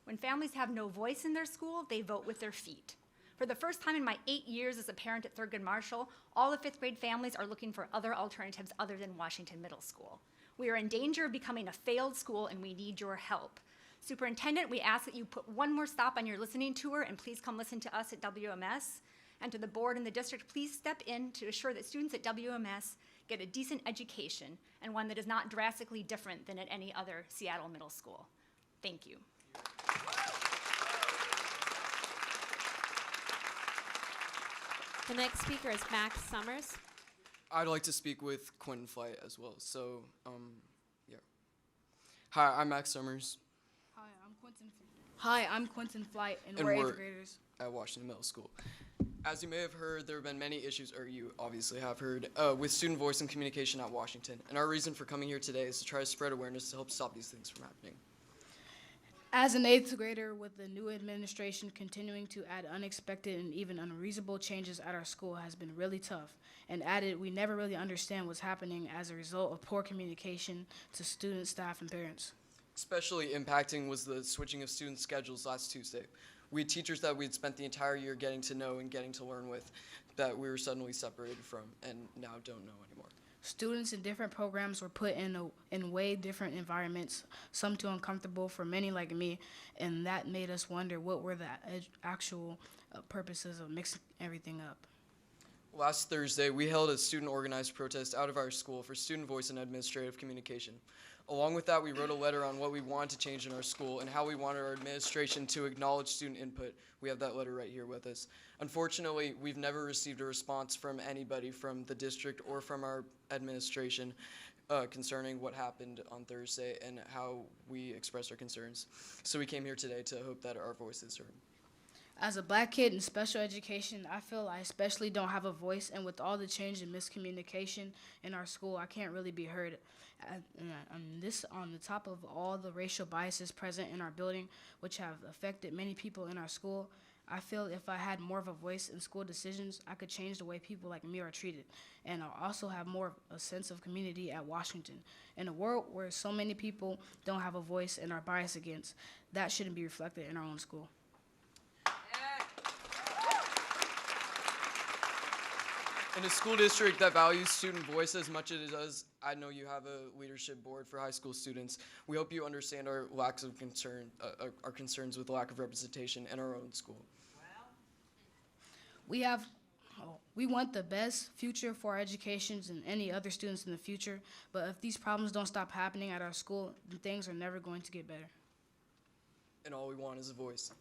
When families have no voice in their school, they vote with their feet. For the first time in my 8 years as a parent at Thurgood Marshall, all the 5th grade families are looking for other alternatives other than Washington Middle School. We are in danger of becoming a failed school, and we need your help. Superintendent, we ask that you put one more stop on your listening tour, and please come listen to us at WMS. And to the board and the district, please step in to assure that students at WMS get a decent education, and one that is not drastically different than at any other Seattle middle school. Thank you. The next speaker is Max Summers. I'd like to speak with Quentin Flight as well. So, yeah. Hi, I'm Max Summers. Hi, I'm Quentin Flight, and we're 8th graders at Washington Middle School. As you may have heard, there have been many issues, or you obviously have heard, with student voice and communication at Washington. And our reason for coming here today is to try to spread awareness to help stop these things from happening. As an 8th grader, with the new administration continuing to add unexpected and even unreasonable changes at our school has been really tough. And added, we never really understand what's happening as a result of poor communication to students, staff, and parents. Especially impacting was the switching of student schedules last Tuesday. We had teachers that we'd spent the entire year getting to know and getting to learn with that we were suddenly separated from and now don't know anymore. Students in different programs were put in way different environments, some too uncomfortable for many like me, and that made us wonder what were the actual purposes of mixing everything up. Last Thursday, we held a student-organized protest out of our school for student voice and administrative communication. Along with that, we wrote a letter on what we wanted to change in our school and how we wanted our administration to acknowledge student input. We have that letter right here with us. Unfortunately, we've never received a response from anybody from the district or from our administration concerning what happened on Thursday and how we expressed our concerns. So we came here today to hope that our voices are heard. As a black kid in special education, I feel I especially don't have a voice, and with all the change and miscommunication in our school, I can't really be heard. And this on the top of all the racial biases present in our building, which have affected many people in our school. I feel if I had more of a voice in school decisions, I could change the way people like me are treated. And I'll also have more of a sense of community at Washington. In a world where so many people don't have a voice and are biased against, that shouldn't be reflected in our own school. In a school district that values student voice as much as it does, I know you have a leadership board for high school students. We hope you understand our lacks of concern, our concerns with lack of representation in our own school. We want the best future for our educations and any other students in the future, but if these problems don't stop happening at our school, then things are never going to get better. And all we want is a voice.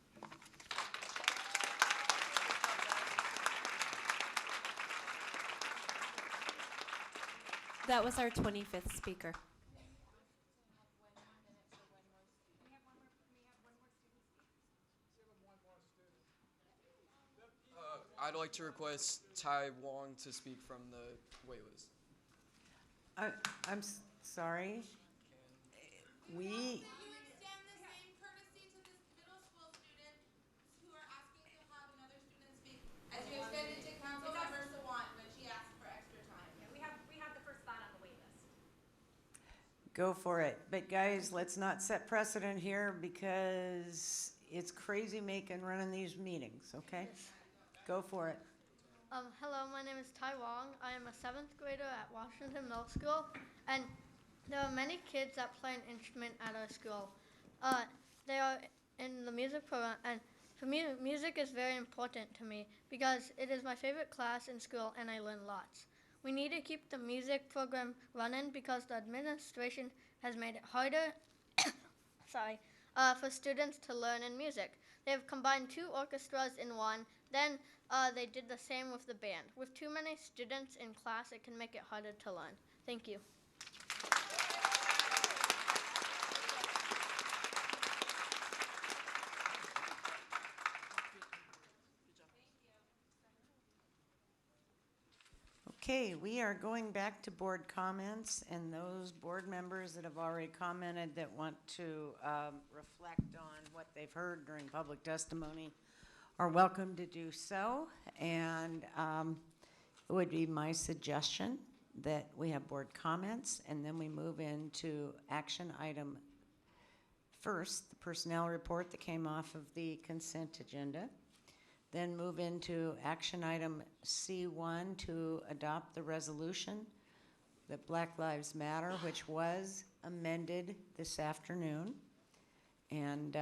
That was our 25th speaker. I'd like to request Tai Wong to speak from the waitlist. I'm sorry. We. As you have Go for it. But guys, let's not set precedent here because it's crazy running these meetings, okay? Go for it. Hello, my name is Tai Wong. I am a 7th grader at Washington Middle School, and there are many kids that play an instrument at our school. They are in the music program, and for me, music is very important to me because it is my favorite class in school and I learn lots. We need to keep the music program running because the administration has made it harder for students to learn in music. They have combined 2 orchestras in one, then they did the same with the band. With too many students in class, it can make it harder to learn. Thank you. Okay, we are going back to board comments, and those board members that have already commented that want to reflect on what they've heard during public testimony are welcome to do so. And it would be my suggestion that we have board comments, and then we move into action item first, the personnel report that came off of the consent agenda. Then move into action item C1 to adopt the resolution that Black Lives Matter, which was amended this afternoon. And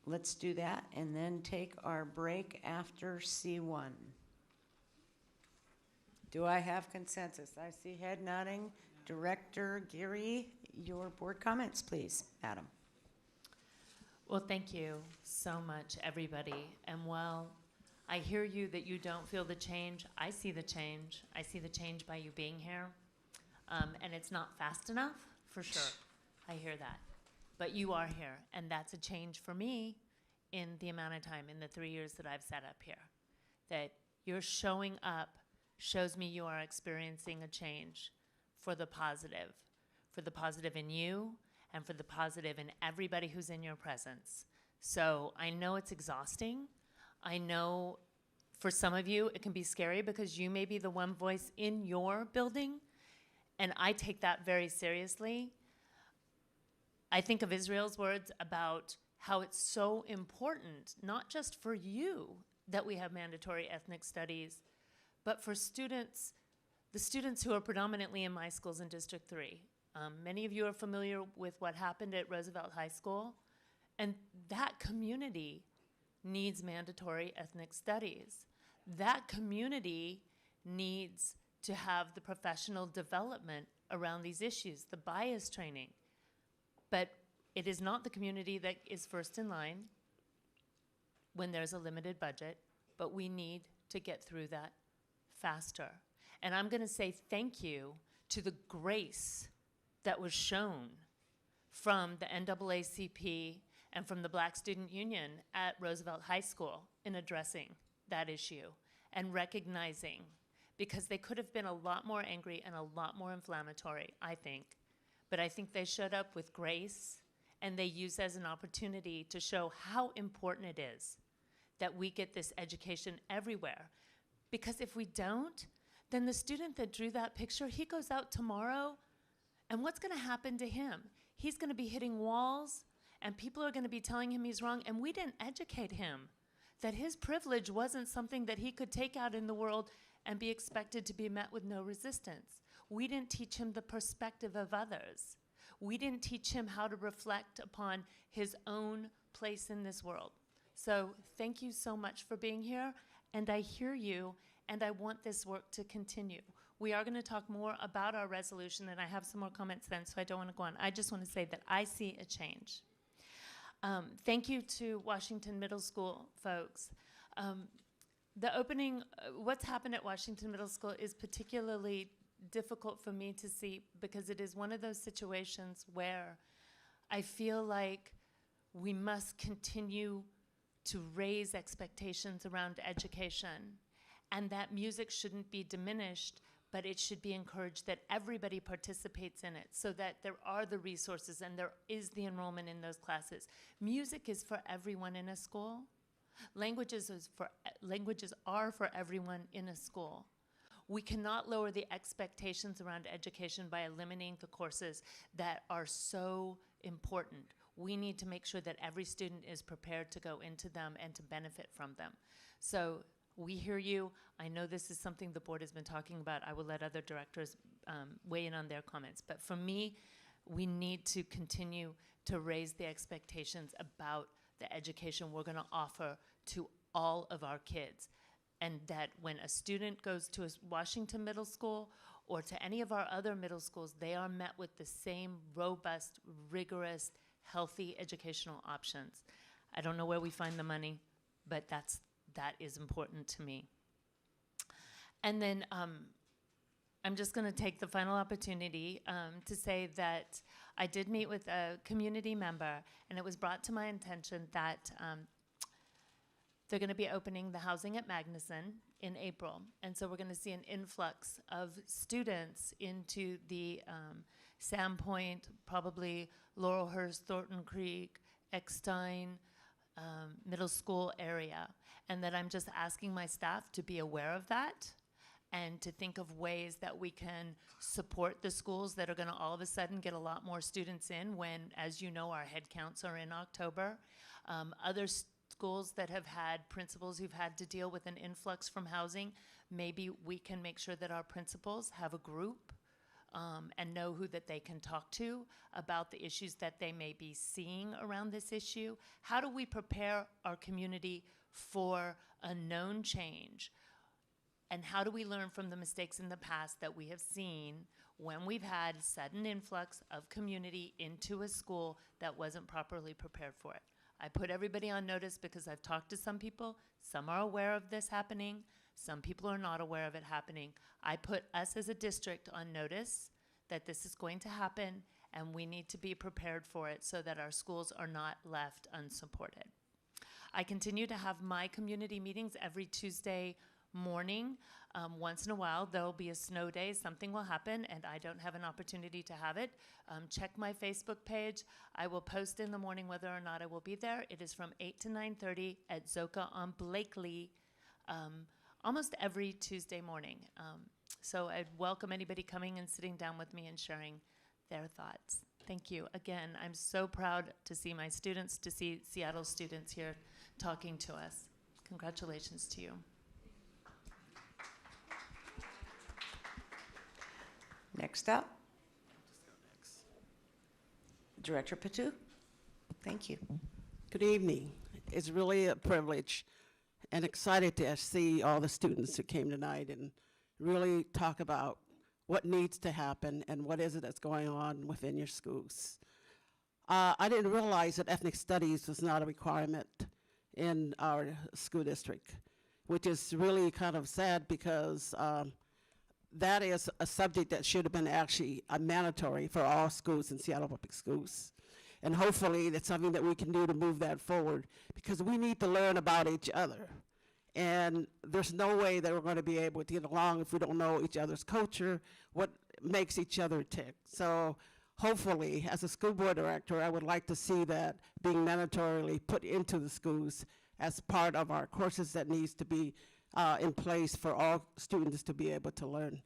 let's do that and then take our break after C1. Do I have consensus? I see head nodding. Director Geary, your board comments, please. Adam. Well, thank you so much, everybody. And while I hear you that you don't feel the change, I see the change. I see the change by you being here. And it's not fast enough, for sure. I hear that. But you are here, and that's a change for me in the amount of time, in the 3 years that I've sat up here. That you're showing up shows me you are experiencing a change for the positive in you, and for the positive in everybody who's in your presence. So I know it's exhausting. I know for some of you it can be scary because you may be the one voice in your building, and I take that very seriously. I think of Israel's words about how it's so important, not just for you that we have mandatory ethnic studies, but for students, the students who are predominantly in my schools in District 3. Many of you are familiar with what happened at Roosevelt High School, and that community needs mandatory ethnic studies. That community needs to have the professional development around these issues, the bias training. But it is not the community that is first in line when there's a limited budget, but we need to get through that faster. And I'm gonna say thank you to the grace that was shown from the NAACP and from the Black Student Union at Roosevelt High School in addressing that issue and recognizing, because they could have been a lot more angry and a lot more inflammatory, I think. But I think they showed up with grace, and they used as an opportunity to show how important it is that we get this education everywhere. Because if we don't, then the student that drew that picture, he goes out tomorrow, and what's gonna happen to him? He's gonna be hitting walls, and people are gonna be telling him he's wrong, and we didn't educate him that his privilege wasn't something that he could take out in the world and be expected to be met with no resistance. We didn't teach him the perspective of others. We didn't teach him how to reflect upon his own place in this world. So thank you so much for being here, and I hear you, and I want this work to continue. We are going to talk more about our resolution, and I have some more comments then, so I don't want to go on. I just want to say that I see a change. Thank you to Washington Middle School folks. The opening, what's happened at Washington Middle School is particularly difficult for me to see because it is one of those situations where I feel like we must continue to raise expectations around education, and that music shouldn't be diminished, but it should be encouraged that everybody participates in it so that there are the resources and there is the enrollment in those classes. Music is for everyone in a school. Languages are for everyone in a school. We cannot lower the expectations around education by eliminating the courses that are so important. We need to make sure that every student is prepared to go into them and to benefit from them. So we hear you. I know this is something the board has been talking about. I will let other directors weigh in on their comments. But for me, we need to continue to raise the expectations about the education we're going to offer to all of our kids. And that when a student goes to a Washington Middle School or to any of our other middle schools, they are met with the same robust, rigorous, healthy educational options. I don't know where we find the money, but that is important to me. And then I'm just going to take the final opportunity to say that I did meet with a community member, and it was brought to my attention that they're going to be opening the housing at Magnuson in April. And so we're going to see an influx of students into the Sandpoint, probably Laurelhurst, Thornton Creek, Eckstein middle school area. And that I'm just asking my staff to be aware of that and to think of ways that we can support the schools that are going to all of a sudden get a lot more students in when, as you know, our head counts are in October. Other schools that have had principals who've had to deal with an influx from housing, maybe we can make sure that our principals have a group and know who that they can talk to about the issues that they may be seeing around this issue. How do we prepare our community for a known change? And how do we learn from the mistakes in the past that we have seen when we've had sudden influx of community into a school that wasn't properly prepared for it? I put everybody on notice because I've talked to some people. Some are aware of this happening. Some people are not aware of it happening. I put us as a district on notice that this is going to happen, and we need to be prepared for it so that our schools are not left unsupported. I continue to have my community meetings every Tuesday morning. Once in a while, there'll be a snow day, something will happen, and I don't have an opportunity to have it. Check my Facebook page. I will post in the morning whether or not I will be there. It is from 8 to 9:30 at Zoka on Blakely, almost every Tuesday morning. So I'd welcome anybody coming and sitting down with me and sharing their thoughts. Thank you. Again, I'm so proud to see my students, to see Seattle students here talking to us. Congratulations to you. Next up, Director Patu. Thank you. Good evening. It's really a privilege and excited to see all the students who came tonight and really talk about what needs to happen and what is it that's going on within your schools. I didn't realize that ethnic studies was not a requirement in our school district, which is really kind of sad because that is a subject that should have been actually mandatory for all schools in Seattle Public Schools. And hopefully that's something that we can do to move that forward, because we need to learn about each other. And there's no way that we're going to be able to get along if we don't know each other's culture, what makes each other tick. So hopefully, as a school board director, I would like to see that being mandatorily put into the schools as part of our courses that needs to be in place for all students to be able to learn.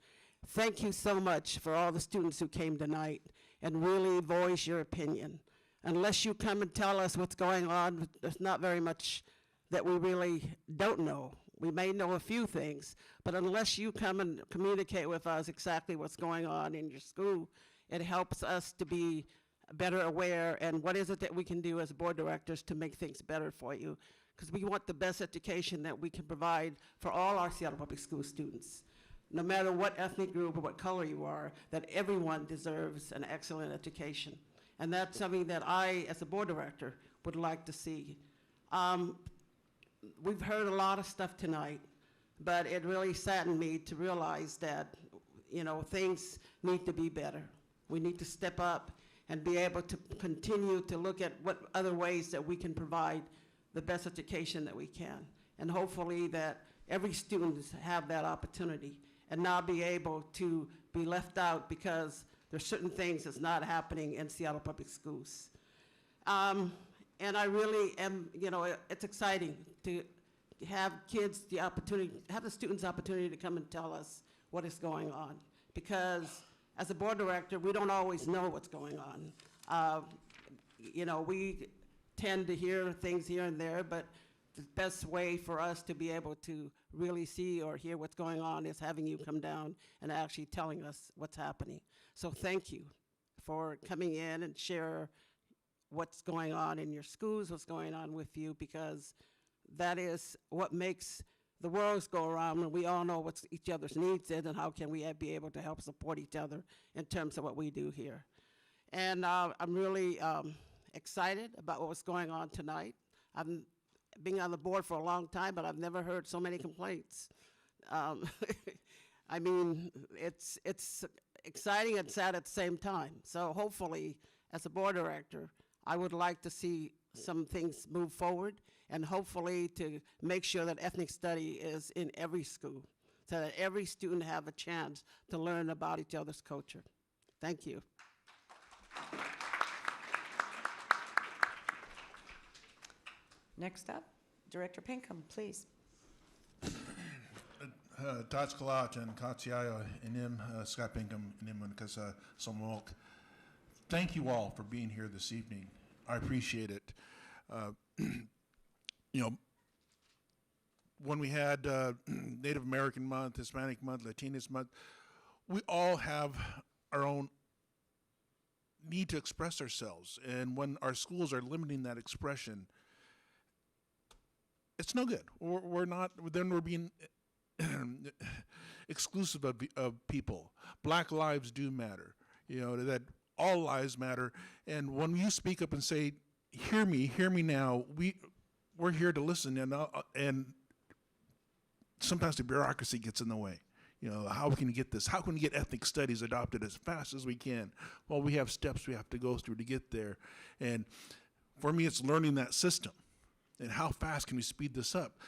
Thank you so much for all the students who came tonight and really voice your opinion. Unless you come and tell us what's going on, there's not very much that we really don't know. We may know a few things, but unless you come and communicate with us exactly what's going on in your school, it helps us to be better aware and what is it that we can do as board directors to make things better for you, because we want the best education that we can provide for all our Seattle Public School students. No matter what ethnic group or what color you are, that everyone deserves an excellent education. And that's something that I, as a board director, would like to see. We've heard a lot of stuff tonight, but it really saddened me to realize that, you know, things need to be better. We need to step up and be able to continue to look at what other ways that we can provide the best education that we can. And hopefully that every student have that opportunity and not be able to be left out because there's certain things that's not happening in Seattle Public Schools. And I really am, you know, it's exciting to have kids the opportunity, have the students the opportunity to come and tell us what is going on. Because as a board director, we don't always know what's going on. You know, we tend to hear things here and there, but the best way for us to be able to really see or hear what's going on is having you come down and actually telling us what's happening. So thank you for coming in and share what's going on in your schools, what's going on with you, because that is what makes the world go around, and we all know what each other's needs is and how can we be able to help support each other in terms of what we do here. And I'm really excited about what's going on tonight. I've been on the board for a long time, but I've never heard so many complaints. I mean, it's exciting and sad at the same time. So hopefully, as a board director, I would like to see some things move forward, and hopefully to make sure that ethnic study is in every school, so that every student have a chance to learn about each other's culture. Thank you. Next up, Director Pinkham, please. Tatskalat and Katsiaya Inim Scott Pinkham Inim Kasa Somok. Thank you all for being here this evening. I appreciate it. You know, when we had Native American Month, Hispanic Month, Latinos Month, we all have our own need to express ourselves. And when our schools are limiting that expression, it's no good. We're not, then we're being exclusive of people. Black lives do matter, you know, that all lives matter. And when you speak up and say, hear me now, we're here to listen, and sometimes the bureaucracy gets in the way. You know, how can we get this? How can we get ethnic studies adopted as fast as we can? Well, we have steps we have to go through to get there. And for me, it's learning that system. And how fast can we speed this up?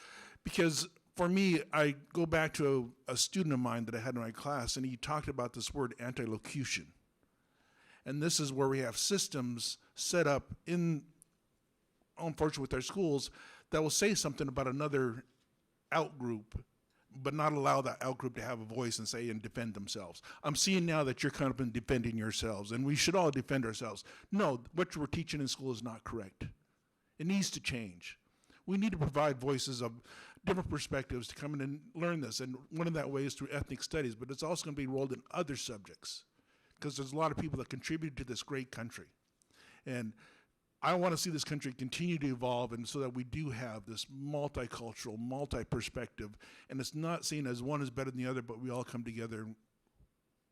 Because for me, I go back to a student of mine that I had in my class, and he talked about this word antilocution. And this is where we have systems set up in, unfortunately, with our schools that will say something about another out-group, but not allow that out-group to have a voice and say and defend themselves. I'm seeing now that you're kind of defending yourselves, and we should all defend ourselves. No, what we're teaching in school is not correct. It needs to change. We need to provide voices of different perspectives to come in and learn this, and one of that way is through ethnic studies, but it's also going to be rolled in other subjects, because there's a lot of people that contribute to this great country. And I want to see this country continue to evolve, and so that we do have this multicultural, multi-perspective, and it's not seen as one is better than the other, but we all come together and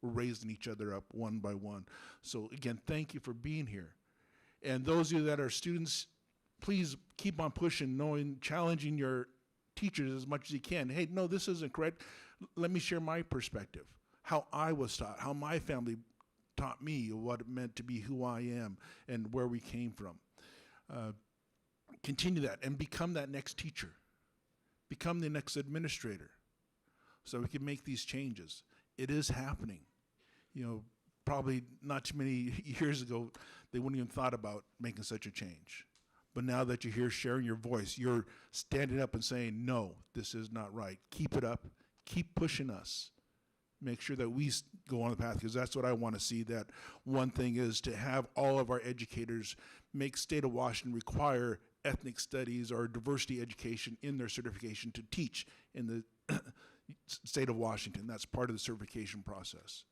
we're raising each other up one by one. So again, thank you for being here. And those of you that are students, please keep on pushing, challenging your teachers as much as you can. Hey, no, this isn't correct. Let me share my perspective, how I was taught, how my family taught me what it meant to be who I am and where we came from. Continue that and become that next teacher. Become the next administrator so we can make these changes. It is happening. You know, probably not too many years ago, they wouldn't even thought about making such a change. But now that you're here sharing your voice, you're standing up and saying, no, this is not right. Keep it up. Keep pushing us. Make sure that we go on the path, because that's what I want to see. That one thing is to have all of our educators make State of Washington require ethnic studies or diversity education in their certification to teach in the State of Washington. That's part of the certification process.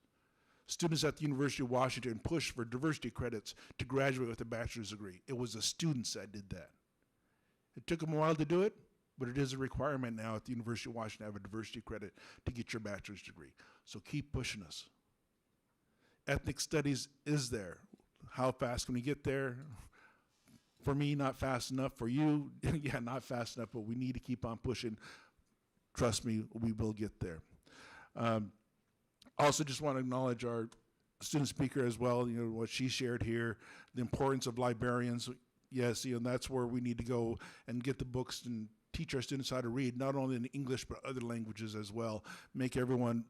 Students at the University of Washington push for diversity credits to graduate with a bachelor's degree. It was the students that did that. It took them a while to do it, but it is a requirement now at the University of Washington to have a diversity credit to get your bachelor's degree. So keep pushing us. Ethnic studies is there. How fast can we get there? For me, not fast enough. For you, yeah, not fast enough, but we need to keep on pushing. Trust me, we will get there. Also just want to acknowledge our student speaker as well, you know, what she shared here, the importance of librarians. Yes, you know, that's where we need to go and get the books and teach our students how to read, not only in English, but other languages as well. Make everyone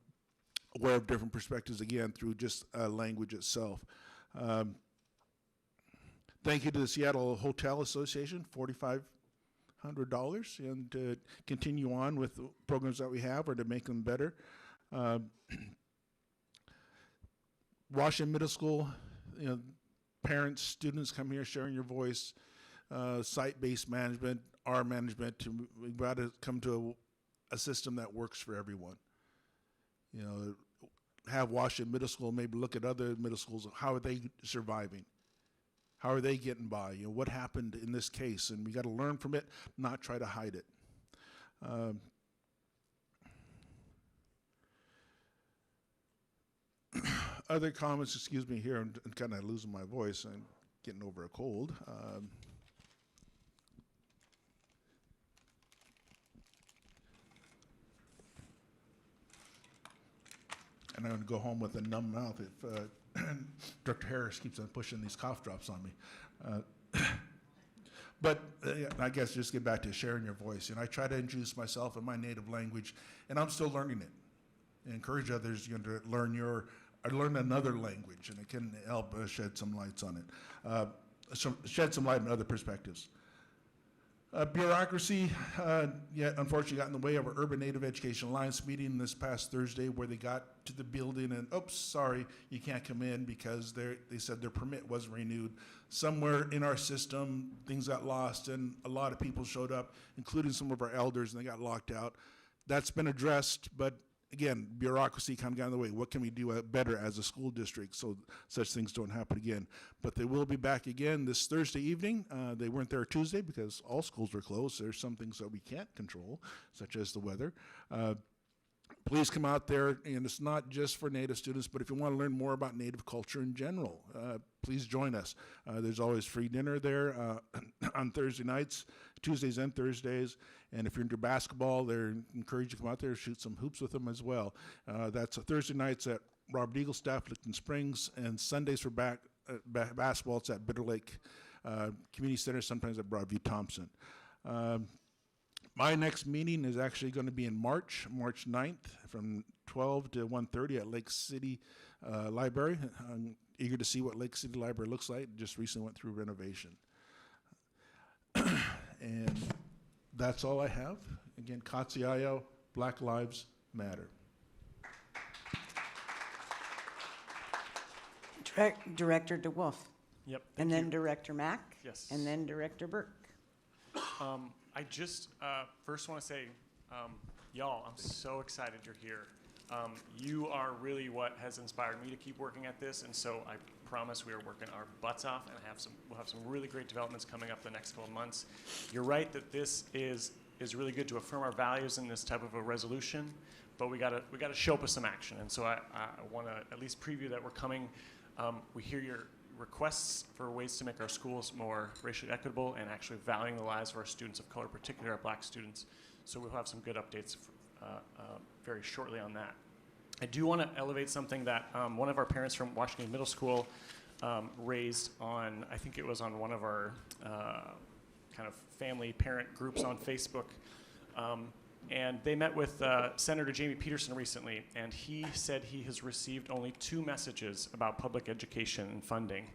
aware of different perspectives, again, through just language itself. Thank you to the Seattle Hotel Association, $4,500, and to continue on with the programs that we have or to make them better. Washington Middle School, parents, students come here sharing your voice, site-based management, our management, we've got to come to a system that works for everyone. Have Washington Middle School maybe look at other middle schools. How are they surviving? How are they getting by? What happened in this case? And we got to learn from it, not try to hide it. Other comments, excuse me here, I'm kind of losing my voice. I'm getting over a cold. And I'm going to go home with a numb mouth if Dr. Harris keeps on pushing these cough drops on me. But I guess just get back to sharing your voice. I try to introduce myself in my native language, and I'm still learning it. And encourage others to learn learn another language, and it can help shed some lights on it, shed some light on other perspectives. Bureaucracy, unfortunately got in the way of our Urban Native Education Alliance meeting this past Thursday, where they got to the building and, oops, sorry, you can't come in because they said their permit wasn't renewed. Somewhere in our system, things got lost, and a lot of people showed up, including some of our elders, and they got locked out. That's been addressed, but again, bureaucracy kind of got in the way. What can we do better as a school district so such things don't happen again? But they will be back again this Thursday evening. They weren't there Tuesday because all schools were closed. There's some things that we can't control, such as the weather. Please come out there, and it's not just for Native students, but if you want to learn more about Native culture in general, please join us. There's always free dinner there on Thursday nights, Tuesdays and Thursdays, and if you're into basketball, they're encouraged to come out there and shoot some hoops with them as well. That's Thursday nights at Robert Eagle Staff, Licton Springs, and Sundays for basketball, it's at Bitter Lake Community Center, sometimes at Broadview Thompson. My next meeting is actually going to be in March 9th from 12 to 1:30 at Lake City Library. I'm eager to see what Lake City Library looks like. Just recently went through renovation. And that's all I have. Again, Katsiayo, Black Lives Matter. Director DeWolf. Yep. And then Director Mack. Yes. And then Director Burke. I just first want to say, y'all, I'm so excited you're here. You are really what has inspired me to keep working at this, and so I promise we are working our butts off, and we'll have some really great developments coming up the next 12 months. You're right that this is really good to affirm our values in this type of a resolution, but we gotta show up with some action, and so I want to at least preview that we're coming. We hear your requests for ways to make our schools more racially equitable and actually valuing the lives of our students of color, particularly our black students. So we'll have some good updates very shortly on that. I do want to elevate something that one of our parents from Washington Middle School raised on, I think it was on one of our kind of family parent groups on Facebook. And they met with Senator Jamie Peterson recently, and he said he has received only 2 messages about public education and funding.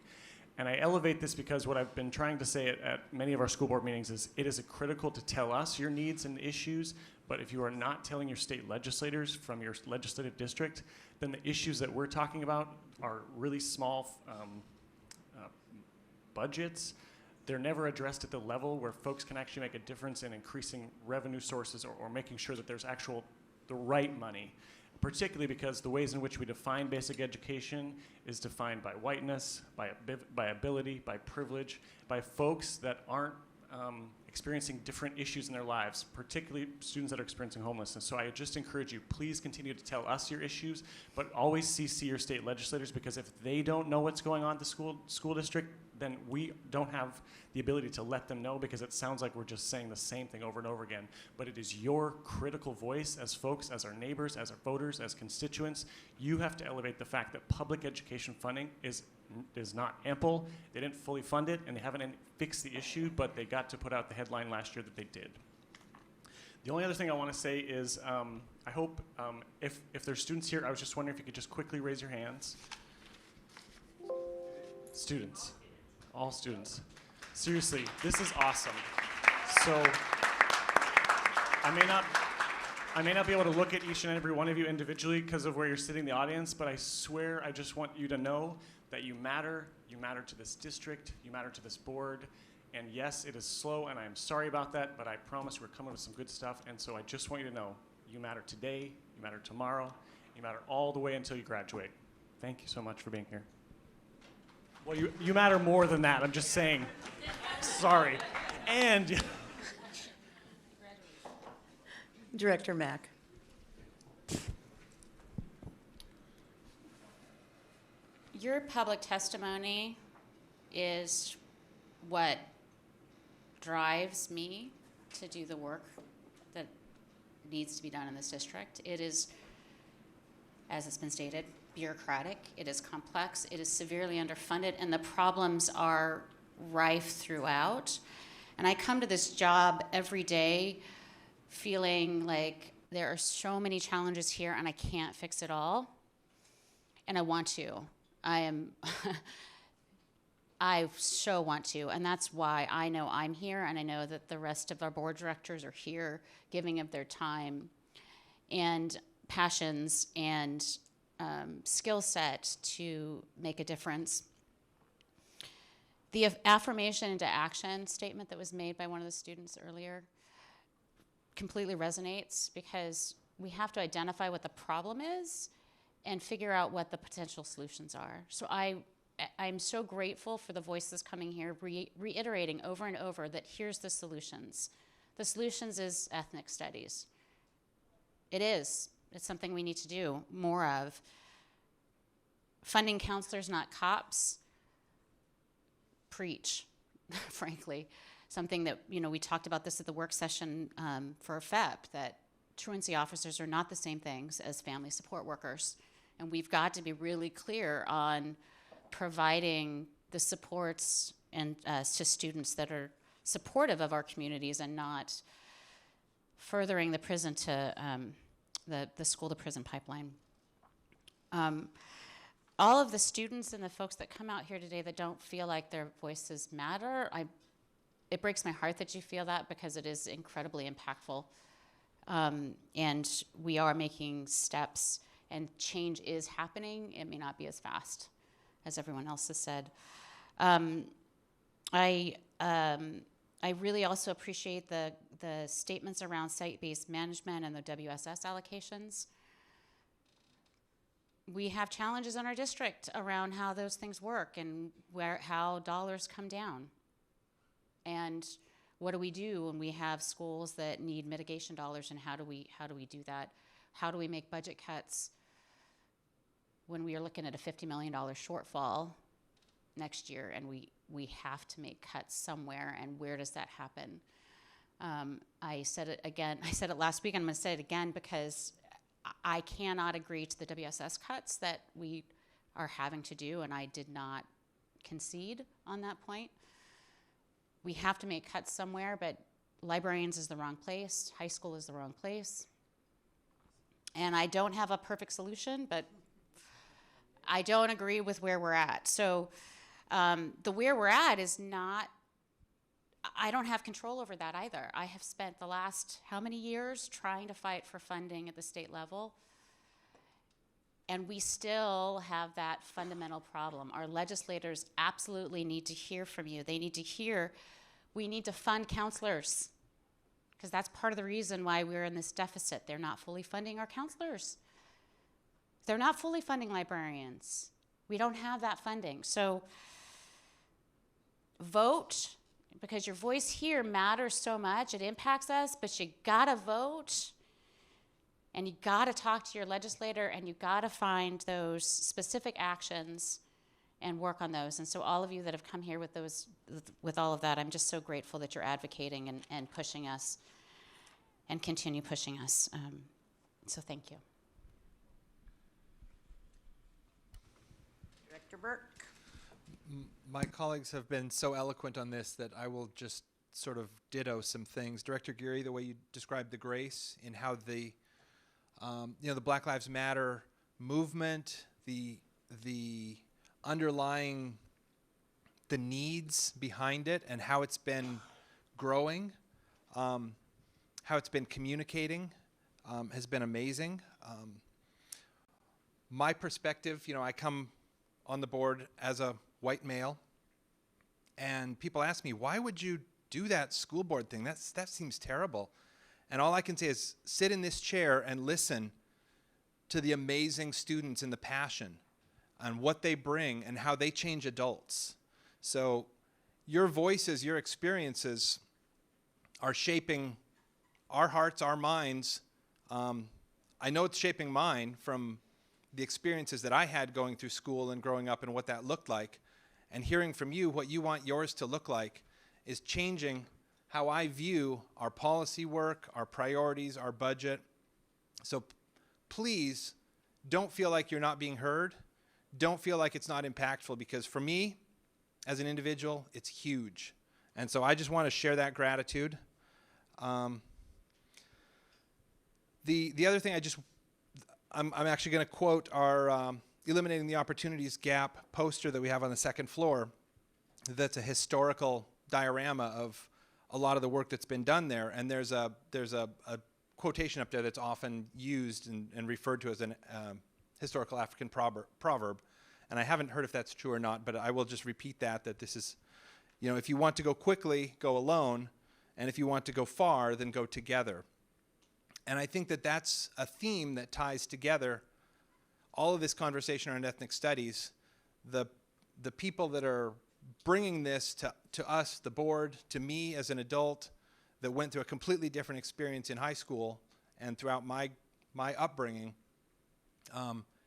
And I elevate this because what I've been trying to say at many of our school board meetings is it is critical to tell us your needs and issues, but if you are not telling your state legislators from your legislative district, then the issues that we're talking about are really small budgets. They're never addressed at the level where folks can actually make a difference in increasing revenue sources or making sure that there's the right money, particularly because the ways in which we define basic education is defined by whiteness, by ability, by privilege, by folks that aren't experiencing different issues in their lives, particularly students that are experiencing homelessness. So I just encourage you, please continue to tell us your issues, but always CC your state legislators, because if they don't know what's going on at the school district, then we don't have the ability to let them know, because it sounds like we're just saying the same thing over and over again. But it is your critical voice as folks, as our neighbors, as our voters, as constituents. You have to elevate the fact that public education funding is not ample. They didn't fully fund it, and they haven't fixed the issue, but they got to put out the headline last year that they did. The only other thing I want to say is I hope if there's students here, I was just wondering if you could just quickly raise your hands. Students. All students. Seriously, this is awesome. So I I may not be able to look at each and every one of you individually because of where you're sitting in the audience, but I swear I just want you to know that you matter to this district, you matter to this board, and yes, it is slow, and I'm sorry about that, but I promise we're coming with some good stuff, and so I just want you to know, you matter today, you matter tomorrow, you matter all the way until you graduate. Thank you so much for being here. Well, you matter more than that, I'm just saying. Sorry. And Director Mack. Your public testimony is what drives me to do the work that needs to be done in this district. It is, as it's been stated, bureaucratic, it is complex, it is severely underfunded, and the problems are rife throughout. And I come to this job every day feeling like there are so many challenges here and I can't fix it all. And I want to. I so want to, and that's why I know I'm here, and I know that the rest of our board directors are here giving of their time and passions and skill set to make a difference. The affirmation into action statement that was made by one of the students earlier completely resonates, because we have to identify what the problem is and figure out what the potential solutions are. So I'm so grateful for the voices coming here, reiterating over and over that here's the solutions. The solutions is ethnic studies. It is. It's something we need to do more of. Funding counselors, not cops. Preach, frankly. Something that, we talked about this at the work session for FEP, that truancy officers are not the same things as family support workers. And we've got to be really clear on providing the supports and to students that are supportive of our communities and not furthering the prison to the school to prison pipeline. All of the students and the folks that come out here today that don't feel like their voices matter, it breaks my heart that you feel that, because it is incredibly impactful. And we are making steps, and change is happening. It may not be as fast as everyone else has said. I really also appreciate the statements around site-based management and the WSS allocations. We have challenges in our district around how those things work and how dollars come down. And what do we do when we have schools that need mitigation dollars, and how do we do that? How do we make budget cuts when we are looking at a $50 million shortfall next year, and we have to make cuts somewhere, and where does that happen? I said it again, I said it last week, and I'm gonna say it again, because I cannot agree to the WSS cuts that we are having to do, and I did not concede on that point. We have to make cuts somewhere, but librarians is the wrong place, high school is the wrong place. And I don't have a perfect solution, but I don't agree with where we're at. So the where we're at is not, I don't have control over that either. I have spent the last how many years trying to fight for funding at the state level, and we still have that fundamental problem. Our legislators absolutely need to hear from you. They need to hear, we need to fund counselors, because that's part of the reason why we're in this deficit. They're not fully funding our counselors. They're not fully funding librarians. We don't have that funding. So vote, because your voice here matters so much. It impacts us, but you gotta vote, and you gotta talk to your legislator, and you gotta find those specific actions and work on those. And so all of you that have come here with those, with all of that, I'm just so grateful that you're advocating and pushing us and continue pushing us. So thank you. Director Burke. My colleagues have been so eloquent on this that I will just sort of ditto some things. Director Geary, the way you described the grace in how the Black Lives Matter movement, the underlying, the needs behind it, and how it's been growing, how it's been communicating has been amazing. My perspective, I come on the board as a white male, and people ask me, why would you do that school board thing? That seems terrible. And all I can say is sit in this chair and listen to the amazing students and the passion and what they bring and how they change adults. So your voices, your experiences are shaping our hearts, our minds. I know it's shaping mine from the experiences that I had going through school and growing up and what that looked like. And hearing from you what you want yours to look like is changing how I view our policy work, our priorities, our budget. So please don't feel like you're not being heard. Don't feel like it's not impactful, because for me, as an individual, it's huge. And so I just want to share that gratitude. The other thing I'm actually going to quote our Eliminating the Opportunities Gap poster that we have on the second floor. That's a historical diorama of a lot of the work that's been done there. And there's a quotation up there that's often used and referred to as an historical African proverb. And I haven't heard if that's true or not, but I will just repeat that this is, if you want to go quickly, go alone. And if you want to go far, then go together. And I think that that's a theme that ties together all of this conversation around ethnic studies. The people that are bringing this to us, the board, to me as an adult that went through a completely different experience in high school and throughout my upbringing,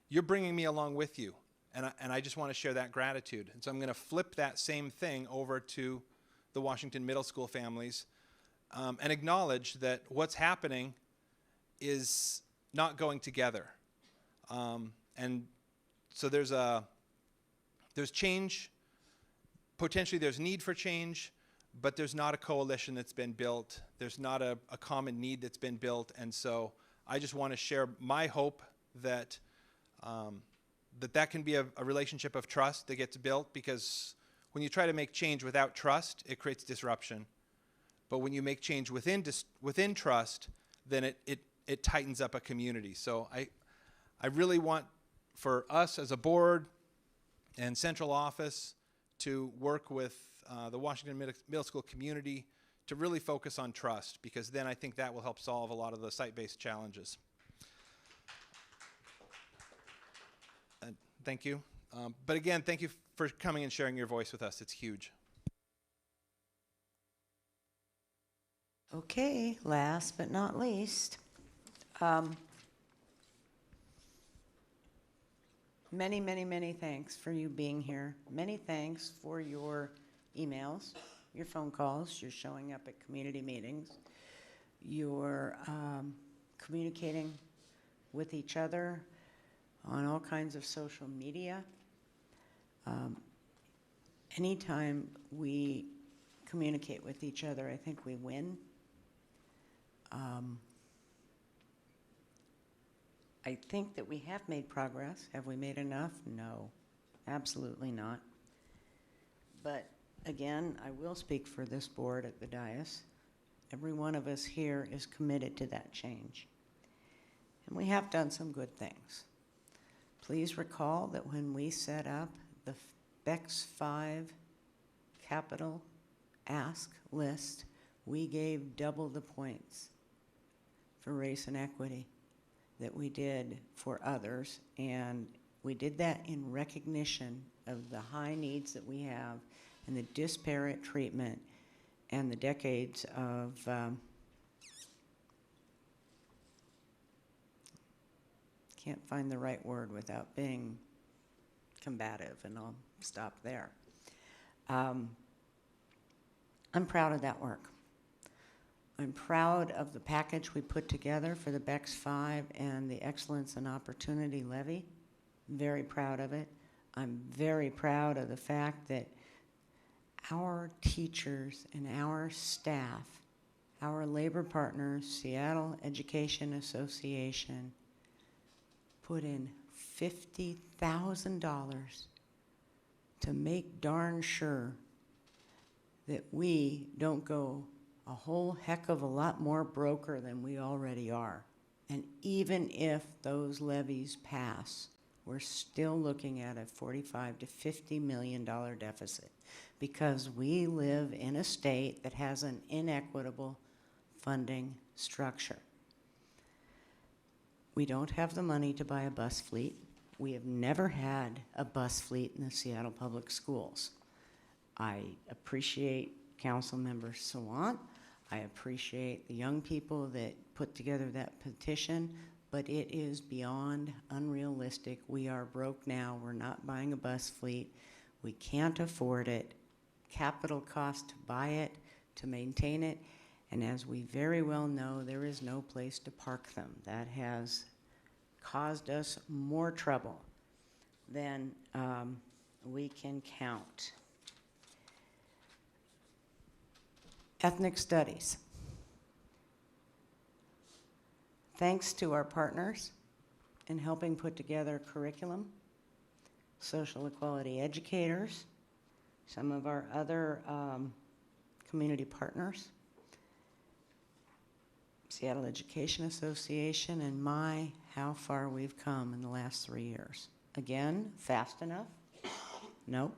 you're bringing me along with you. And I just want to share that gratitude. And so I'm going to flip that same thing over to the Washington Middle School families and acknowledge that what's happening is not going together. And so there's change, potentially there's need for change, but there's not a coalition that's been built. There's not a common need that's been built. And so I just want to share my hope that that can be a relationship of trust that gets built, because when you try to make change without trust, it creates disruption. But when you make change within trust, then it tightens up a community. So I really want for us as a board and central office to work with the Washington Middle School community to really focus on trust, because then I think that will help solve a lot of the site-based challenges. Thank you. But again, thank you for coming and sharing your voice with us. It's huge. Okay, last but not least, many, many, many thanks for you being here. Many thanks for your emails, your phone calls, your showing up at community meetings, your communicating with each other on all kinds of social media. Anytime we communicate with each other, I think we win. I think that we have made progress. Have we made enough? No, absolutely not. But again, I will speak for this board at the dais. Every one of us here is committed to that change. And we have done some good things. Please recall that when we set up the BEX 5 capital ask list, we gave double the points for race and equity that we did for others, and we did that in recognition of the high needs that we have and the disparate treatment and the decades of can't find the right word without being combative, and I'll stop there. I'm proud of that work. I'm proud of the package we put together for the BEX 5 and the Excellence and Opportunity Levy. Very proud of it. I'm very proud of the fact that our teachers and our staff, our labor partners, Seattle Education Association, put in $50,000 to make darn sure that we don't go a whole heck of a lot more broker than we already are. And even if those levies pass, we're still looking at a $45 to $50 million deficit because we live in a state that has an inequitable funding structure. We don't have the money to buy a bus fleet. We have never had a bus fleet in the Seattle Public Schools. I appreciate Councilmember Sawant. I appreciate the young people that put together that petition, but it is beyond unrealistic. We are broke now. We're not buying a bus fleet. We can't afford it. Capital cost to buy it, to maintain it, and as we very well know, there is no place to park them. That has caused us more trouble than we can count. Ethnic studies. Thanks to our partners in helping put together curriculum, social equality educators, some of our other community partners, Seattle Education Association, and my, how far we've come in the last 3 years. Again, fast enough? Nope.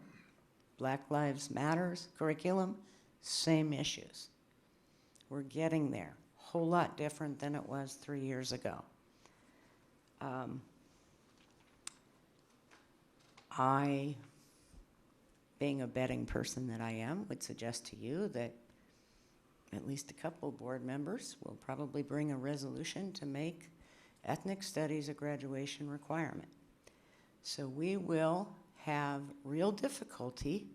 Black Lives Matters curriculum, same issues. We're getting there. Whole lot different than it was 3 years ago. I, being a betting person that I am, would suggest to you that at least a couple board members will probably bring a resolution to make ethnic studies a graduation requirement. So we will have real difficulty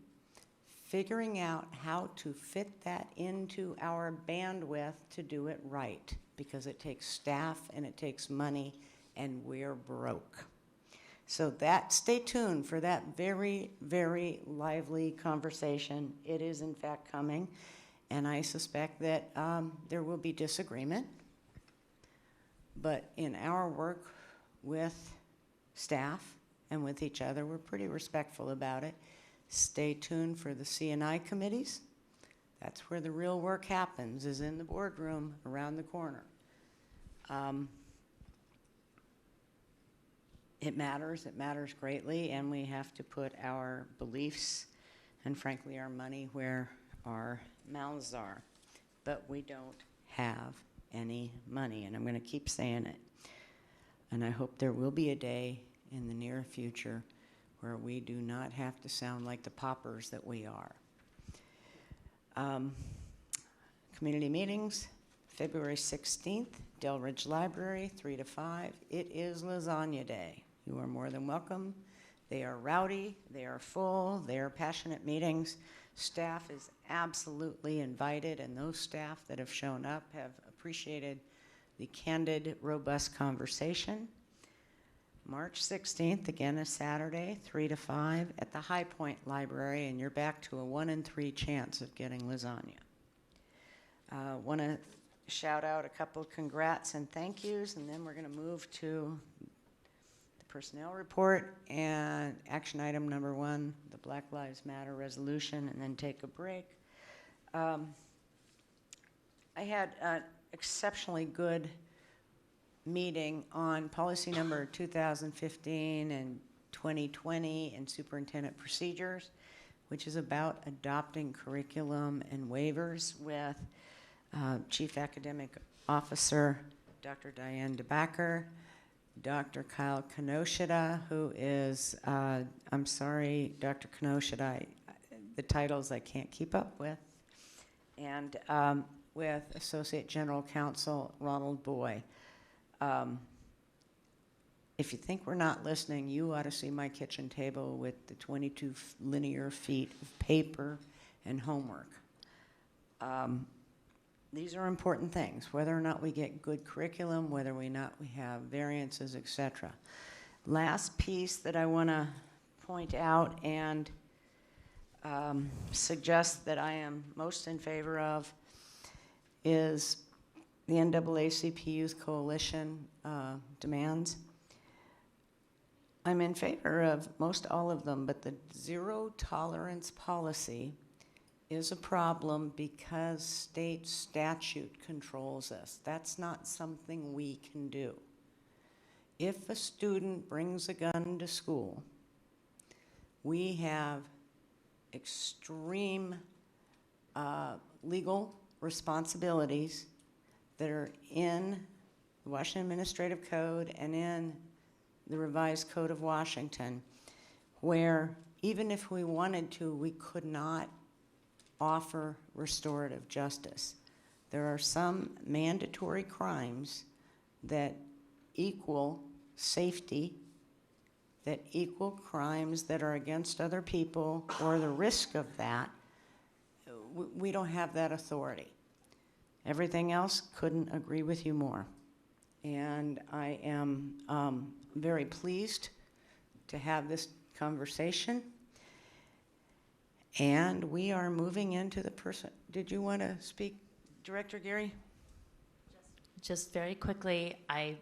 figuring out how to fit that into our bandwidth to do it right, because it takes staff and it takes money, and we're broke. So stay tuned for that very, very lively conversation. It is in fact coming, and I suspect that there will be disagreement, but in our work with staff and with each other, we're pretty respectful about it. Stay tuned for the C&I committees. That's where the real work happens, is in the boardroom around the corner. It matters greatly, and we have to put our beliefs and frankly our money where our mouths are. But we don't have any money, and I'm going to keep saying it. And I hope there will be a day in the near future where we do not have to sound like the paupers that we are. Community meetings, February 16th, Del Ridge Library, 3 to 5. It is Lasagna Day. You are more than welcome. They are rowdy, they are full, they are passionate meetings. Staff is absolutely invited, and those staff that have shown up have appreciated the candid, robust conversation. March 16th, again a Saturday, 3 to 5 at the High Point Library, and you're back to a 1 in 3 chance of getting lasagna. Want to shout out a couple congrats and thank yous, and then we're going to move to the personnel report and action item number 1, the Black Lives Matter resolution, and then take a break. I had an exceptionally good meeting on policy number 2015 and 2020 and superintendent procedures, which is about adopting curriculum and waivers with Chief Academic Officer Dr. Diane DeBacker, Dr. Kyle Kinoshita, who is, I'm sorry, Dr. Kinoshita, the titles I can't keep up with, and with Associate General Counsel Ronald Boy. If you think we're not listening, you ought to see my kitchen table with the 22 linear feet of paper and homework. These are important things, whether or not we get good curriculum, whether or not we have variances, etc. Last piece that I want to point out and suggest that I am most in favor of is the NAACP Youth Coalition demands. I'm in favor of most all of them, but the zero tolerance policy is a problem because state statute controls us. That's not something we can do. If a student brings a gun to school, we have extreme legal responsibilities that are in the Washington Administrative Code and in the Revised Code of Washington, where even if we wanted to, we could not offer restorative justice. There are some mandatory crimes that equal safety, that equal crimes that are against other people or the risk of that. We don't have that authority. Everything else, couldn't agree with you more. And I am very pleased to have this conversation. And we are moving into the person. Did you want to speak, Director Geary? Just very quickly, I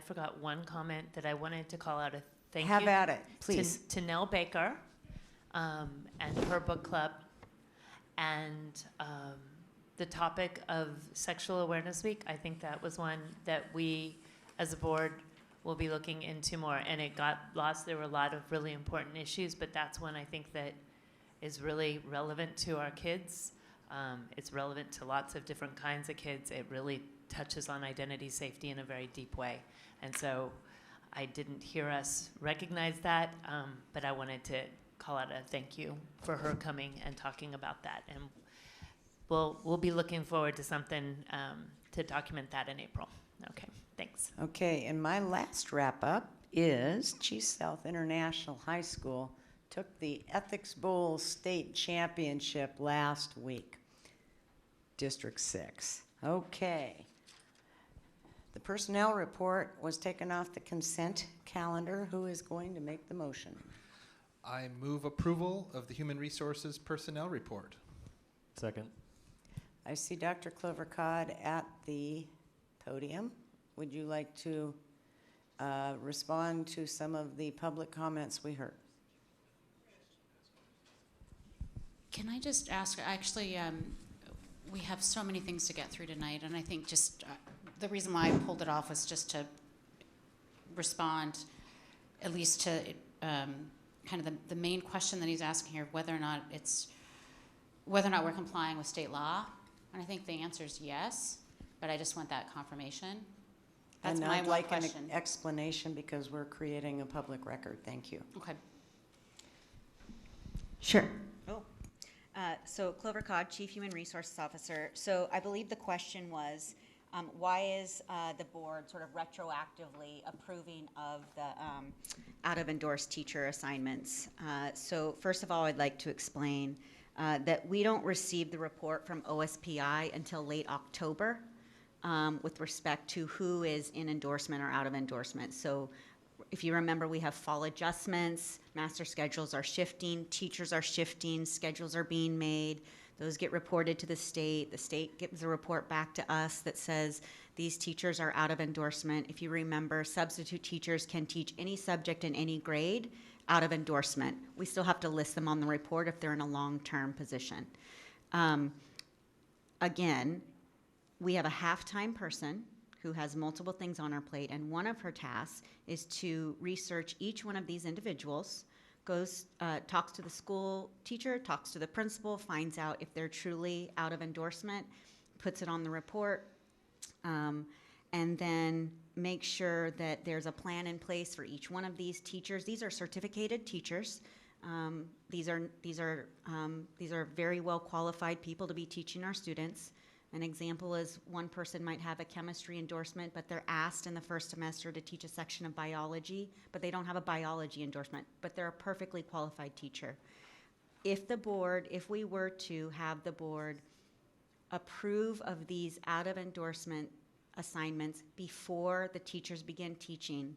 forgot one comment that I wanted to call out a thank Have you. at it, please. To Nell Baker and her book club, and the topic of Sexual Awareness Week. I think that was one that we, as a board, will be looking into more. And it got lost. There were a lot of really important issues, but that's one I think that is really relevant to our kids. It's relevant to lots of different kinds of kids. It really touches on identity safety in a very deep way. And so I didn't hear us recognize that, but I wanted to call out a thank you for her coming and talking about that. And we'll be looking forward to something to document that in April. Okay, thanks. Okay, and my last wrap up is Chief South International High School took the Ethics Bowl State Championship last week. District 6. Okay. The personnel report was taken off the consent calendar. Who is going to make the motion? I move approval of the Human Resources Personnel Report. Second. I see Dr. Clover Codd at the podium. Would you like to respond to some of the public comments we heard? Can I just ask, actually, we have so many things to get through tonight, and I think just the reason why I pulled it off was just to respond at least to kind of the main question that he's asking here, whether or not we're complying with state law. And I think the answer is yes, but I just want that confirmation. That's and my I'd one like question. an explanation because we're creating a public record. Thank you. Okay. Sure. So Clover Codd, Chief Human Resources Officer. So I believe the question was, why is the board sort of retroactively approving of the out-of-endorsed teacher assignments? So first of all, I'd like to explain that we don't receive the report from OSPI until late October with respect to who is in endorsement or out of endorsement. So if you remember, we have fall adjustments, master schedules are shifting, teachers are shifting, schedules are being made. Those get reported to the state gives a report back to us that says these teachers are out of endorsement. If you remember, substitute teachers can teach any subject in any grade out of endorsement. We still have to list them on the report if they're in a long-term position. Again, we have a half-time person who has multiple things on her plate, and one of her tasks is to research each one of these individuals, talks to the school teacher, talks to the principal, finds out if they're truly out of endorsement, puts it on the report, and then make sure that there's a plan in place for each one of these teachers. These are certificated teachers. These are very well qualified people to be teaching our students. An example is one person might have a chemistry endorsement, but they're asked in the first semester to teach a section of biology, but they don't have a biology endorsement, but they're a perfectly qualified teacher. If we were to have the board approve of these out of endorsement assignments before the teachers begin teaching,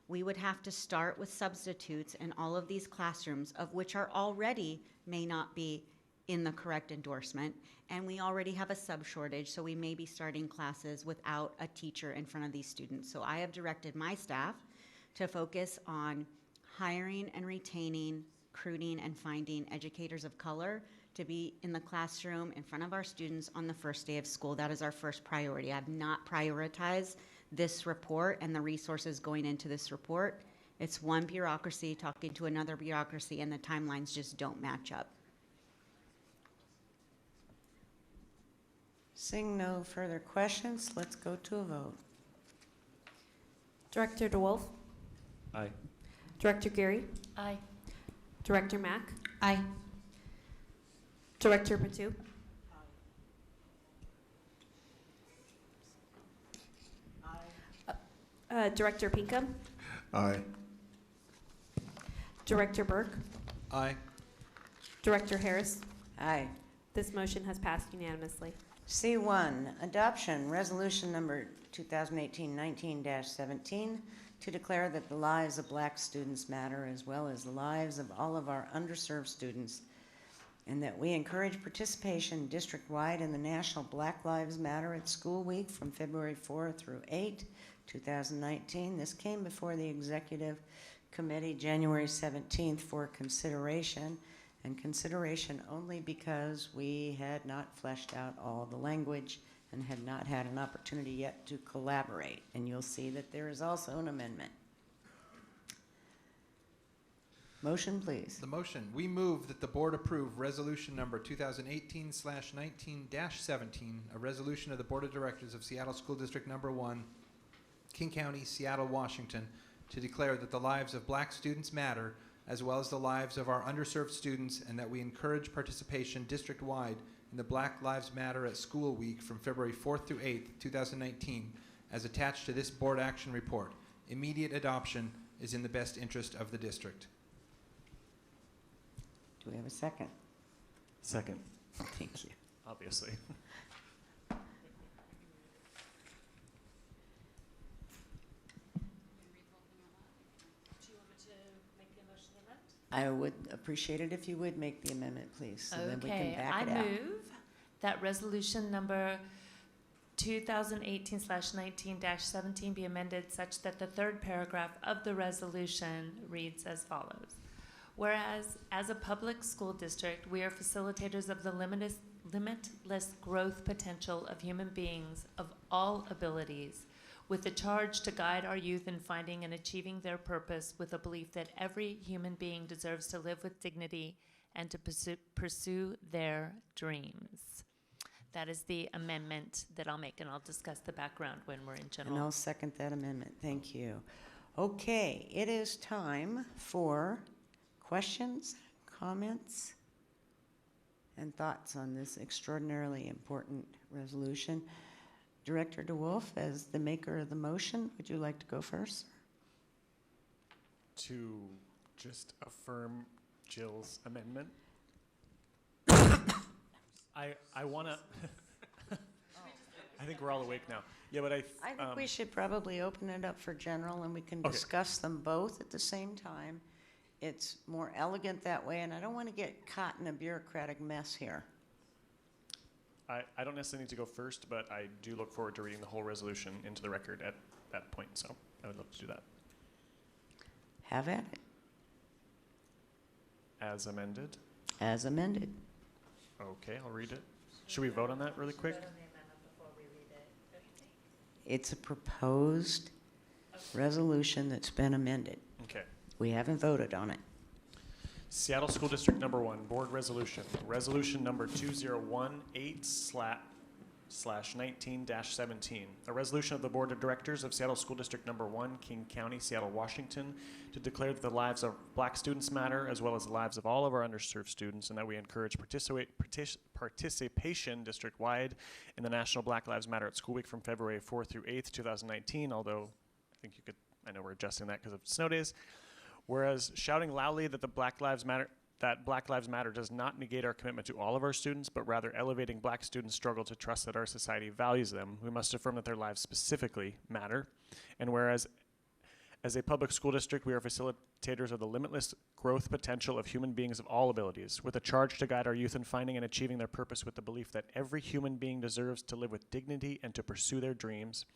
we would have to start with substitutes in all of these classrooms, of which are already may not be in the correct endorsement, and we already have a sub shortage, so we may be starting classes without a teacher in front of these students. So I have directed my staff to focus on hiring and retaining, recruiting, and finding educators of color to be in the classroom in front of our students on the first day of school. That is our first priority. I've not prioritized this report and the resources going into this report. It's one bureaucracy talking to another bureaucracy, and the timelines just don't match up. Seeing no further questions, let's go to a vote. Director DeWolf, Aye. Director Geary, Aye. Director Mack, Aye. Director Patu, Director Pinkham, Aye. Director Burke, Aye. Director Harris. Aye. This motion has passed unanimously. C1, adoption, resolution number 2018-19-17, to declare that the lives of Black students matter, as well as the lives of all of our underserved students, and that we encourage participation district-wide in the National Black Lives Matter at School Week from February 4 through 8, 2019. This came before the Executive Committee January 17th for consideration, and consideration only because we had not fleshed out all the language and had not had an opportunity yet to collaborate. And you'll see that there is also an amendment. Motion, please. The motion, we move that the board approve resolution number 2018/19-17, a resolution of the Board of Directors of Seattle School District Number 1, King County, Seattle, Washington, to declare that the lives of Black students matter, as well as the lives of our underserved students, and that we encourage participation district-wide in the Black Lives Matter at School Week from February 4th through 8th, 2019, as attached to this board action report. Immediate adoption is in the best interest of the district. Do we have a second? Second. Thank you. Obviously. I would appreciate it if you would make the amendment, please, so then we can Okay, back I it out. move that resolution number 2018/19-17 be amended such that the third paragraph of the resolution reads as follows. Whereas, as a public school district, we are facilitators of the limitless growth potential of human beings of all abilities, with the charge to guide our youth in finding and achieving their purpose, with a belief that every human being deserves to live with dignity and to pursue their dreams. That is the amendment that I'll make, and I'll discuss the background when we're in general. And I'll second that amendment. Thank you. Okay, it is time for questions, comments, and thoughts on this extraordinarily important resolution. Director DeWolf, as the maker of the motion, would you like to go first? To just affirm Jill's amendment. I want to. I think we're all awake now. Yeah, but I think we should probably open it up for general, and we can Okay. discuss them both at the same time. It's more elegant that way, and I don't want to get caught in a bureaucratic mess here. I don't necessarily need to go first, but I do look forward to reading the whole resolution into the record at that point, so I would love to do that. Have at it. As amended? As amended. Okay, I'll read it. Should we vote on that really quick? It's a proposed resolution that's been amended. Okay. We haven't voted on it. Seattle School District Number 1, Board Resolution. Resolution number 2018/19-17. A resolution of the Board of Directors of Seattle School District Number 1, King County, Seattle, Washington, to declare that the lives of Black students matter, as well as the lives of all of our underserved students, and that we encourage participation district-wide in the National Black Lives Matter at School Week from February 4th through 8th, 2019, although I know we're adjusting that because of snow days. Whereas shouting loudly that Black Lives Matter does not negate our commitment to all of our students, but rather elevating Black students' struggle to trust that our society values them, we must affirm that their lives specifically matter. And whereas, as a public school district, we are facilitating dictators of the limitless growth potential of human beings of all abilities, with a charge to guide our youth in finding and achieving their purpose with the belief that every human being deserves to live with dignity and to pursue their dreams.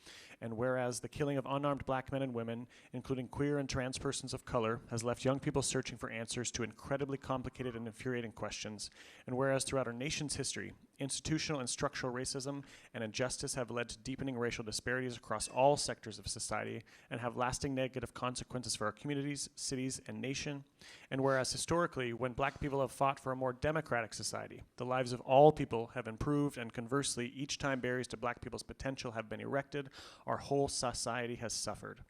And whereas the killing of unarmed black men and women, including queer and trans persons of color, has left young people searching for answers to incredibly complicated and infuriating questions, and whereas throughout our nation's history, institutional and structural racism and injustice have led to deepening racial disparities across all sectors of society and have lasting negative consequences for our communities, cities, and nation. And whereas historically, when black people have fought for a more democratic society, the lives of all people have improved, and conversely, each time barriers to black people's potential have been erected, our whole society has suffered.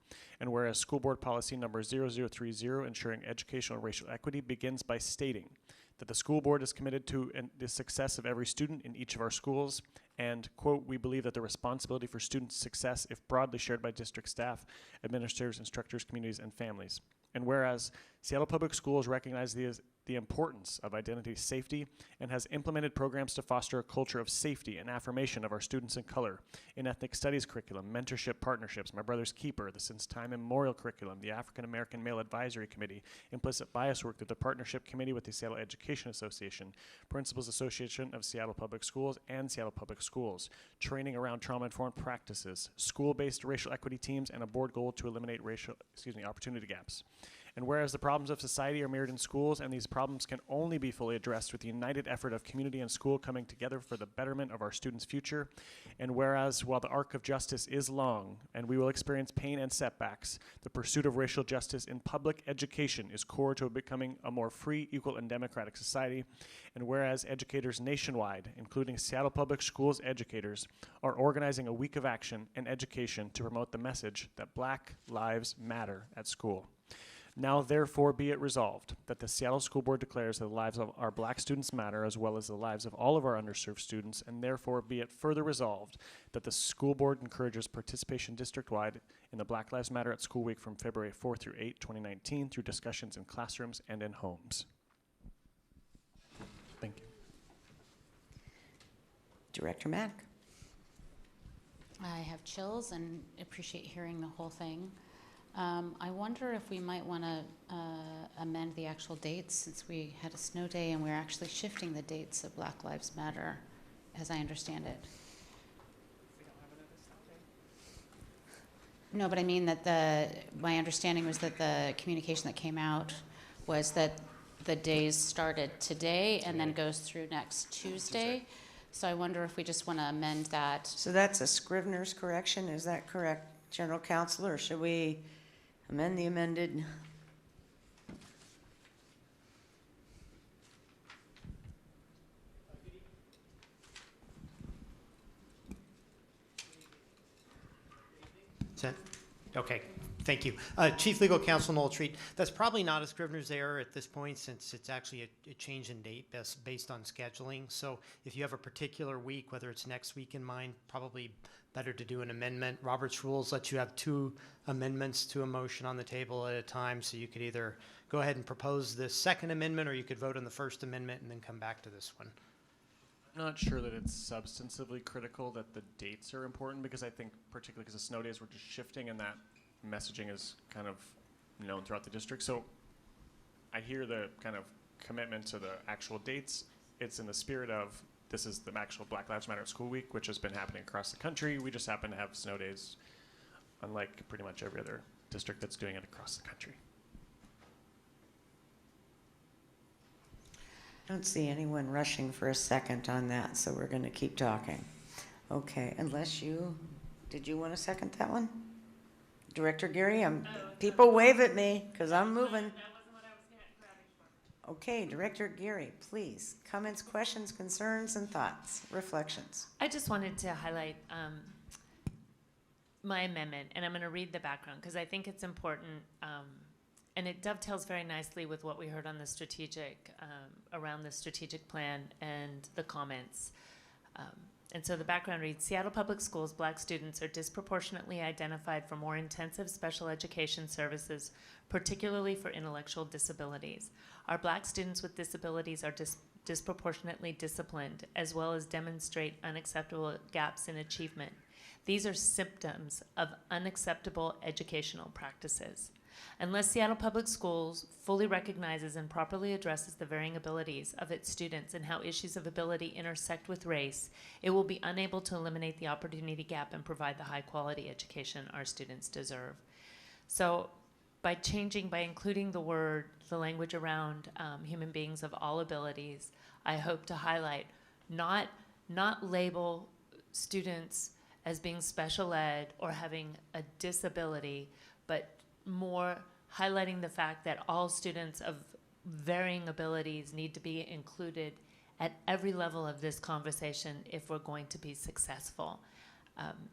And whereas school board policy number 0030, ensuring educational and racial equity, begins by stating that the school board is committed to the success of every student in each of our schools, and, quote, we believe that the responsibility for student success, if broadly shared by district staff, administrators, instructors, communities, and families. And whereas Seattle Public Schools recognize the importance of identity safety and has implemented programs to foster a culture of safety and affirmation of our students in color in ethnic studies curriculum, mentorship partnerships, My Brother's Keeper, the Since Time Immemorial curriculum, the African American Male Advisory Committee, implicit bias work through the Partnership Committee with the Seattle Education Association, Principals Association of Seattle Public Schools, and Seattle Public Schools, training around trauma-informed practices, school-based racial equity teams, and a board goal to eliminate opportunity gaps. And whereas the problems of society are mirrored in schools, and these problems can only be fully addressed with the united effort of community and school coming together for the betterment of our students' future, and whereas while the arc of justice is long and we will experience pain and setbacks, the pursuit of racial justice in public education is core to becoming a more free, equal, and democratic society, and whereas educators nationwide, including Seattle Public Schools educators, are organizing a week of action and education to promote the message that Black lives matter at school. Now, therefore, be it resolved that the Seattle School Board declares that the lives of our Black students matter, as well as the lives of all of our underserved students, and therefore be it further resolved that the school board encourages participation district-wide in the Black Lives Matter at School Week from February 4 through 8, 2019, through discussions in classrooms and in homes. Thank you. Director Mack. I have chills and appreciate hearing the whole thing. I wonder if we might want to amend the actual dates, since we had a snow day and we're actually shifting the dates of Black Lives Matter, as I understand it. No, but I mean that my understanding was that the communication that came out was that the days started today and then goes through next Tuesday. So I wonder if we just want to amend that. So that's a Scrivener's correction, is that correct, General Counsel, or should we amend the amended? Okay, thank you. Chief Legal Counsel Noel Treat. That's probably not a Scrivener's error at this point, since it's actually a change in date based on scheduling. So if you have a particular week, whether it's next week in mind, probably better to do an amendment. Robert's rules let you have 2 amendments to a motion on the table at a time, so you could either go ahead and propose this second amendment, or you could vote on the first amendment and then come back to this one. I'm not sure that it's substantively critical that the dates are important, because I think particularly because the snow days, we're just shifting and that messaging is kind of known throughout the district. So I hear the kind of commitment to the actual dates. It's in the spirit of this is the actual Black Lives Matter School Week, which has been happening across the country. We just happen to have snow days, unlike pretty much every other district that's doing it across the country. I don't see anyone rushing for a second on that, so we're going to keep talking. Okay, unless did you want to second that one? Director Geary, people wave at me because I'm moving. Okay, Director Geary, please. Comments, questions, concerns, and thoughts, reflections. I just wanted to highlight my amendment, and I'm going to read the background because I think it's important, and it dovetails very nicely with what we heard on the strategic, around the strategic plan and the comments. And so the background reads, Seattle Public Schools Black students are disproportionately identified for more intensive special education services, particularly for intellectual disabilities. Our Black students with disabilities are disproportionately disciplined, as well as demonstrate unacceptable gaps in achievement. These are symptoms of unacceptable educational practices. Unless Seattle Public Schools fully recognizes and properly addresses the varying abilities of its students and how issues of ability intersect with race, it will be unable to eliminate the opportunity gap and provide the high-quality education our students deserve. So by including the language around human beings of all abilities, I hope to highlight, not label students as being special ed or having a disability, but more highlighting the fact that all students of varying abilities need to be included at every level of this conversation if we're going to be successful.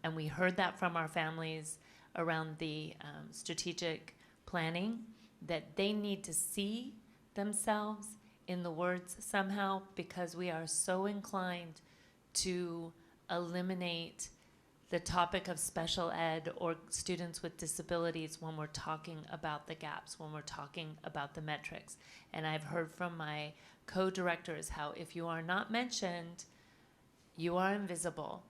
And we heard that from our families around the strategic planning, that they need to see themselves in the words somehow, because we are so inclined to eliminate the topic of special ed or students with disabilities when we're talking about the gaps, when we're talking about the metrics. And I've heard from my co-directors how if you are not mentioned, you are invisible,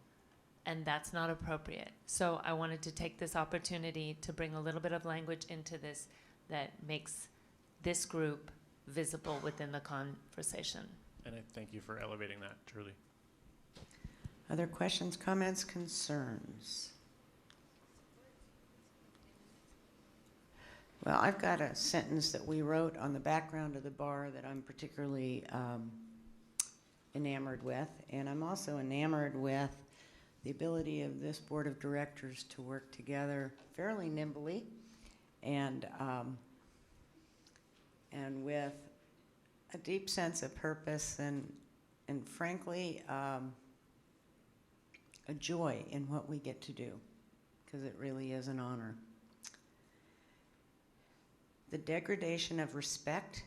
and that's not appropriate. So I wanted to take this opportunity to bring a little bit of language into this that makes this group visible within the conversation. And I thank you for elevating that, truly. Other questions, comments, concerns? Well, I've got a sentence that we wrote on the background of the bar that I'm particularly enamored with, and I'm also enamored with the ability of this board of directors to work together fairly nimbly and with a deep sense of purpose and frankly, a joy in what we get to do, because it really is an honor. The degradation of respect,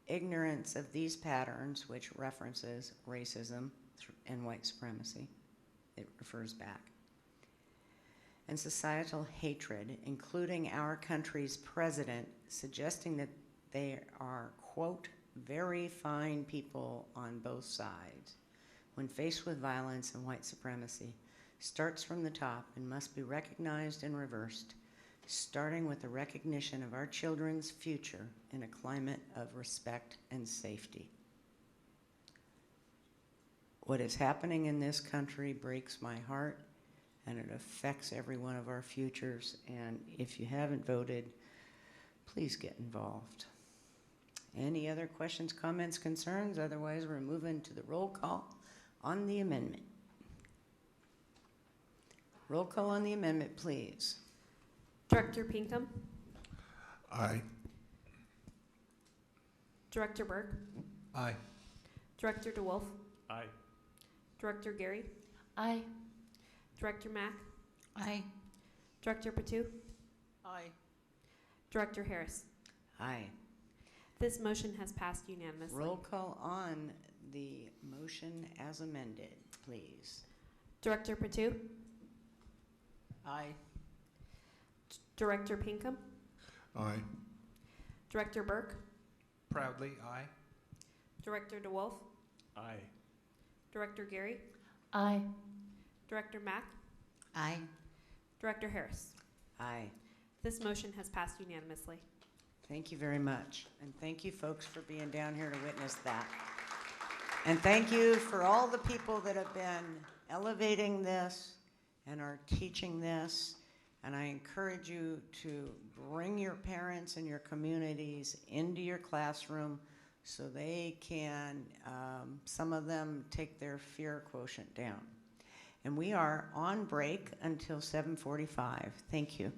ignorance of these patterns, which references racism and white supremacy, it refers back, and societal hatred, including our country's president suggesting that they are, quote, very fine people on both sides, when faced with violence and white supremacy, starts from the top and must be recognized and reversed, starting with the recognition of our children's future in a climate of respect and safety. What is happening in this country breaks my heart, and it affects every one of our futures, and if you haven't voted, please get involved. Any other questions, comments, concerns? Otherwise, we're moving to the roll call on the amendment. Roll call on the amendment, please. Director Pinkham. Aye. Director Burke. Aye. Director DeWolf. Aye. Director Gary. Aye. Director Mack. Aye. Director Patu. Aye. Director Harris. Aye. This motion has passed unanimously. Roll call on the motion as amended, please. Director Patu. Aye. Director Pinkham. Aye. Director Burke. Proudly, aye. Director DeWolf. Aye. Director Gary. Aye. Director Mack. Aye. Director Harris. Aye. This motion has passed unanimously. Thank you very much. And thank you folks for being down here to witness that. And thank you for all the people that have been elevating this and are teaching this. And I encourage you to bring your parents and your communities into your classroom so they can, some of them, take their fear quotient down. And we are on break until 7:45. Thank you.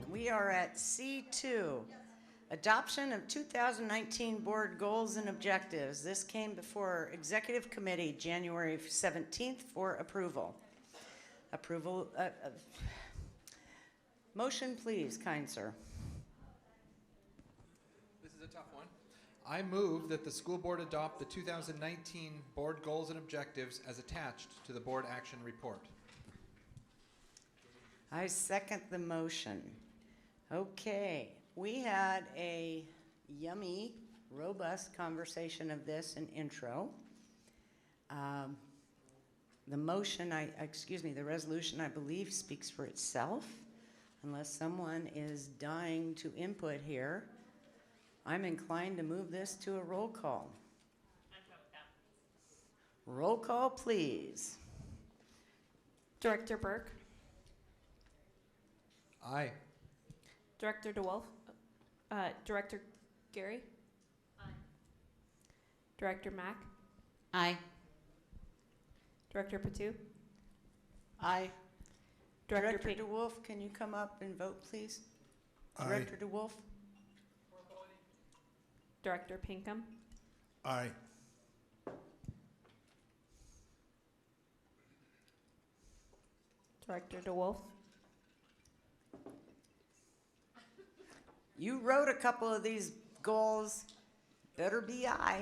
We are at C2, Adoption of 2019 board goals and objectives. This came before Executive Committee January 17th for approval. Motion, please, kind sir. This is a tough one. I move that the school board adopt the 2019 board goals and objectives as attached to the board action report. I second the motion. Okay, we had a yummy, robust conversation of this in intro. The motion, the resolution, I believe, speaks for itself. Unless someone is dying to input here, I'm inclined to move this to a roll call. Roll call, please. Director Burke, Aye. Director DeWolf, Director Gary, Director Mack, Aye. Director Patu, Aye. Director Director DeWolf, can you come up and vote, please? Aye. Director DeWolf? Director Pinkham, Aye. Director DeWolf, You wrote a couple of these goals. Better be aye.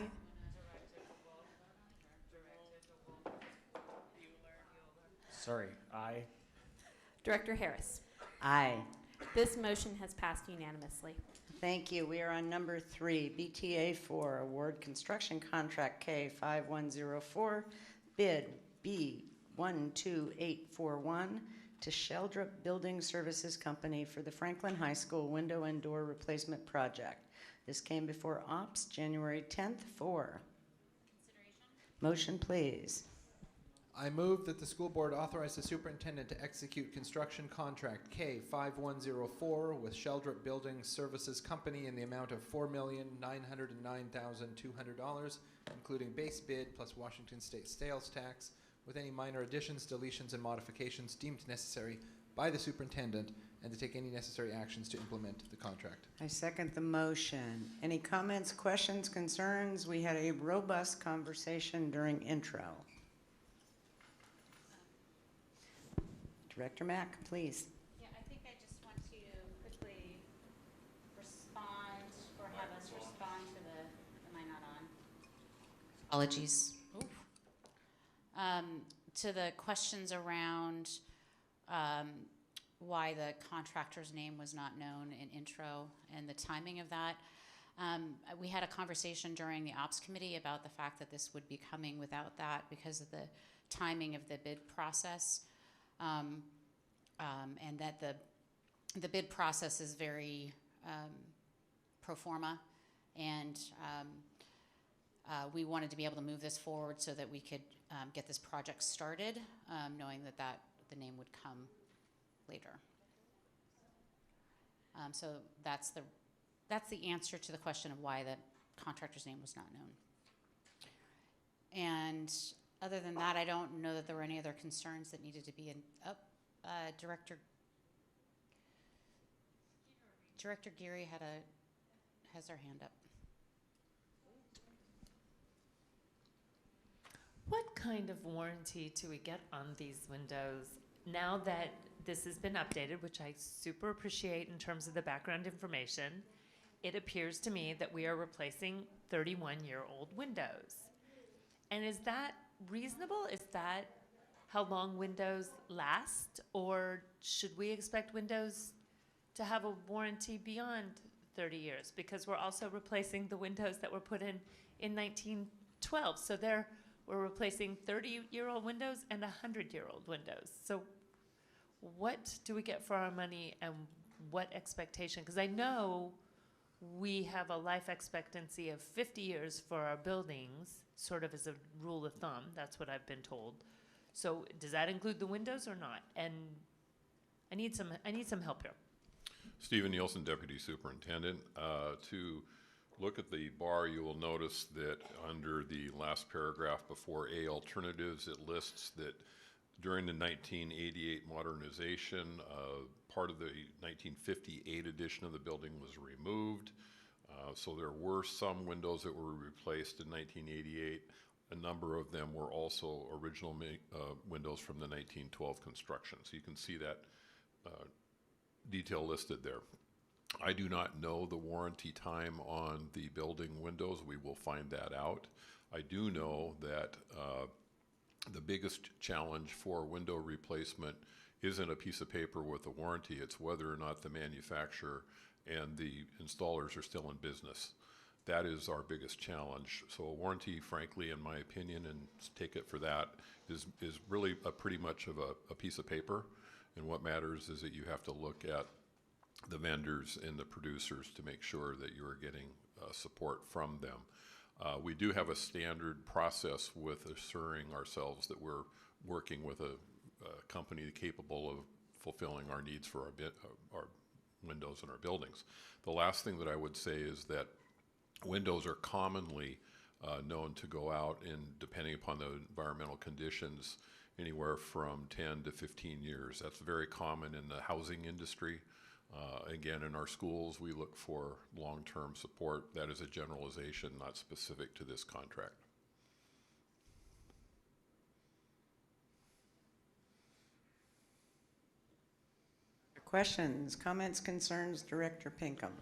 Sorry, aye. Director Harris. Aye. This motion has passed unanimously. Thank you. We are on number 3, BTA 4, award construction contract K5104, bid B12841 to Sheldrop Building Services Company for the Franklin High School window and door replacement project. This came before Ops January 10th for. Motion, please. I move that the school board authorize the superintendent to execute construction contract K5104 with Sheldrop Building Services Company in the amount of $4,909,200, including base bid plus Washington State sales tax, with any minor additions, deletions, and modifications deemed necessary by the superintendent, and to take any necessary actions to implement the contract. I second the motion. Any comments, questions, concerns? We had a robust conversation during intro. Director Mack, please. Yeah, I think I just want to quickly respond, or have us respond to the, am I not on? Apologies. To the questions around why the contractor's name was not known in intro and the timing of that. We had a conversation during the ops committee about the fact that this would be coming without that because of the timing of the bid process. And that the bid process is very pro forma, and we wanted to be able to move this forward so that we could get this project started, knowing that the name would come later. So that's the answer to the question of why the contractor's name was not known. And other than that, I don't know that there were any other concerns that needed to be Director Geary has her hand up. What kind of warranty do we get on these windows now that this has been updated, which I super appreciate in terms of the background information? It appears to me that we are replacing 31-year-old windows. And is that reasonable? Is that how long windows last? Or should we expect windows to have a warranty beyond 30 years? Because we're also replacing the windows that were put in 1912. So we're replacing 30-year-old windows and 100-year-old windows. So what do we get for our money, and what expectation? Because I know we have a life expectancy of 50 years for our buildings, sort of as a rule of thumb. That's what I've been told. So does that include the windows or not? And I need some help here. Stephen Nielsen, Deputy Superintendent. To look at the bar, you will notice that under the last paragraph before A, alternatives, it lists that during the 1988 modernization, part of the 1958 edition of the building was removed. So there were some windows that were replaced in 1988. A number of them were also original windows from the 1912 construction. So you can see that detail listed there. I do not know the warranty time on the building windows. We will find that out. I do know that the biggest challenge for window replacement isn't a piece of paper with a warranty. It's whether or not the manufacturer and the installers are still in business. That is our biggest challenge. So a warranty, frankly, in my opinion, and take it for that, is really pretty much of a piece of paper. And what matters is that you have to look at the vendors and the producers to make sure that you are getting support from them. We do have a standard process with assuring ourselves that we're working with a company capable of fulfilling our needs for our windows in our buildings. The last thing that I would say is that windows are commonly known to go out in, depending upon the environmental conditions, anywhere from 10 to 15 years. That's very common in the housing industry. Again, in our schools, we look for long-term support. That is a generalization, not specific to this contract. Questions, comments, concerns, Director Pinkham?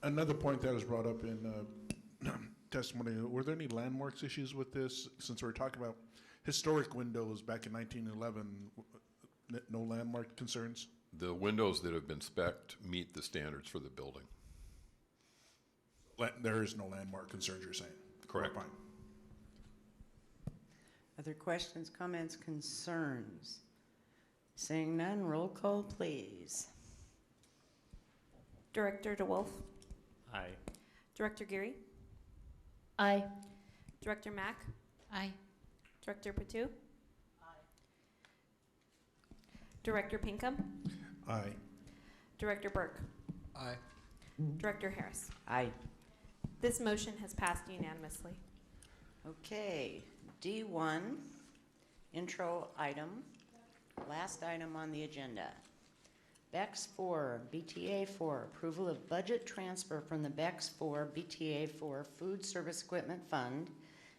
Another point that was brought up in testimony, were there any landmarks issues with this? Since we're talking about historic windows back in 1911, no landmark concerns? The windows that have been spec'd meet the standards for the building. There is no landmark concerns, you're saying? Correct. Fine. Other questions, comments, concerns? Seeing none, roll call, please. Director DeWolf, Aye. Director Geary, Aye. Director Mack, Aye. Director Patu, Director Pinkham, Aye. Director Burke, Aye. Director Harris. Aye. This motion has passed unanimously. Okay, D1, intro item, last item on the agenda. BEX 4, BTA 4, approval of budget transfer from the BEX 4, BTA 4 Food Service Equipment Fund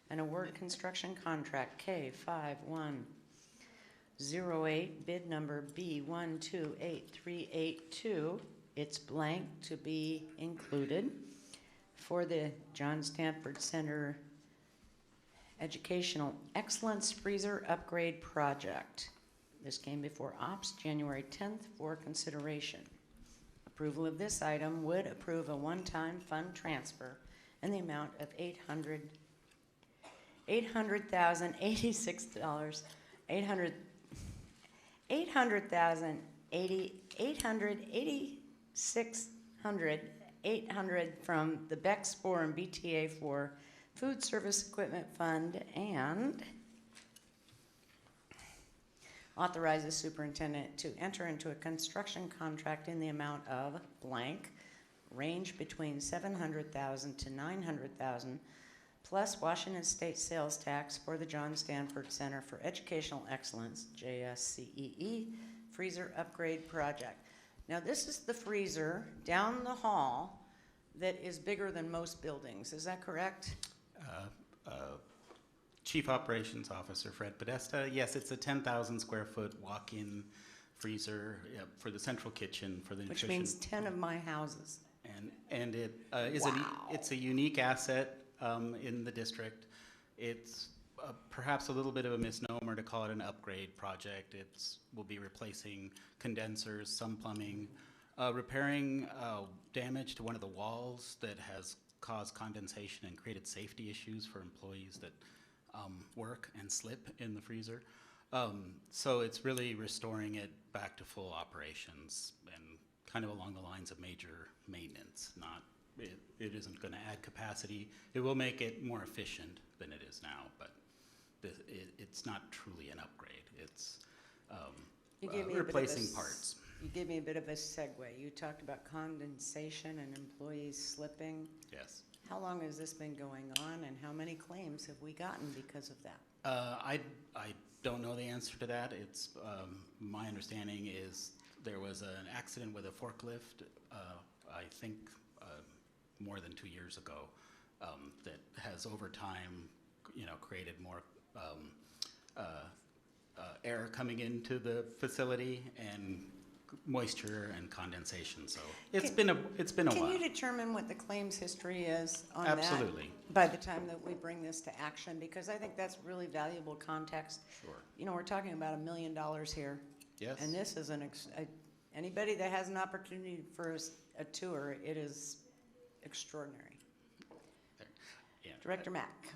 and award construction contract K5108, bid number B1288382. It's blank to be included for the John Stanford Center Educational Excellence Freezer Upgrade Project. This came before Ops January 10th for consideration. Approval of this item would approve a one-time fund transfer in the amount of $800,086, $800 from the BEX 4 and BTA 4 Food Service Equipment Fund, and authorize the superintendent to enter into a construction contract in the amount of blank, range between $700,000 to $900,000, plus Washington State sales tax for the John Stanford Center for Educational Excellence, JSCEE, freezer upgrade project. Now, this is the freezer down the hall that is bigger than most buildings. Is that correct? Chief Operations Officer Fred Podesta. Yes, it's a 10,000 square foot walk-in freezer for the central kitchen for the Which nutrition. means 10 of my houses. And it is it's a unique asset in the district. It's perhaps a little bit of a misnomer to call it an upgrade project. We'll be replacing condensers, some plumbing, repairing damage to one of the walls that has caused condensation and created safety issues for employees that work and slip in the freezer. So it's really restoring it back to full operations and kind of along the lines of major maintenance. It isn't going to add capacity. It will make it more efficient than it is now, but it's not truly an upgrade. It's replacing parts. You gave me a bit of a segue. You talked about condensation and employees slipping. Yes. How long has this been going on, and how many claims have we gotten because of that? I don't know the answer to that. It's my understanding is there was an accident with a forklift. I think more than 2 years ago, that has over time, created more air coming into the facility and moisture and condensation. So it's been a Can while. you determine what the claims history is on Absolutely. that by the time that we bring this to action? Because I think that's really valuable context. Sure. We're talking about $1 million here. Yes. And this is anybody that has an opportunity for a tour, it is extraordinary. Yeah. Director Mack.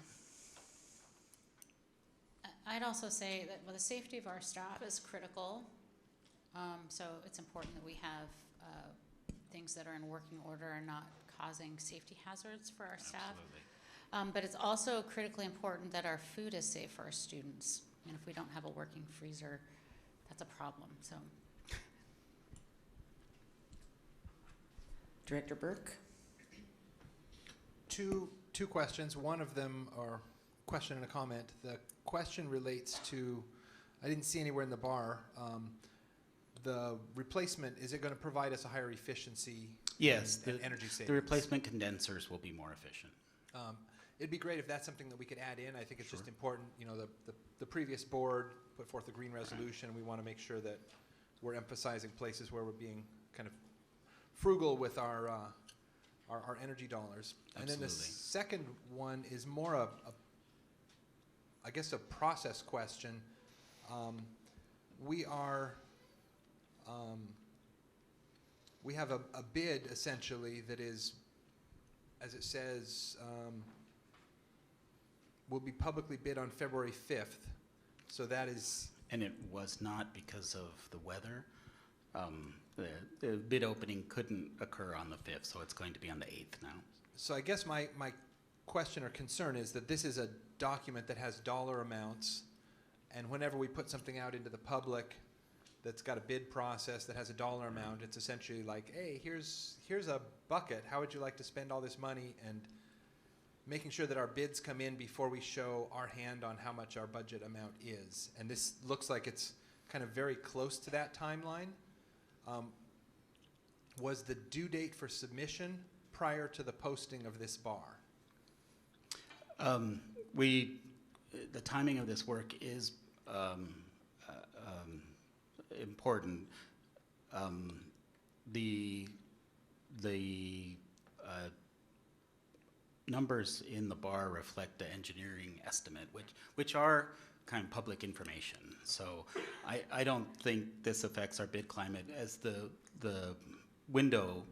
I'd also say that the safety of our staff is critical. So it's important that we have things that are in working order and not causing safety hazards for our staff. Absolutely. But it's also critically important that our food is safe for our students. And if we don't have a working freezer, that's a problem. So. Director Burke. Two questions. One of them, or question and a comment. The question relates to, I didn't see anywhere in the bar, the replacement, is it going to provide us a higher efficiency? Yes, and energy savings? the replacement condensers will be more efficient. It'd be great if that's something that we could add in. I think it's just important. The previous board put forth a green resolution. We want to make sure that we're emphasizing places where we're being kind of frugal with our energy dollars. And then the Absolutely. second one is more I guess a process question. We have a bid essentially that is, as it says, will be publicly bid on February 5th. So that is. And it was not because of the weather. The bid opening couldn't occur on the 5th, so it's going to be on the 8th now. So I guess my question or concern is that this is a document that has dollar amounts, and whenever we put something out into the public that's got a bid process that has a dollar amount, it's essentially like, hey, here's a bucket. How would you like to spend all this money? And making sure that our bids come in before we show our hand on how much our budget amount is. And this looks like it's kind of very close to that timeline. Was the due date for submission prior to the posting of this bar? The timing of this work is important. The numbers in the bar reflect the engineering estimate, which are kind of public information. So I don't think this affects our bid climate as the window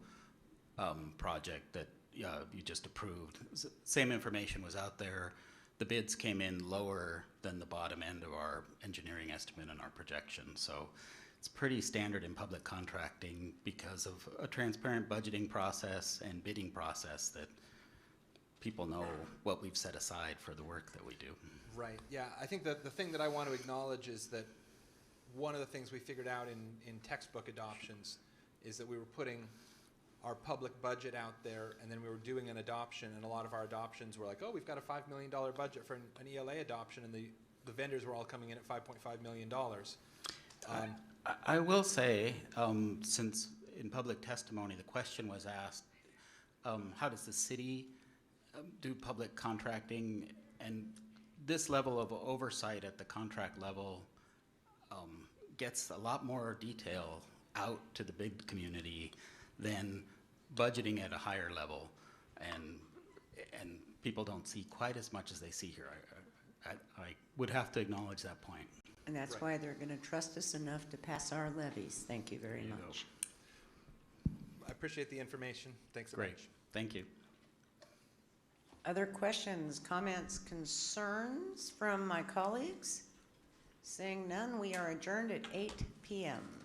project that you just approved. Same information was out there. The bids came in lower than the bottom end of our engineering estimate and our projection. So it's pretty standard in public contracting because of a transparent budgeting process and bidding process that people know what we've set aside for the work that we do. Right, yeah. I think that the thing that I want to acknowledge is that one of the things we figured out in textbook adoptions is that we were putting our public budget out there, and then we were doing an adoption, and a lot of our adoptions were like, oh, we've got a $5 million budget for an ELA adoption, and the vendors were all coming in at $5.5 million. I will say, since in public testimony the question was asked, how does the city do public contracting? And this level of oversight at the contract level gets a lot more detail out to the big community than budgeting at a higher level, and people don't see quite as much as they see here. I would have to acknowledge that point. And that's Right. why they're going to trust us enough to pass our levies. Thank you very much. I appreciate the information. Thanks so Great. much. Thank you. Other questions, comments, concerns from my colleagues? Seeing none, we are adjourned at 8 p.m.